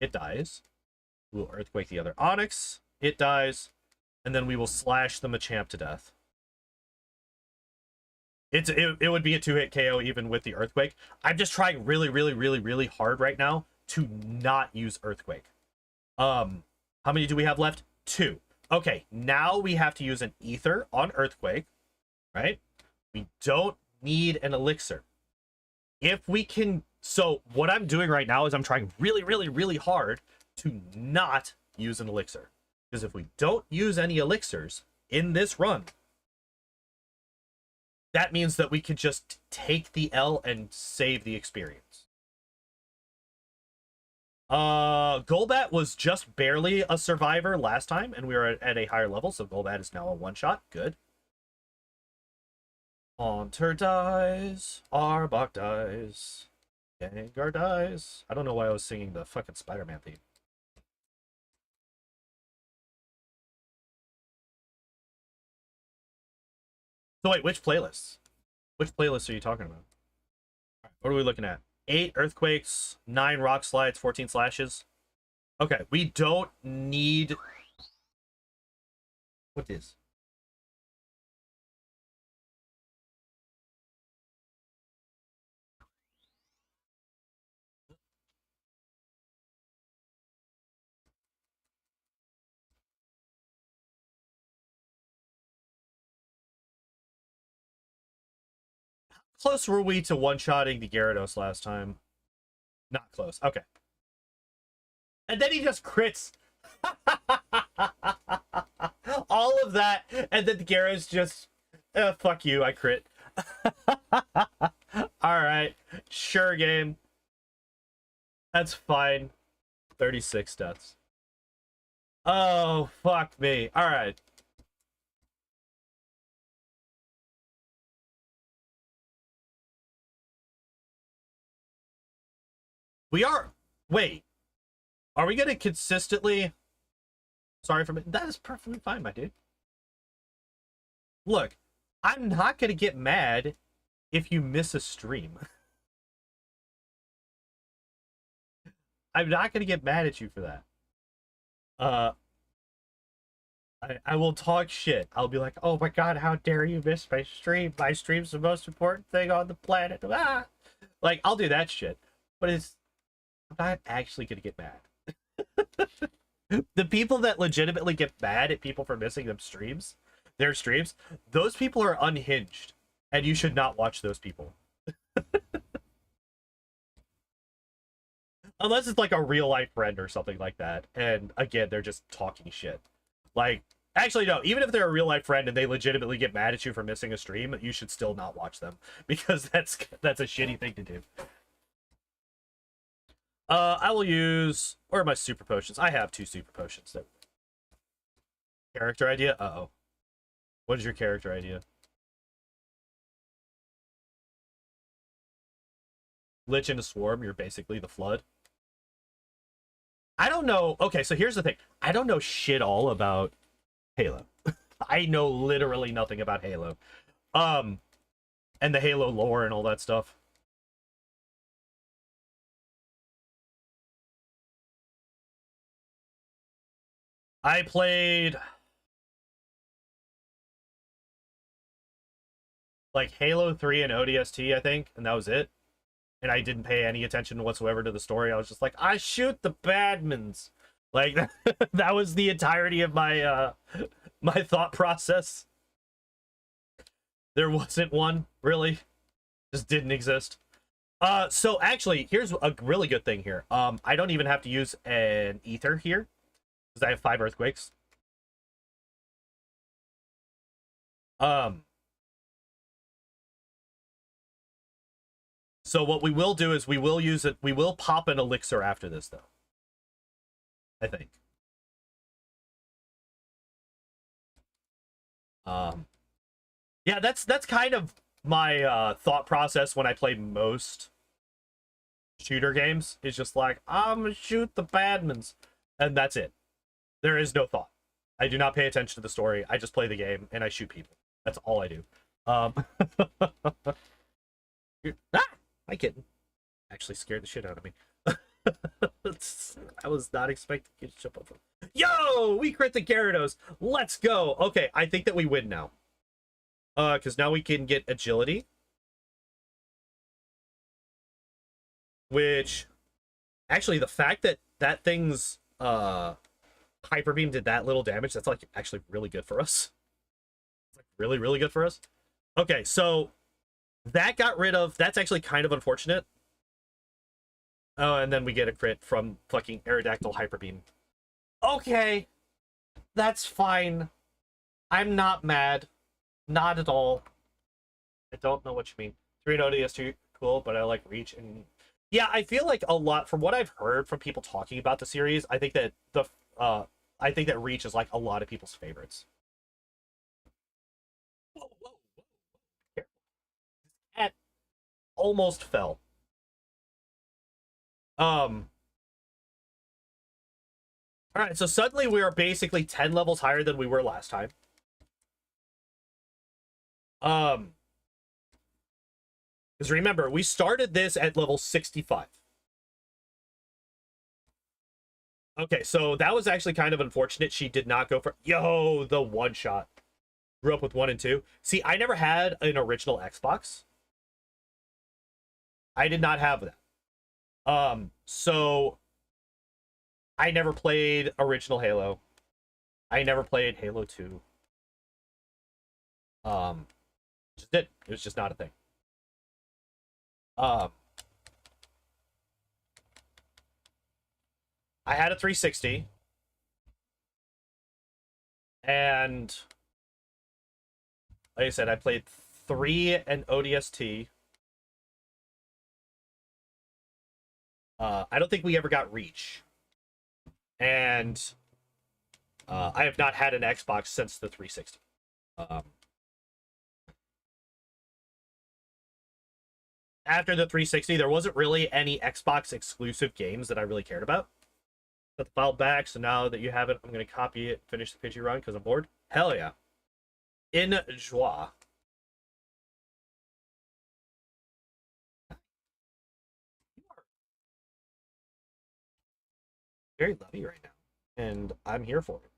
[SPEAKER 1] It dies. We'll Earthquake the other Onix. It dies. And then we will slash the Machamp to death. It would be a 2-hit KO even with the Earthquake. I'm just trying really hard right now to not use Earthquake. How many do we have left? 2. Okay, now we have to use an Ether on Earthquake, right? We don't need an Elixir. If we can... So what I'm doing right now is I'm trying really hard to not use an Elixir. Because if we don't use any Elixirs in this run, that means that we could just take the L and save the experience. Golbat was just barely a survivor last time, and we were at a higher level, so Golbat is now a 1-shot. Good. Haunter dies. Arbok dies. Gengar dies. I don't know why I was singing the fucking Spider-Man theme. So wait, which playlists? Which playlists are you talking about? What are we looking at? 8 Earthquakes, 9 Rock Slides, 14 Slashes. Okay, we don't need... What is? close were we to one-shotting the Gyarados last time? Not close. Okay. And then he just crits. All of that, and then the Gyarados just... fuck you, I crit. Alright. Sure, game. That's fine. 36 deaths. Oh, fuck me. Alright. We are... Wait. Are we gonna consistently... Sorry for me. That is perfectly fine, my dude. Look, I'm not gonna get mad if you miss a stream. I'm not gonna get mad at you for that. I will talk shit. I'll be like, oh my god, how dare you miss my stream? My stream's the most important thing on the planet. Ah! Like, I'll do that shit. But I'm not actually gonna get mad. The people that legitimately get mad at people for missing their streams, those people are unhinged. And you should not watch those people. Unless it's like a real life friend or something like that. And again, they're just talking shit. Like, actually, no, even if they're a real life friend and they legitimately get mad at you for missing a stream, you should still not watch them. Because that's a shitty thing to do. I will use... Where are my super potions? I have 2 super potions. There. Character idea? Uh-oh. What is your character idea? Lich into Swarm, you're basically the Flood. I don't know... Okay, so here's the thing. I don't know shit all about Halo. I know literally nothing about Halo. And the Halo lore and all that stuff. I played... like Halo 3 and ODST, I think, and that was it. And I didn't pay any attention whatsoever to the story. I was just like, I shoot the badmans. Like, that was the entirety of my my thought process. There wasn't one, really. Just didn't exist. So actually, here's a really good thing here. I don't even have to use an ether here, because I have 5 earthquakes. So what we will do is we will use it. We will pop an elixir after this, though. I think. Yeah, that's kind of my thought process when I play most shooter games. It's just like, I'm gonna shoot the badmans, and that's it. There is no thought. I do not pay attention to the story. I just play the game and I shoot people. That's all I do. My kitten actually scared the shit out of me. I was not expecting you to jump up. Yo, we crit the Gyarados. Let's go. Okay, I think that we win now. Because now we can get agility. Which, actually, the fact that that thing's Hyper Beam did that little damage, that's like actually really good for us. It's like really, really good for us. Okay, so that got rid of... That's actually kind of unfortunate. Oh, and then we get a crit from fucking Aerodactyl Hyper Beam. Okay, that's fine. I'm not mad. Not at all. I don't know what you mean. 3 and ODST, cool, but I like Reach. And yeah, I feel like a lot, from what I've heard from people talking about the series, I think that Reach is like a lot of people's favorites. Whoa, whoa, whoa. Cat almost fell. All right, so suddenly we are basically 10 levels higher than we were last time. Because remember, we started this at level 65. Okay, so that was actually kind of unfortunate. She did not go for... Yo, the one-shot. Grew up with 1 and 2. See, I never had an original Xbox. I did not have that. So I never played original Halo. I never played Halo 2. Just did. It was just not a thing. Um, I had a 360, and like I said, I played 3 and ODST. I don't think we ever got Reach, and I have not had an Xbox since the 360. After the 360, there wasn't really any Xbox exclusive games that I really cared about. Put the file back, so now that you have it, I'm going to copy it, finish the Pidgey run because I'm bored. Hell yeah. In joie. Very lovey right now, and I'm here for it.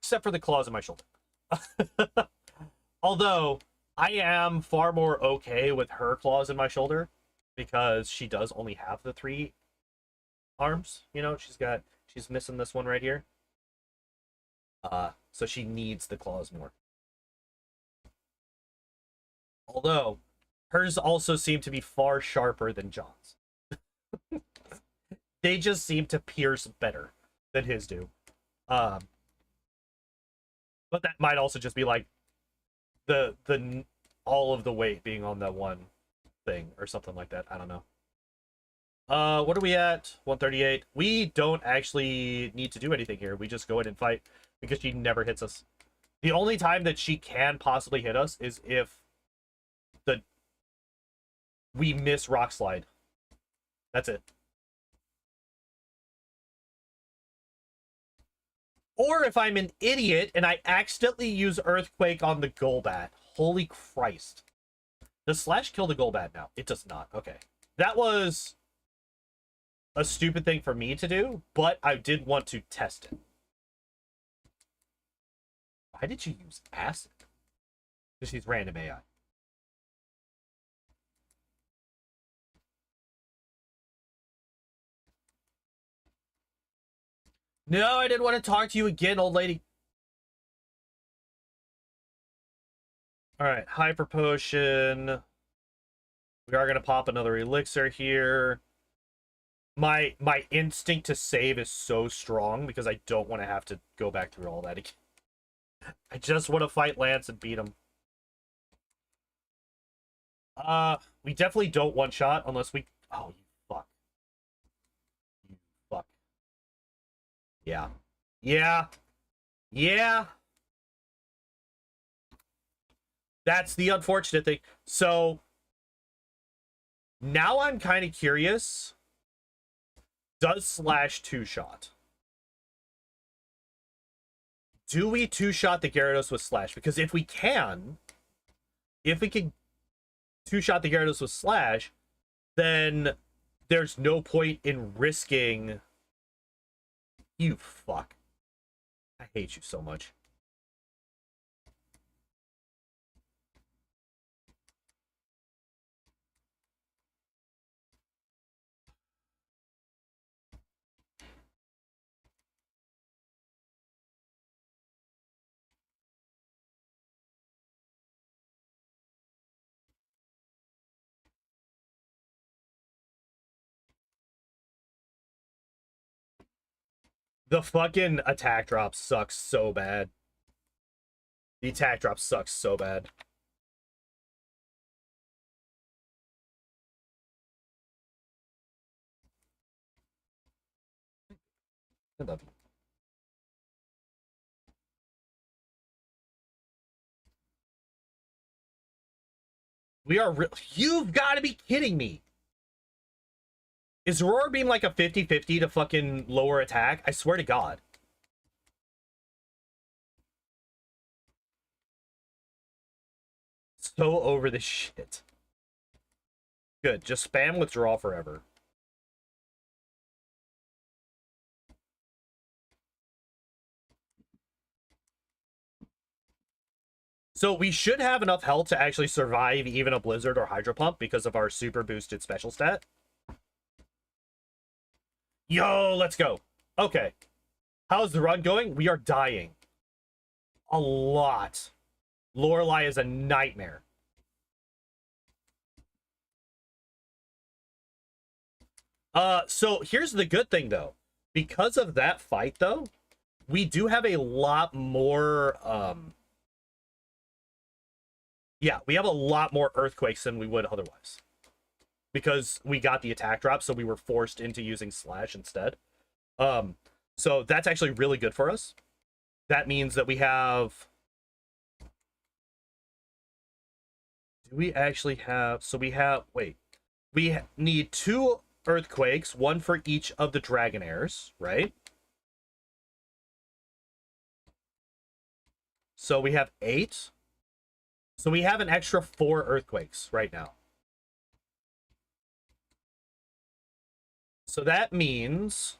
[SPEAKER 1] Except for the claws in my shoulder. Although, I am far more okay with her claws in my shoulder because she does only have the 3 arms. You know, she's missing this one right here. So she needs the claws more. Although, hers also seem to be far sharper than John's. They just seem to pierce better than his do. But that might also just be like the all of the weight being on that one thing or something like that. I don't know. What are we at? 138. We don't actually need to do anything here. We just go in and fight because she never hits us. The only time that she can possibly hit us is if we miss Rock Slide. That's it. Or if I'm an idiot and I accidentally use Earthquake on the Golbat. Holy Christ. Does Slash kill the Golbat now? It does not. Okay. That was a stupid thing for me to do, but I did want to test it. Why did you use Acid? Because she's random AI. No, I didn't want to talk to you again, old lady. Alright, Hyper Potion. We are going to pop another Elixir here. My instinct to save is so strong because I don't want to have to go back through all that again. I just want to fight Lance and beat him. We definitely don't one-shot unless we... Oh, you fuck. You fuck. Yeah. Yeah. Yeah. That's the unfortunate thing. So, now I'm kind of curious. Does Slash two-shot? Do we two-shot the Gyarados with Slash? Because if we can two-shot the Gyarados with Slash, then there's no point in risking... You fuck. I hate you so much. The fucking attack drop sucks so bad. The attack drop sucks so bad. I love you. We are real. You've got to be kidding me. Is Roar Beam like a 50-50 to fucking lower attack? I swear to God. So over this shit. Good. Just spam withdrawal forever. So we should have enough health to actually survive even a Blizzard or Hydro Pump because of our super boosted special stat. Yo, let's go. Okay. How's the run going? We are dying. A lot. Lorelei is a nightmare. So here's the good thing, though. Because of that fight, though, we do have a lot more, yeah, we have a lot more earthquakes than we would otherwise. Because we got the attack drop, so we were forced into using Slash instead. So that's actually really good for us. That means that we have... Do we actually have... So we have... Wait. We need 2 earthquakes, 1 for each of the Dragonairs, right? So we have 8. So we have an extra 4 earthquakes right now. So that means...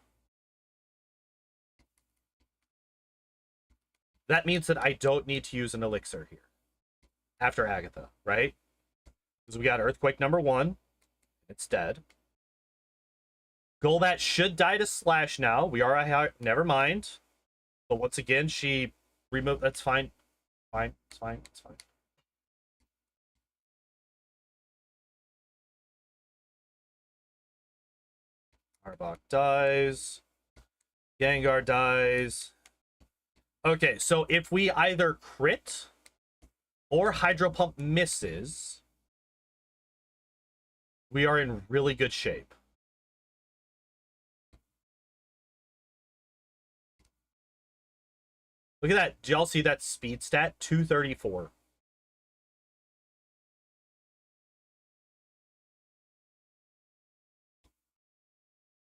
[SPEAKER 1] That means that I don't need to use an elixir here. After Agatha, right? Because we got Earthquake number 1. It's dead. Golbat should die to Slash now. We are a... Never mind. But once again, she removed... That's fine. Fine. It's fine. It's fine. Arbok dies. Gengar dies. Okay, so if we either crit or Hydro Pump misses, we are in really good shape. Look at that. Do y'all see that speed stat? 234.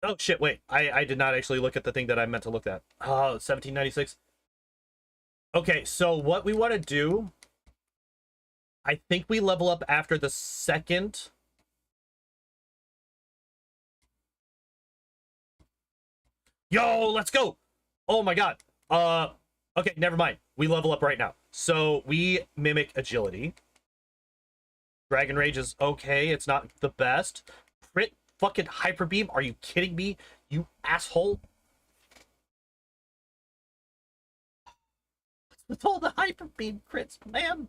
[SPEAKER 1] Oh, shit, wait. I did not actually look at the thing that I meant to look at. Oh, 1796. Okay, so what we want to do... I think we level up after the second... Yo, let's go! Oh my god. Okay, never mind. We level up right now. So, we mimic agility. Dragon Rage is okay. It's not the best. Crit fucking Hyper Beam? Are you kidding me? You asshole. With all the Hyper Beam crits, man.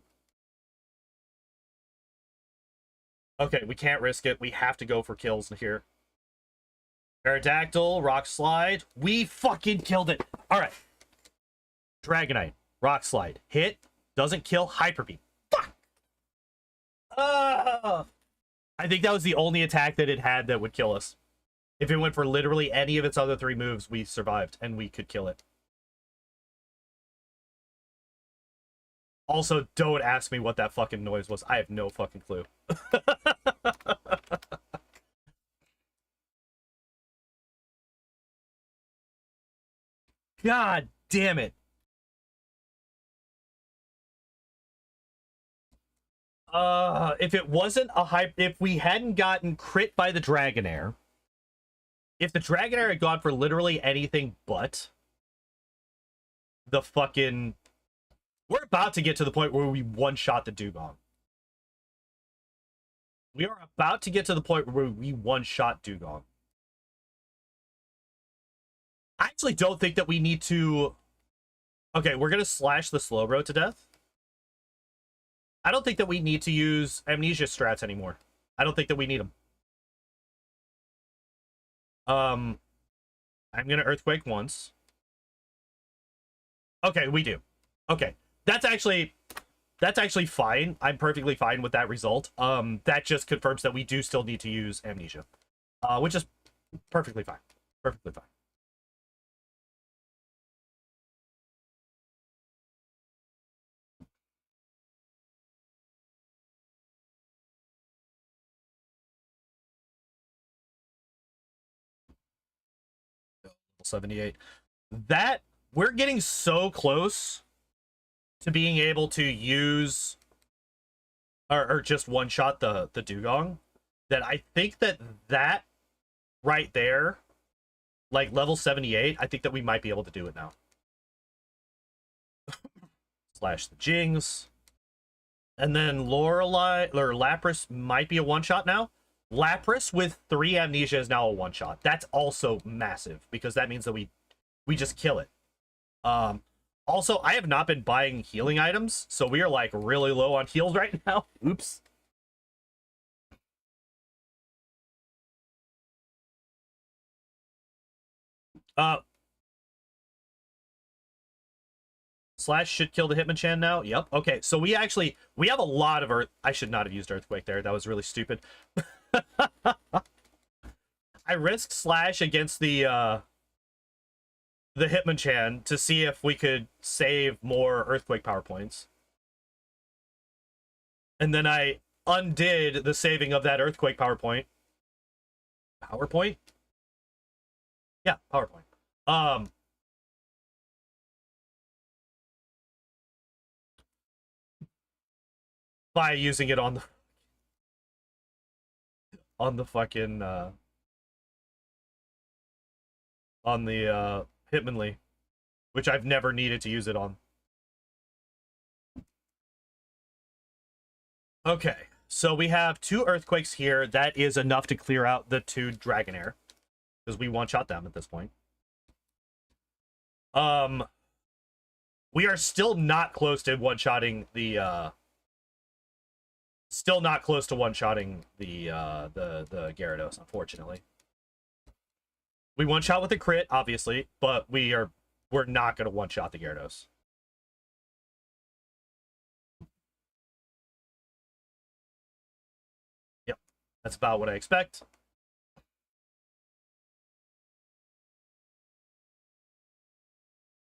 [SPEAKER 1] Okay, we can't risk it. We have to go for kills here. Aerodactyl, Rock Slide. We fucking killed it. All right. Dragonite, Rock Slide. Hit. Doesn't kill. Hyper Beam. Fuck. I think that was the only attack that it had that would kill us. If it went for literally any of its other 3 moves, we survived and we could kill it. Also, don't ask me what that fucking noise was. I have no fucking clue. God damn it. If it wasn't a hype, if we hadn't gotten crit by the Dragonair, if the Dragonair had gone for literally anything but the fucking... We're about to get to the point where we one-shot the Dugong. We are about to get to the point where we one-shot Dugong. I actually don't think that we need to... Okay, we're going to slash the Slowbro to death. I don't think that we need to use Amnesia strats anymore. I don't think that we need them. I'm going to Earthquake once. Okay, we do. Okay. That's actually fine. I'm perfectly fine with that result. That just confirms that we do still need to use Amnesia. Which is perfectly fine. Perfectly fine. Level 78. That, we're getting so close to being able to use or just one-shot the Dugong, that I think that right there, like level 78, I think that we might be able to do it now. Slash the Jings. And then Lorelei, or Lapras might be a one-shot now. Lapras with 3 Amnesia is now a one-shot. That's also massive, because that means that we just kill it. Also, I have not been buying healing items, so we are like really low on heals right now. Oops. Slash should kill the Hitmonchan now. Yep. Okay, so we have a lot of Earth. I should not have used Earthquake there. That was really stupid. I risked Slash against the Hitmonchan to see if we could save more Earthquake power points. And then I undid the saving of that Earthquake power point. PowerPoint? Yeah, PowerPoint. By using it on the fucking on the Hitmonlee, which I've never needed to use it on. Okay, so we have 2 Earthquakes here. That is enough to clear out the 2 Dragonair, because we one-shot them at this point. We are still not close to one-shotting the still not close to one-shotting the Gyarados, unfortunately. We one-shot with a crit, obviously, but we're not going to one-shot the Gyarados. Yep, that's about what I expect.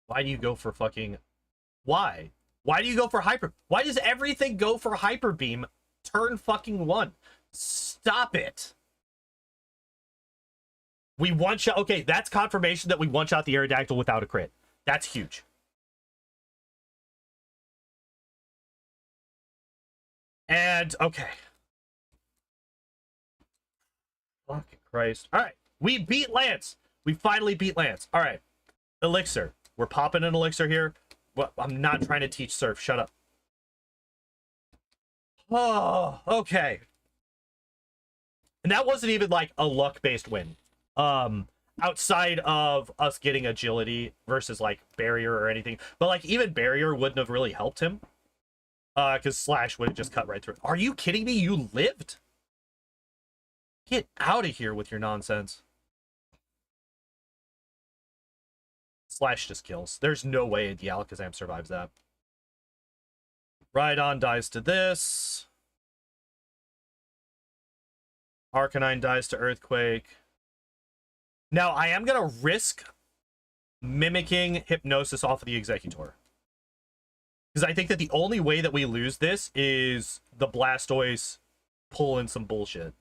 [SPEAKER 1] Why do you go for fucking... Why? Why do you go for Hyper... Why does everything go for Hyper Beam turn fucking 1? Stop it. We one-shot... Okay, that's confirmation that we one-shot the Aerodactyl without a crit. That's huge. And, okay. Fucking Christ. All right, we beat Lance. We finally beat Lance. All right, Elixir. We're popping an Elixir here. Well, I'm not trying to teach Surf. Shut up. Oh, okay. And that wasn't even like a luck-based win. Outside of us getting agility versus like barrier or anything. But like even barrier wouldn't have really helped him. Because Slash would have just cut right through. Are you kidding me? You lived? Get out of here with your nonsense. Slash just kills. There's no way the Alakazam survives that. Rhydon dies to this. Arcanine dies to Earthquake. Now, I am going to risk mimicking Hypnosis off of the Executor. Because I think that the only way that we lose this is the Blastoise pulling some bullshit.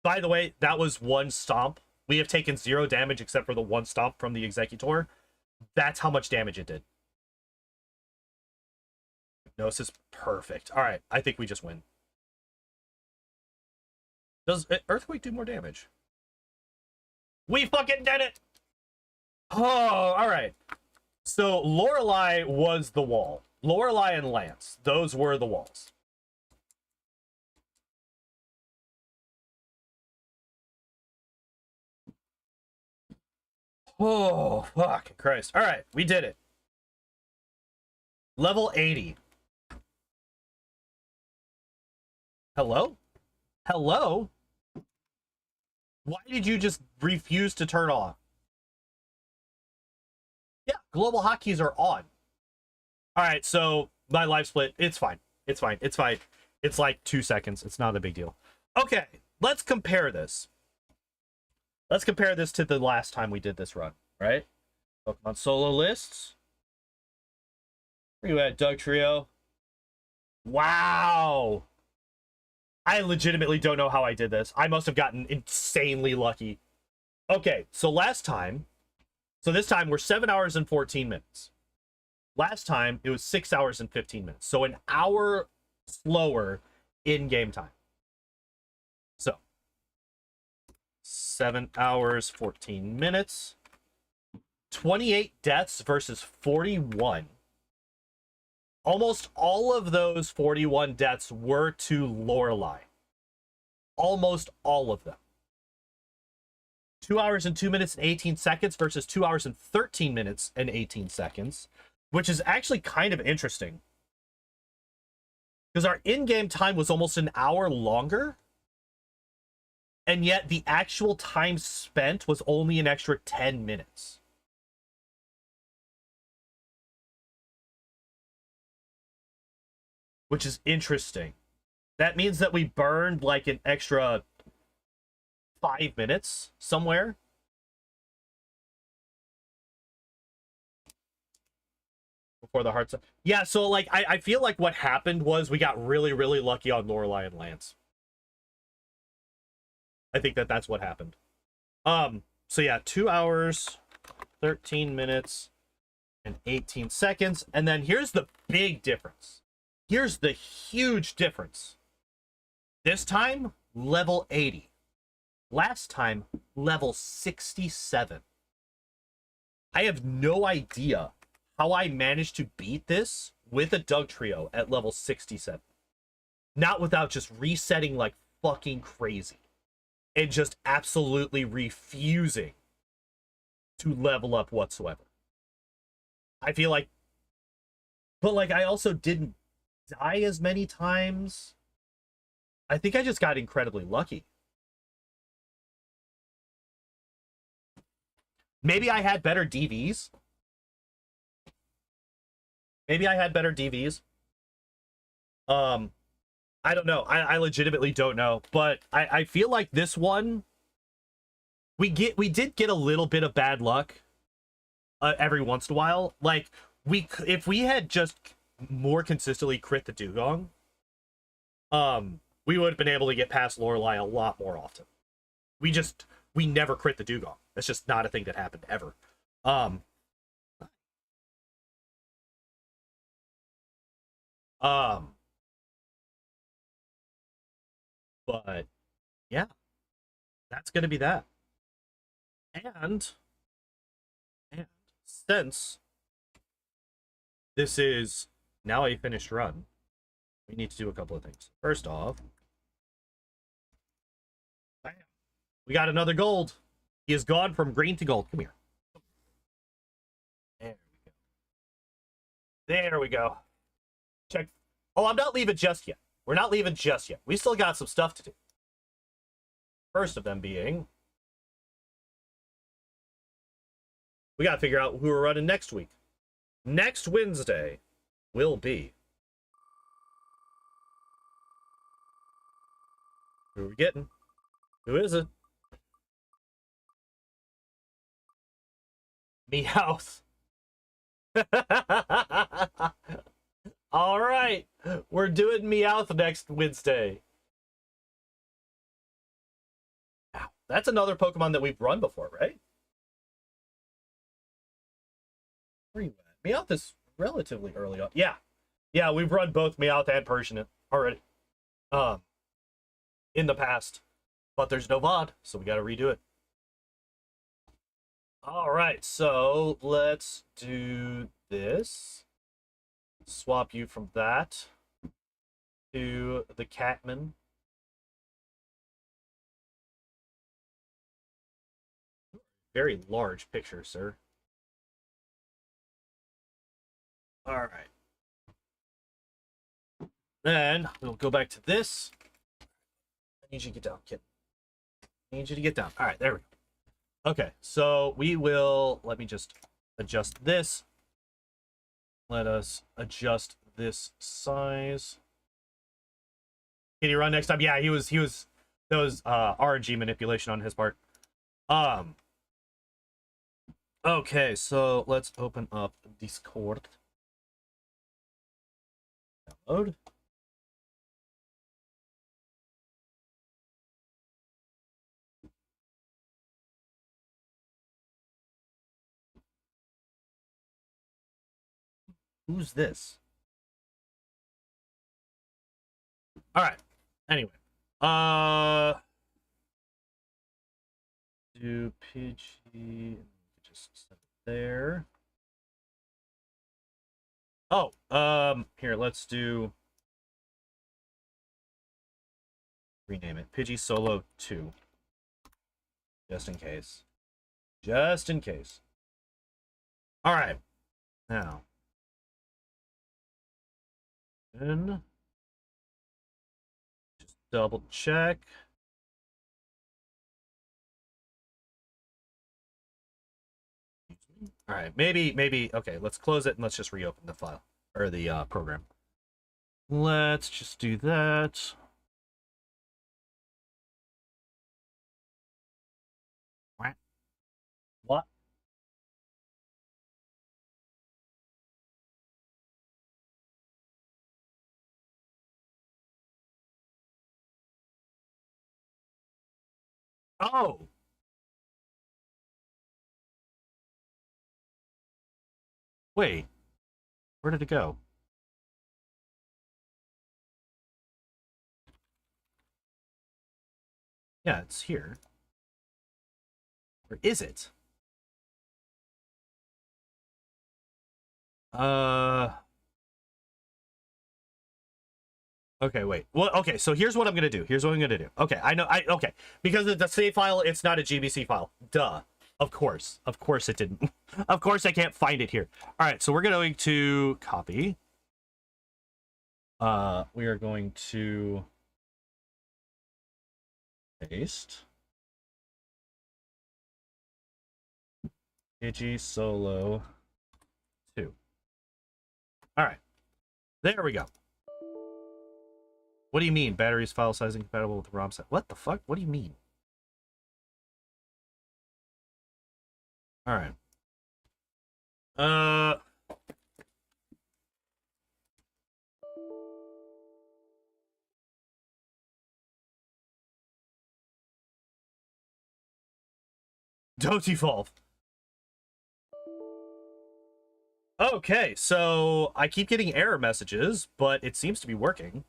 [SPEAKER 1] By the way, that was one stomp. We have taken 0 damage except for the 1 stomp from the Executor. That's how much damage it did. Hypnosis, perfect. All right, I think we just win. Does Earthquake do more damage? We fucking did it! Oh, all right. So Lorelei was the wall. Lorelei and Lance, those were the walls. Oh, fucking Christ. All right, we did it. Level 80. Hello? Hello? Why did you just refuse to turn on? Yeah, global hotkeys are on. All right, so my life split, it's fine. It's fine. It's fine. It's like 2 seconds. It's not a big deal. Okay, let's compare this. Let's compare this to the last time we did this run, right? Pokemon solo lists. Where you at, Dugtrio? Wow. I legitimately don't know how I did this. I must have gotten insanely lucky. Okay, so last time... So this time we're 7 hours and 14 minutes. Last time it was 6 hours and 15 minutes. So an hour slower in game time. So 7 hours, 14 minutes. 28 deaths versus 41. Almost all of those 41 deaths were to Lorelei. Almost all of them. 2 hours and 2 minutes and 18 seconds versus 2 hours and 13 minutes and 18 seconds, which is actually kind of interesting. Because our in-game time was almost an hour longer, and yet the actual time spent was only an extra 10 minutes. Which is interesting. That means that we burned like an extra 5 minutes somewhere. Before the hearts. Yeah, so like I feel like what happened was we got really, really lucky on Lorelei and Lance. I think that's what happened. So yeah, 2 hours, 13 minutes, and 18 seconds. And then here's the big difference. Here's the huge difference. This time, level 80. Last time, level 67. I have no idea how I managed to beat this with a Dugtrio at level 67. Not without just resetting like fucking crazy. And just absolutely refusing to level up whatsoever. I feel like... But like, I also didn't die as many times. I think I just got incredibly lucky. Maybe I had better DVs. Maybe I had better DVs. I don't know. I legitimately don't know. But I feel like this one, we did get a little bit of bad luck every once in a while. Like, if we had just more consistently crit the Dugong, we would have been able to get past Lorelei a lot more often. We never crit the Dugong. That's just not a thing that happened ever. But yeah, that's gonna be that. And since this is now a finished run, we need to do a couple of things. First off, bam, we got another gold. He has gone from green to gold. Come here. There we go. There we go. Check. Oh, I'm not leaving just yet. We're not leaving just yet. We still got some stuff to do. First of them being, we gotta figure out who we're running next week. Next Wednesday will be... Who are we getting? Who is it? Meowth. All right, we're doing Meowth next Wednesday. Wow, that's another Pokemon that we've run before, right? Where are you at? Meowth is relatively early on. Yeah, we've run both Meowth and Persian already. In the past, but there's no VOD, so we got to redo it. All right, so let's do this. Swap you from that to the Catman. Very large picture, sir. All right. Then we'll go back to this. I need you to get down, kid. I need you to get down. All right, there we go. Okay, so we will... Let me just adjust this. Let us adjust this size. Can he run next time? Yeah, he was that was RNG manipulation on his part. Okay, so let's open up Discord. Download. Who's this? All right. Anyway, do PG. Just set it there. Oh, here, let's do. Rename it Pidgey Solo 2. Just in case. Just in case. All right. Now. Then. Just double check. All right. Maybe. Okay, let's close it and let's just reopen the file. Or the program. Let's just do that. What? Oh! Wait. Where did it go? Yeah, it's here. Or is it? Okay, wait. Well, okay, so here's what I'm gonna do. Okay, I know. Okay, because it's a save file, it's not a GBC file. Duh. Of course it didn't. Of course I can't find it here. All right, so we're going to copy. We are going to paste. Pidgey Solo 2. All right, there we go. What do you mean? Batteries, file size incompatible with the ROM set. What the fuck? What do you mean? All right. Don't evolve. Okay, so I keep getting error messages, but it seems to be working.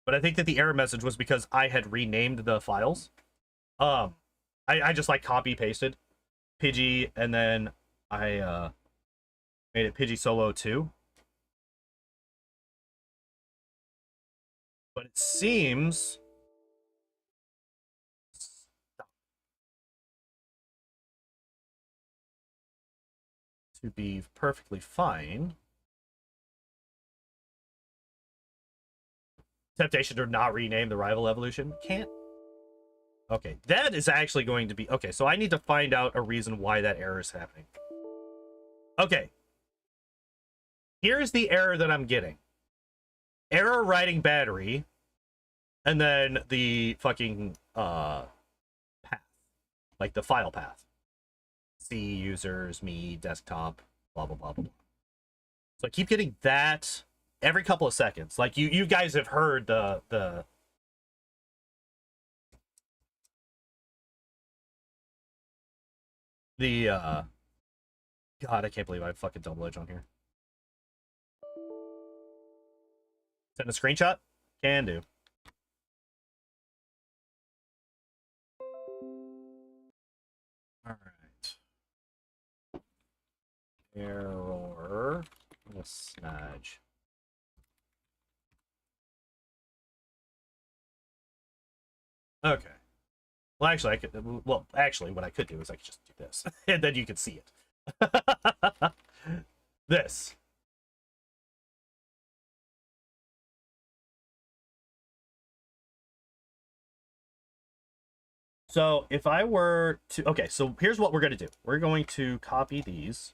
[SPEAKER 1] But I think that the error message was because I had renamed the files. I just like copy pasted Pidgey, and then I made it Pidgey Solo 2. But it seems to be perfectly fine. Temptation to not rename the rival evolution. Can't. Okay, that is actually going to be... Okay, so I need to find out a reason why that error is happening. Okay. Here's the error that I'm getting. Error writing battery, and then the fucking path. Like the file path. C, users, me, desktop, blah, blah, blah, blah, blah. So I keep getting that every couple of seconds. Like, you guys have heard the God, I can't believe I have fucking double edge on here. Send a screenshot? Can do. All right. Error. Snudge. Okay. Well, actually, I could. Well, actually, what I could do is I could just do this, and then you could see it. This. So if I were to, okay, so here's what we're going to do. We're going to copy these.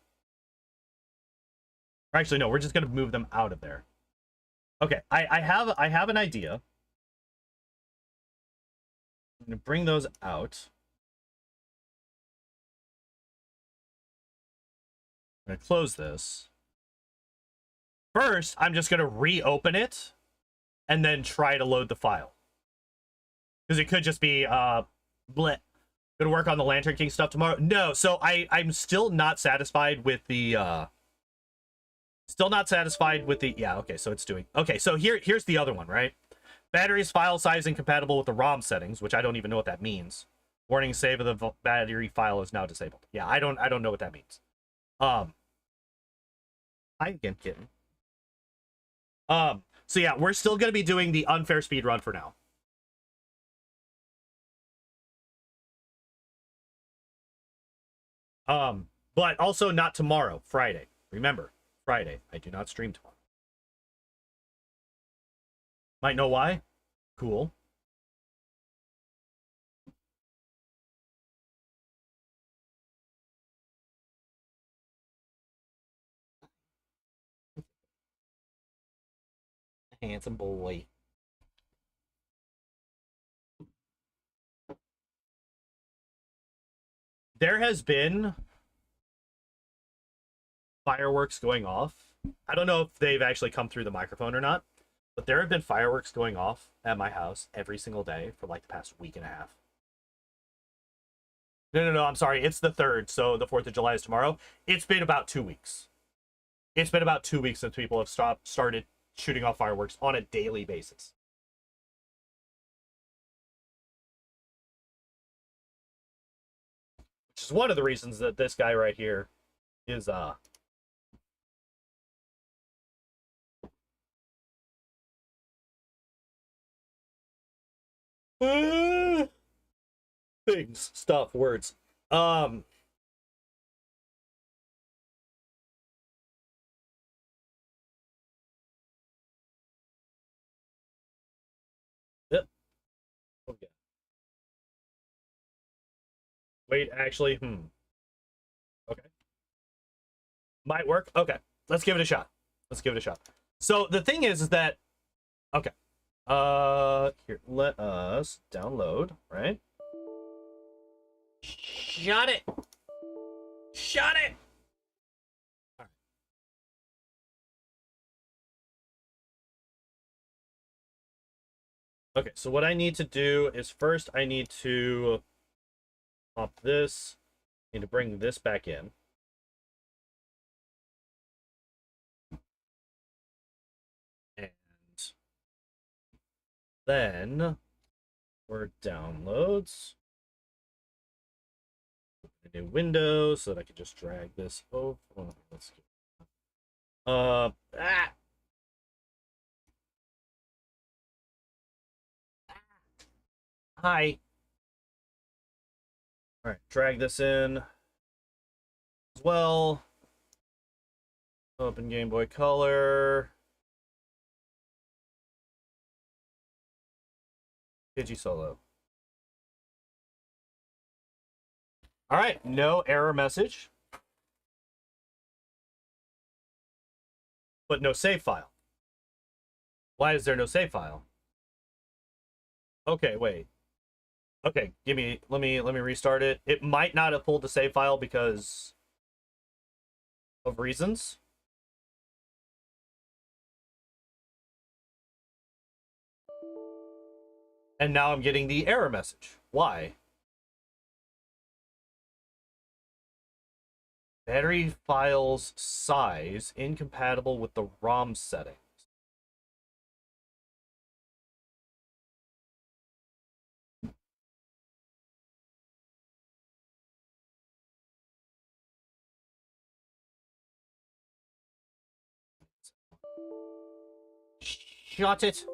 [SPEAKER 1] Or actually, no, we're just going to move them out of there. Okay, I have an idea. I'm going to bring those out. I'm going to close this. First, I'm just going to reopen it and then try to load the file. Because it could just be, bleh. Gonna work on the Lantern King stuff tomorrow. No, so I'm still not satisfied with the yeah, okay, so it's doing okay. So here's the other one, right? Batteries file size incompatible with the ROM settings, which I don't even know what that means. Warning, save of the battery file is now disabled. Yeah, I don't know what that means. Hi again, kitten. So yeah, we're still gonna be doing the unfair speed run for now. But also not tomorrow, Friday. Remember, Friday. I do not stream tomorrow. Might know why? Cool. Handsome boy. There has been fireworks going off. I don't know if they've actually come through the microphone or not, but there have been fireworks going off at my house every single day for like the past week and a half. No, I'm sorry. It's the 3rd, so the 4th of July is tomorrow. It's been about 2 weeks. It's been about 2 weeks since people have started shooting off fireworks on a daily basis. Which is one of the reasons that this guy right here is things, stuff, words. Yep. Okay. Wait, actually, okay. Might work. Okay. Let's give it a shot. Let's give it a shot. So the thing is that okay. Here, let us download, right? Shut it. Shut it. All right. Okay, so what I need to do is first I need to pop this. I need to bring this back in. And then Word downloads. Open a new window so that I can just drag this over. Oh, let's go. Hi. All right, drag this in as well. Open Game Boy Color. Pidgey Solo. All right, no error message. But no save file. Why is there no save file? Okay, wait. Okay, let me restart it. It might not have pulled the save file because of reasons. And now I'm getting the error message. Why? Battery files size incompatible with the ROM settings. Shut it.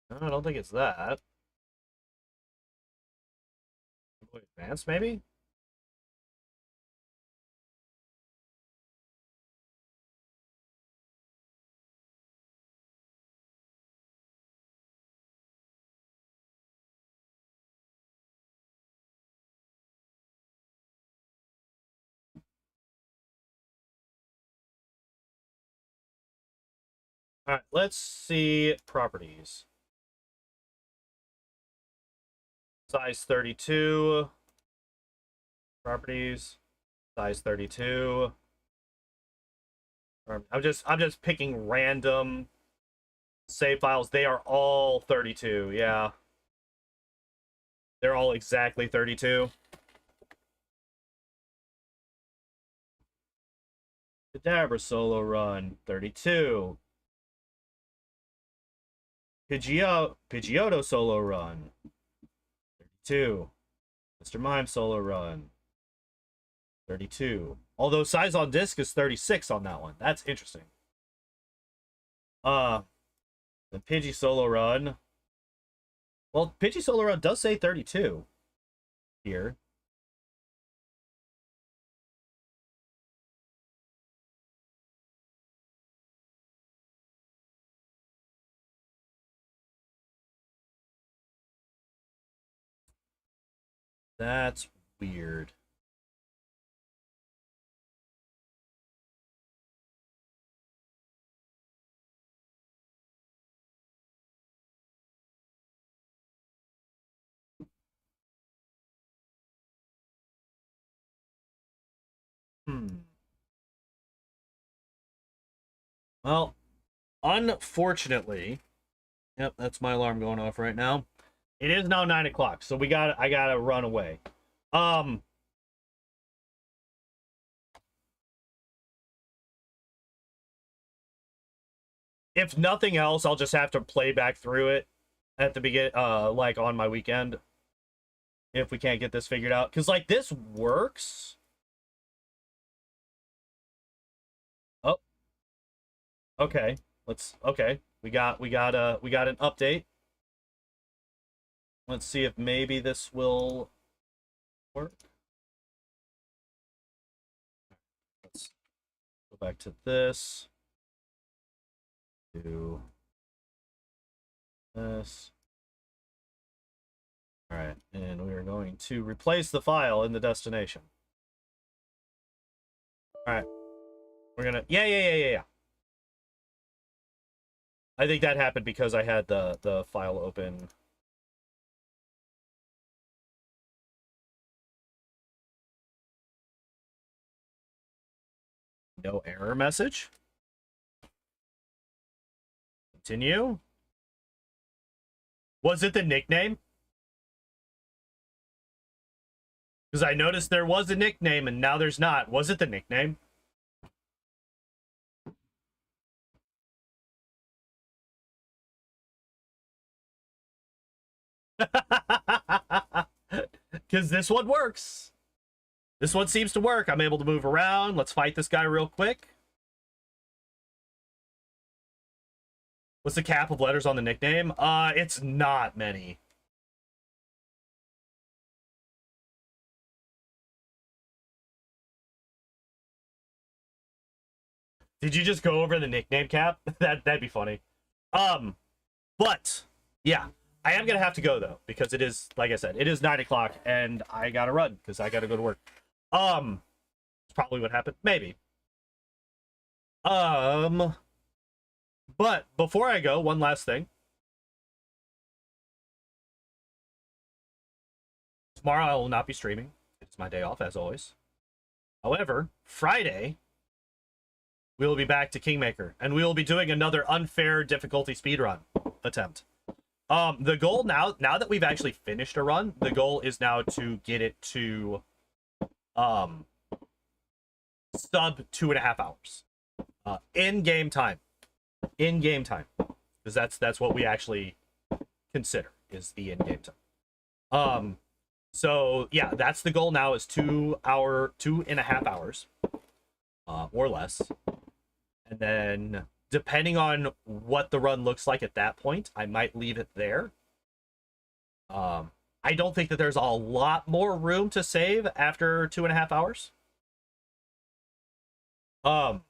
[SPEAKER 1] No, I don't think it's that. Advanced, maybe? All right, let's see properties. Size 32. Properties. Size 32. I'm just picking random save files. They are all 32. Yeah. They're all exactly 32. Kadabra solo run 32. Pidgeotto solo run 32. Mr. Mime solo run 32. Although size on disc is 36 on that one. That's interesting. The Pidgey solo run Well, Pidgey Solo Run does say 32 here. That's weird. Well, unfortunately, yep, that's my alarm going off right now. It is now 9 o'clock, so I gotta run away. If nothing else, I'll just have to play back through it at the begin, like on my weekend, if we can't get this figured out. Because like this works. Oh, okay. Okay. We got an update. Let's see if maybe this will work. Let's go back to this. Do this. All right, and we are going to replace the file in the destination. All right, we're gonna yeah. I think that happened because I had the file open. No error message. Continue. Was it the nickname? Because I noticed there was a nickname and now there's not. Was it the nickname? Because this one works. This one seems to work. I'm able to move around. Let's fight this guy real quick. What's the cap of letters on the nickname? It's not many. Did you just go over the nickname cap? That'd be funny. But yeah, I am gonna have to go though, because it is, like I said, it is 9 o'clock and I gotta run because I gotta go to work. It's probably what happened. Maybe. But before I go, one last thing. Tomorrow I will not be streaming. It's my day off, as always. However, Friday, we will be back to Kingmaker, and we will be doing another unfair difficulty speedrun attempt. The goal now that we've actually finished a run, the goal is now to get it to sub 2.5 hours. In-game time. In-game time. Because that's what we actually consider is the in-game time. So yeah, that's the goal now, is 2.5 hours. Or less. And then depending on what the run looks like at that point, I might leave it there. I don't think that there's a lot more room to save after 2.5 hours. But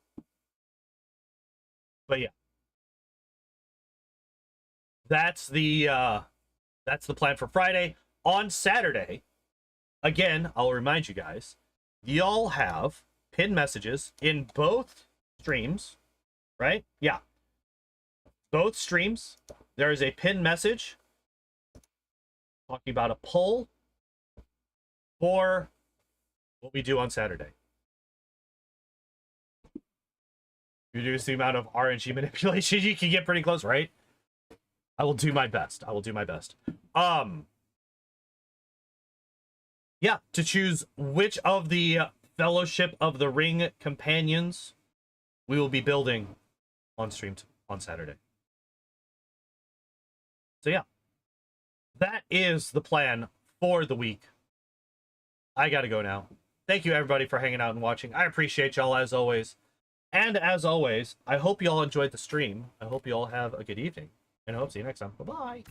[SPEAKER 1] yeah, that's the plan for Friday. On Saturday, again, I'll remind you guys, y'all have pinned messages in both streams, right? Yeah, both streams. There is a pinned message talking about a poll for what we do on Saturday. Reduce the amount of RNG manipulation, you can get pretty close, right? I will do my best. I will do my best. Yeah, to choose which of the Fellowship of the Ring companions we will be building on stream on Saturday. So yeah, that is the plan for the week. I gotta go now. Thank you everybody for hanging out and watching. I appreciate y'all as always. And as always, I hope you all enjoyed the stream. I hope you all have a good evening. And I hope to see you next time. Bye-bye.